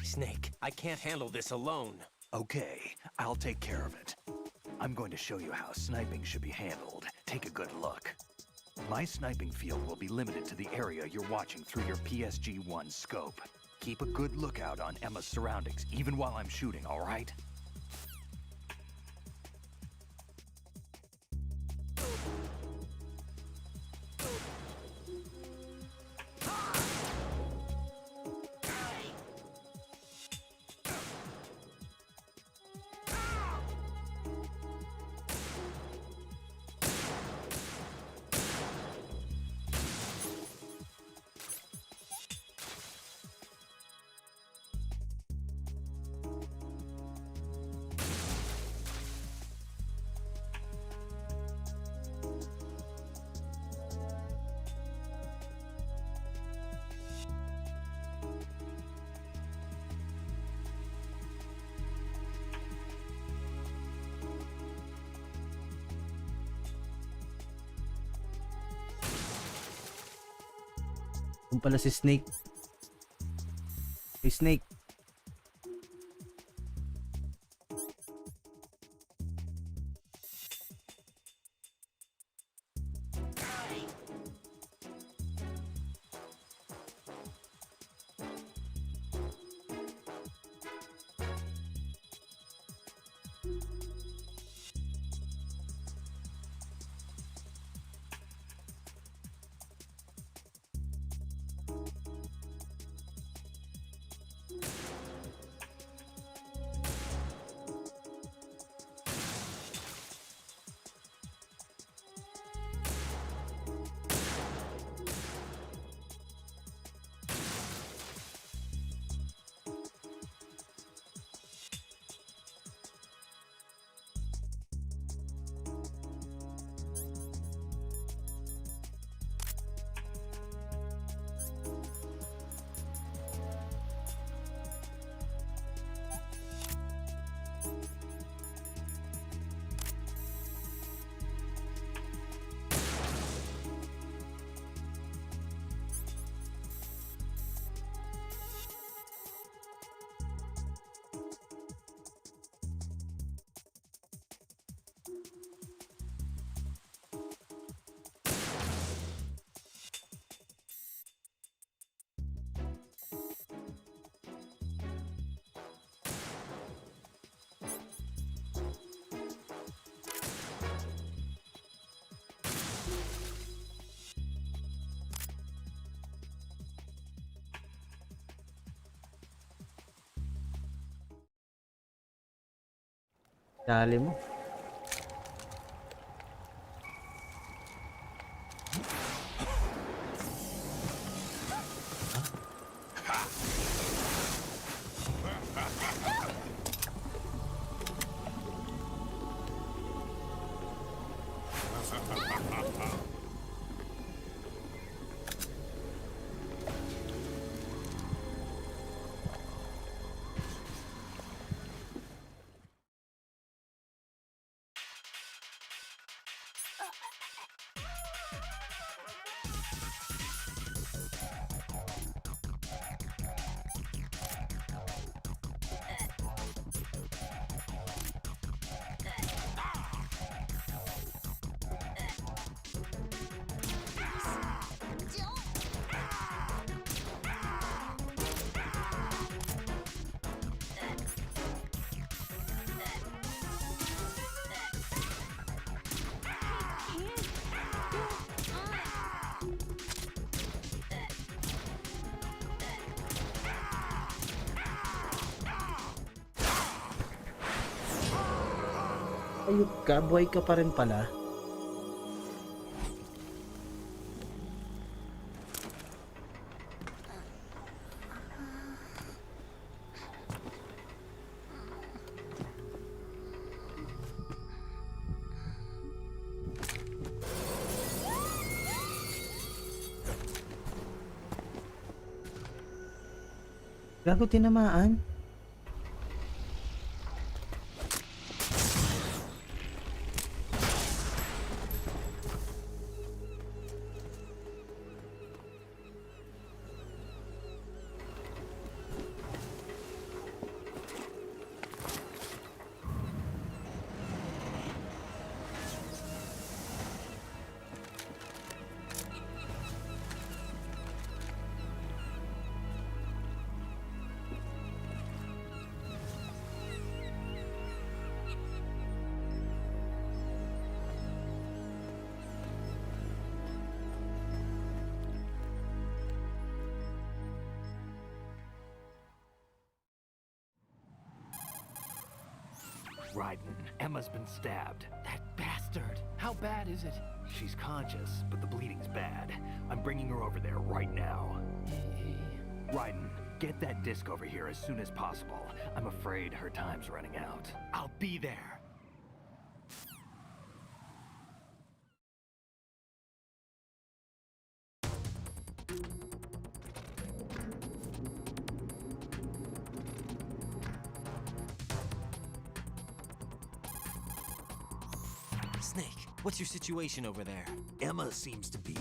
Snake, I can't handle this alone. Okay, I'll take care of it. I'm going to show you how sniping should be handled. Take a good look. My sniping field will be limited to the area you're watching through your PSG-1 scope. Keep a good lookout on Emma's surroundings, even while I'm shooting, all right? Kung pala si Snake. Hey, Snake. Dali mo. Ayup ka, buhay ka pa rin pala. Gago, tinamaan. Raiden, Emma's been stabbed. That bastard! How bad is it? She's conscious, but the bleeding's bad. I'm bringing her over there right now. Raiden, get that disc over here as soon as possible. I'm afraid her time's running out. I'll be there. Snake, what's your situation over there? Emma seems to be,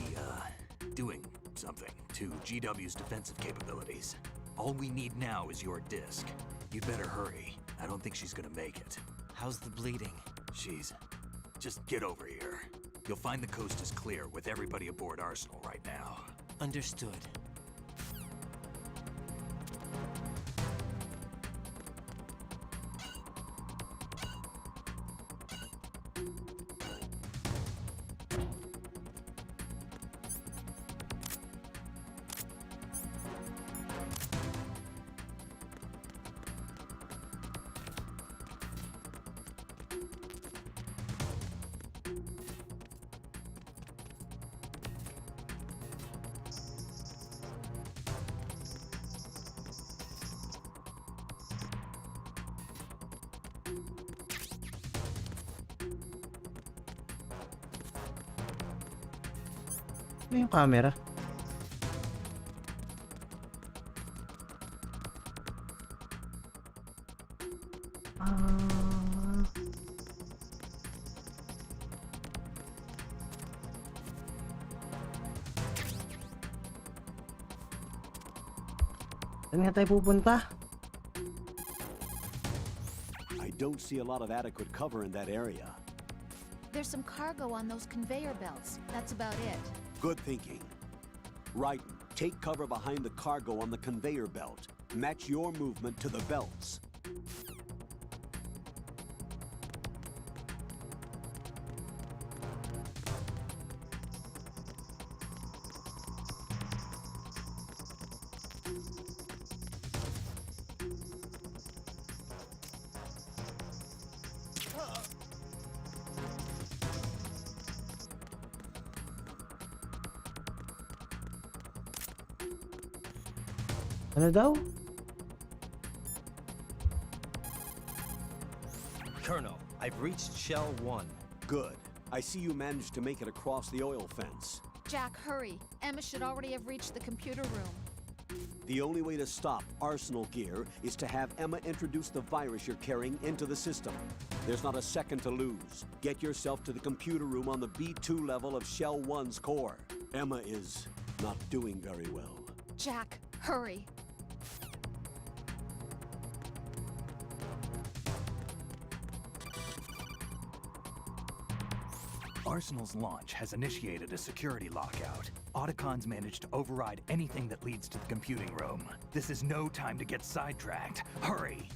doing something to GW's defensive capabilities. All we need now is your disc. You'd better hurry. I don't think she's gonna make it. How's the bleeding? Just get over here. You'll find the coast is clear with everybody aboard Arsenal right now. Understood. Ano yung camera? Saan nga tayo pupunta? I don't see a lot of adequate cover in that area. There's some cargo on those conveyor belts. That's about it. Good thinking. Right, take cover behind the cargo on the conveyor belt. Match your movement to the belts. Ano daw? Colonel, I've reached Shell 1. Good. I see you managed to make it across the oil fence. Jack, hurry. Emma should already have reached the computer room. The only way to stop Arsenal Gear is to have Emma introduce the virus you're carrying into the system. There's not a second to lose. Get yourself to the computer room on the B2 level of Shell 1's core. Emma is not doing very well. Jack, hurry. Arsenal's launch has initiated a security lockout. Otacons managed to override anything that leads to the computing room. This is no time to get sidetracked. Hurry!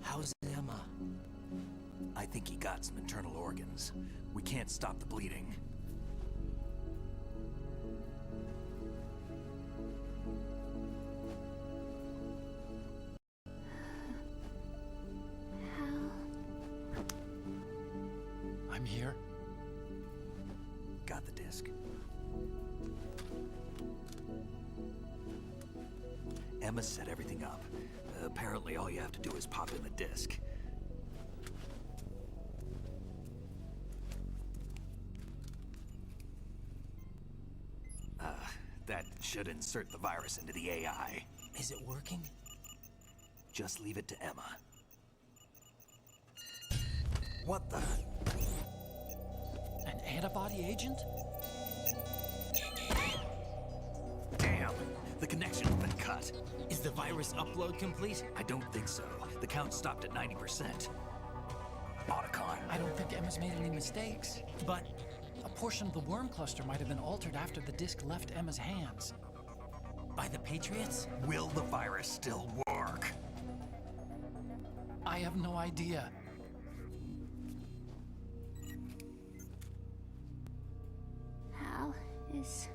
How's Emma? I think he got some internal organs. We can't stop the bleeding. I'm here. Got the disc. Emma set everything up. Apparently all you have to do is pop in the disc. That should insert the virus into the AI. Is it working? Just leave it to Emma. What the? An antibody agent? Damn! The connection's been cut. Is the virus upload complete? I don't think so. The count stopped at 90%. Otacon. I don't think Emma's made any mistakes. But a portion of the worm cluster might have been altered after the disc left Emma's hands. by the Patriots? Will the virus still work? I have no idea. Hal, is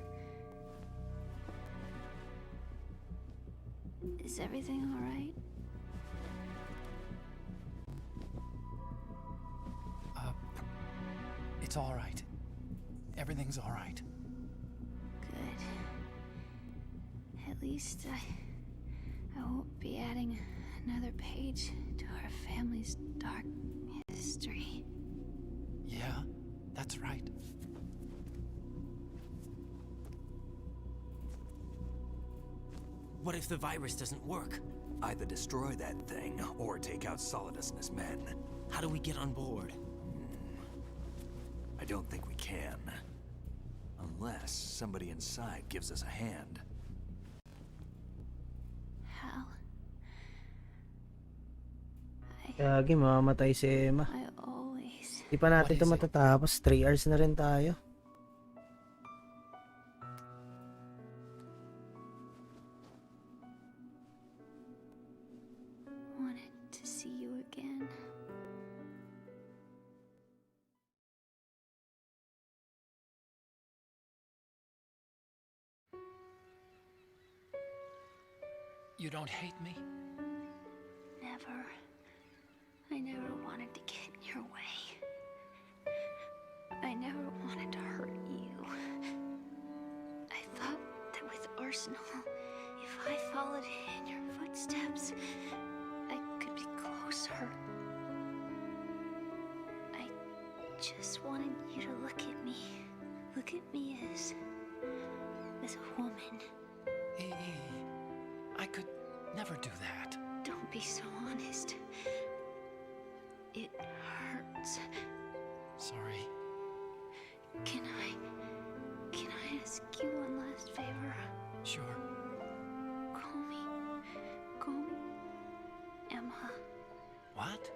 everything all right? It's all right. Everything's all right. Good. At least I won't be adding another page to our family's dark history. Yeah, that's right. What if the virus doesn't work? Either destroy that thing, or take out Solidus and his men. How do we get on board? I don't think we can. Unless somebody inside gives us a hand. Hal, Gagi, mamamatay si Emma. I always Di pa natin ito matatapos. 3 hours na rin tayo. wanted to see you again. You don't hate me? Never. I never wanted to get in your way. I never wanted to hurt you. I thought that with Arsenal, if I followed in your footsteps, I could be closer. I just wanted you to look at me. Look at me as a woman. I could never do that. Don't be so honest. It hurts. Sorry. Can I ask you one last favor? Sure. Call me Emma. What?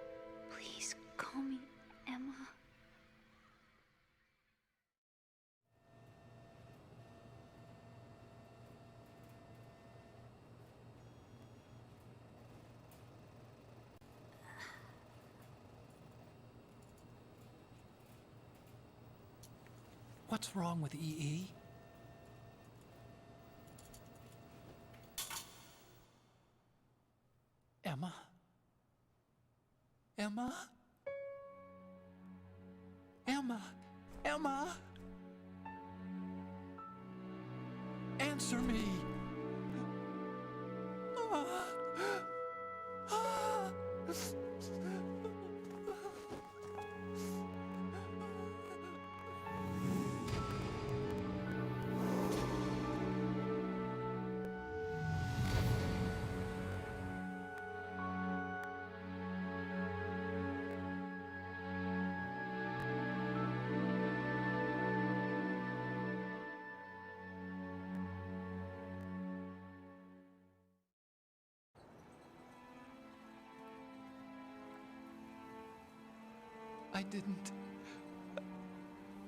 Please call me Emma. What's wrong with EE? Emma? Emma? Emma? Emma? Answer me!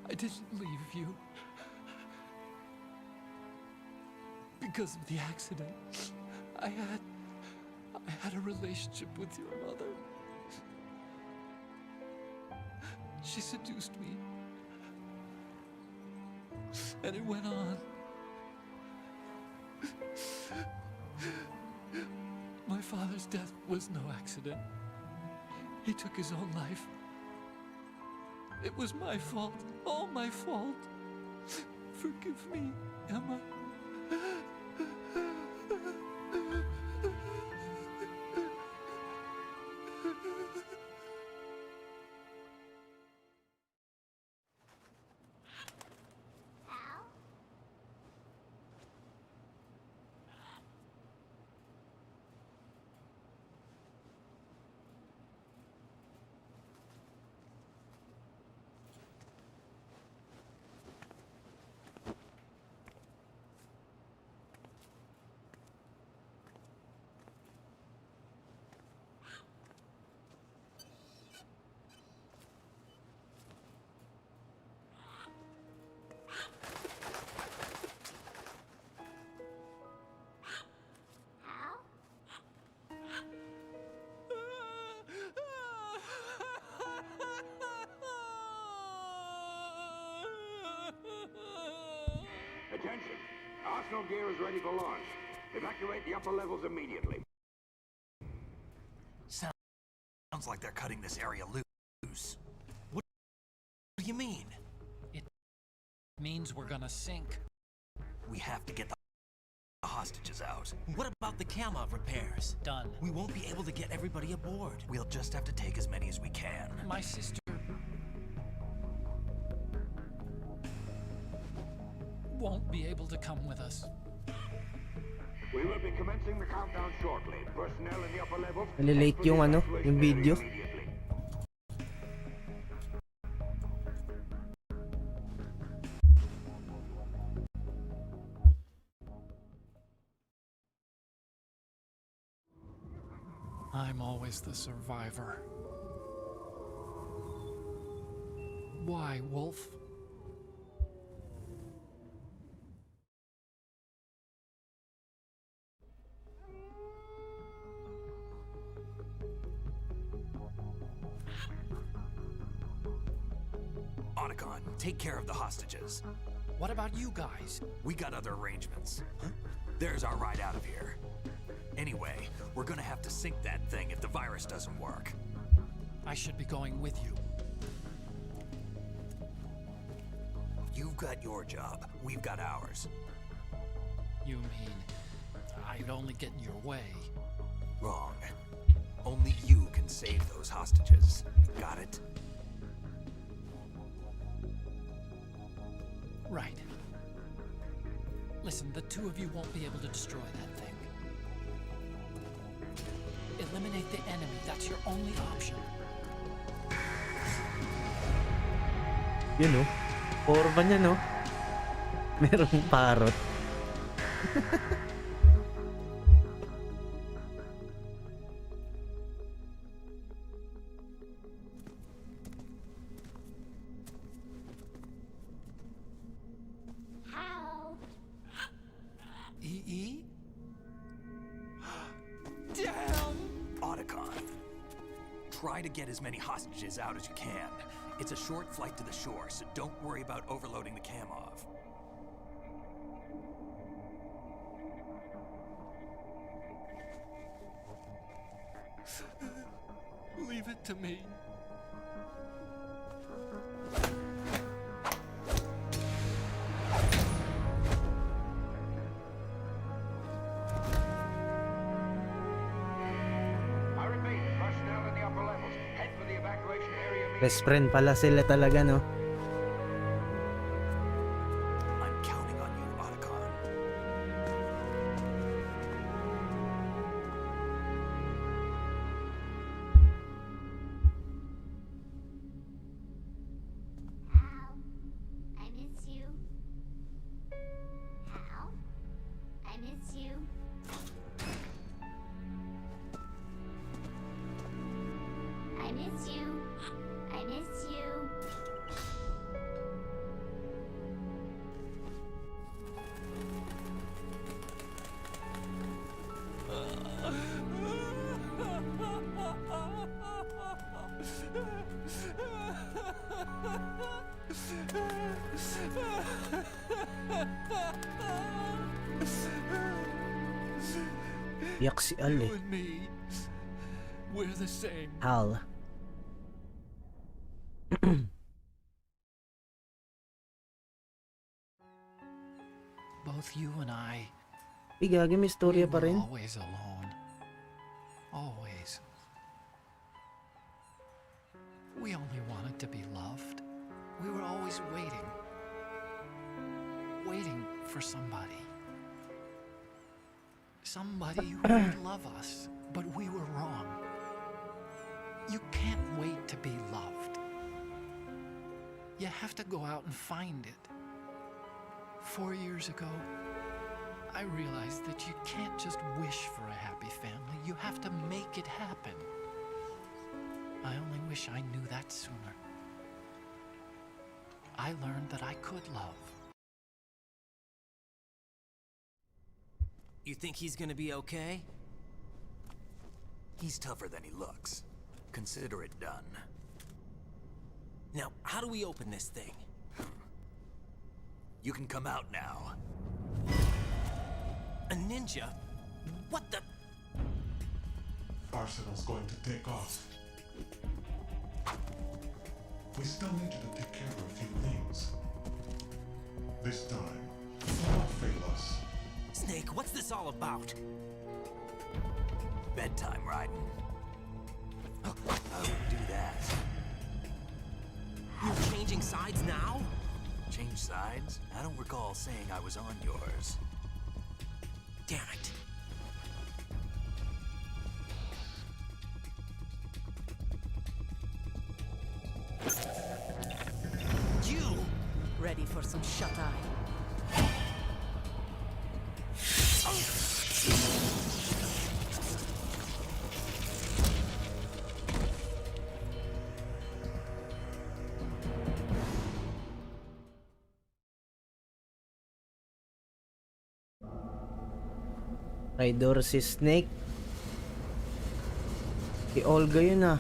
I didn't leave you. Because of the accident, I had a relationship with your mother. She seduced me. And it went on. My father's death was no accident. He took his own life. It was my fault, all my fault. Forgive me, Emma. Attention. Arsenal gear is ready for launch. Evacuate the upper levels immediately. Sounds like they're cutting this area loose. What do you mean? It means we're gonna sink. We have to get the hostages out. What about the camo repairs? Done. We won't be able to get everybody aboard. We'll just have to take as many as we can. My sister won't be able to come with us. We will be commencing the countdown shortly. Personnel in the upper levels. Nalilate yung ano, yung video. I'm always the survivor. Why, Wolf? Otacon, take care of the hostages. What about you guys? We got other arrangements. There's our ride out of here. Anyway, we're gonna have to sink that thing if the virus doesn't work. I should be going with you. You've got your job. We've got ours. You mean I'd only get in your way? Wrong. Only you can save those hostages. Got it? Right. Listen, the two of you won't be able to destroy that thing. Eliminate the enemy. That's your only option. Yun oh. Forma niya no. Merong parrot. EE? Damn! Otacon. Try to get as many hostages out as you can. It's a short flight to the shore, so don't worry about overloading the Kamov. Leave it to me. I repeat, personnel in the upper levels. Head for the evacuation area immediately. Best friend pala sila talaga no. I'm counting on you, Otacon. Hal, I miss you. Hal, I miss you. I miss you. I miss you. Yak si Al eh. You and me, we're the same. Hal. Both you and I, Gagi, may storya pa we rin. were always alone. Always. We only wanted to be loved. We were always waiting. Waiting for somebody. Somebody who would love us, but we were wrong. You can't wait to be loved. You have to go out and find it. 4 years ago, I realized that you can't just wish for a happy family. You have to make it happen. I only wish I knew that sooner. I learned that I could love. You think he's gonna be okay? He's tougher than he looks. Consider it done. Now, how do we open this thing? You can come out now. A ninja? What the? Arsenal's going to take off. We still need you to take care of a few things. This time, don't fail us. Snake, what's this all about? Bedtime, Raiden. I wouldn't do that. You're changing sides now? Change sides? I don't recall saying I was on yours. Damn it. You! Ready for some shut-eye? Rider si Snake. Si Olga yun ah.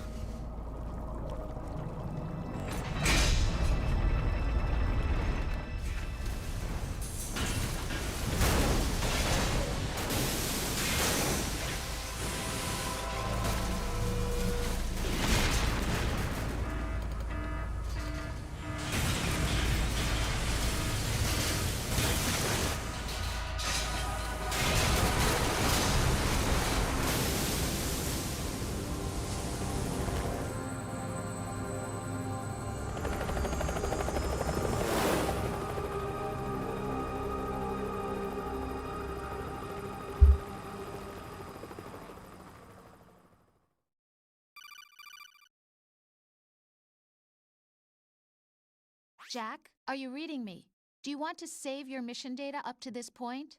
Jack, are you reading me? Do you want to save your mission data up to this point?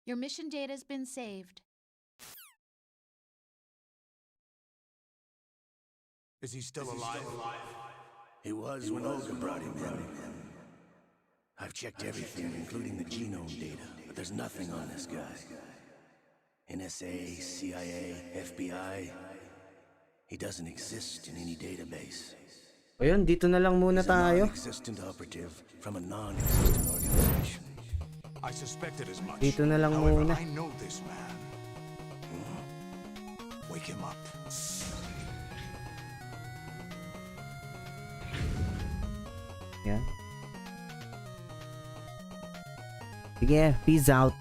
Your mission data's been saved. Is he still alive? He was when Olga brought him in. I've checked everything, including the genome data, but there's nothing on this guy. NSA, CIA, FBI. He doesn't exist in any database. Ayun, dito na lang muna He's a tayo. non-existent operative from a non-existent organization. I suspected as much. Dito na lang However, muna. I know this man. Wake him up. Yan. Sige, peace out.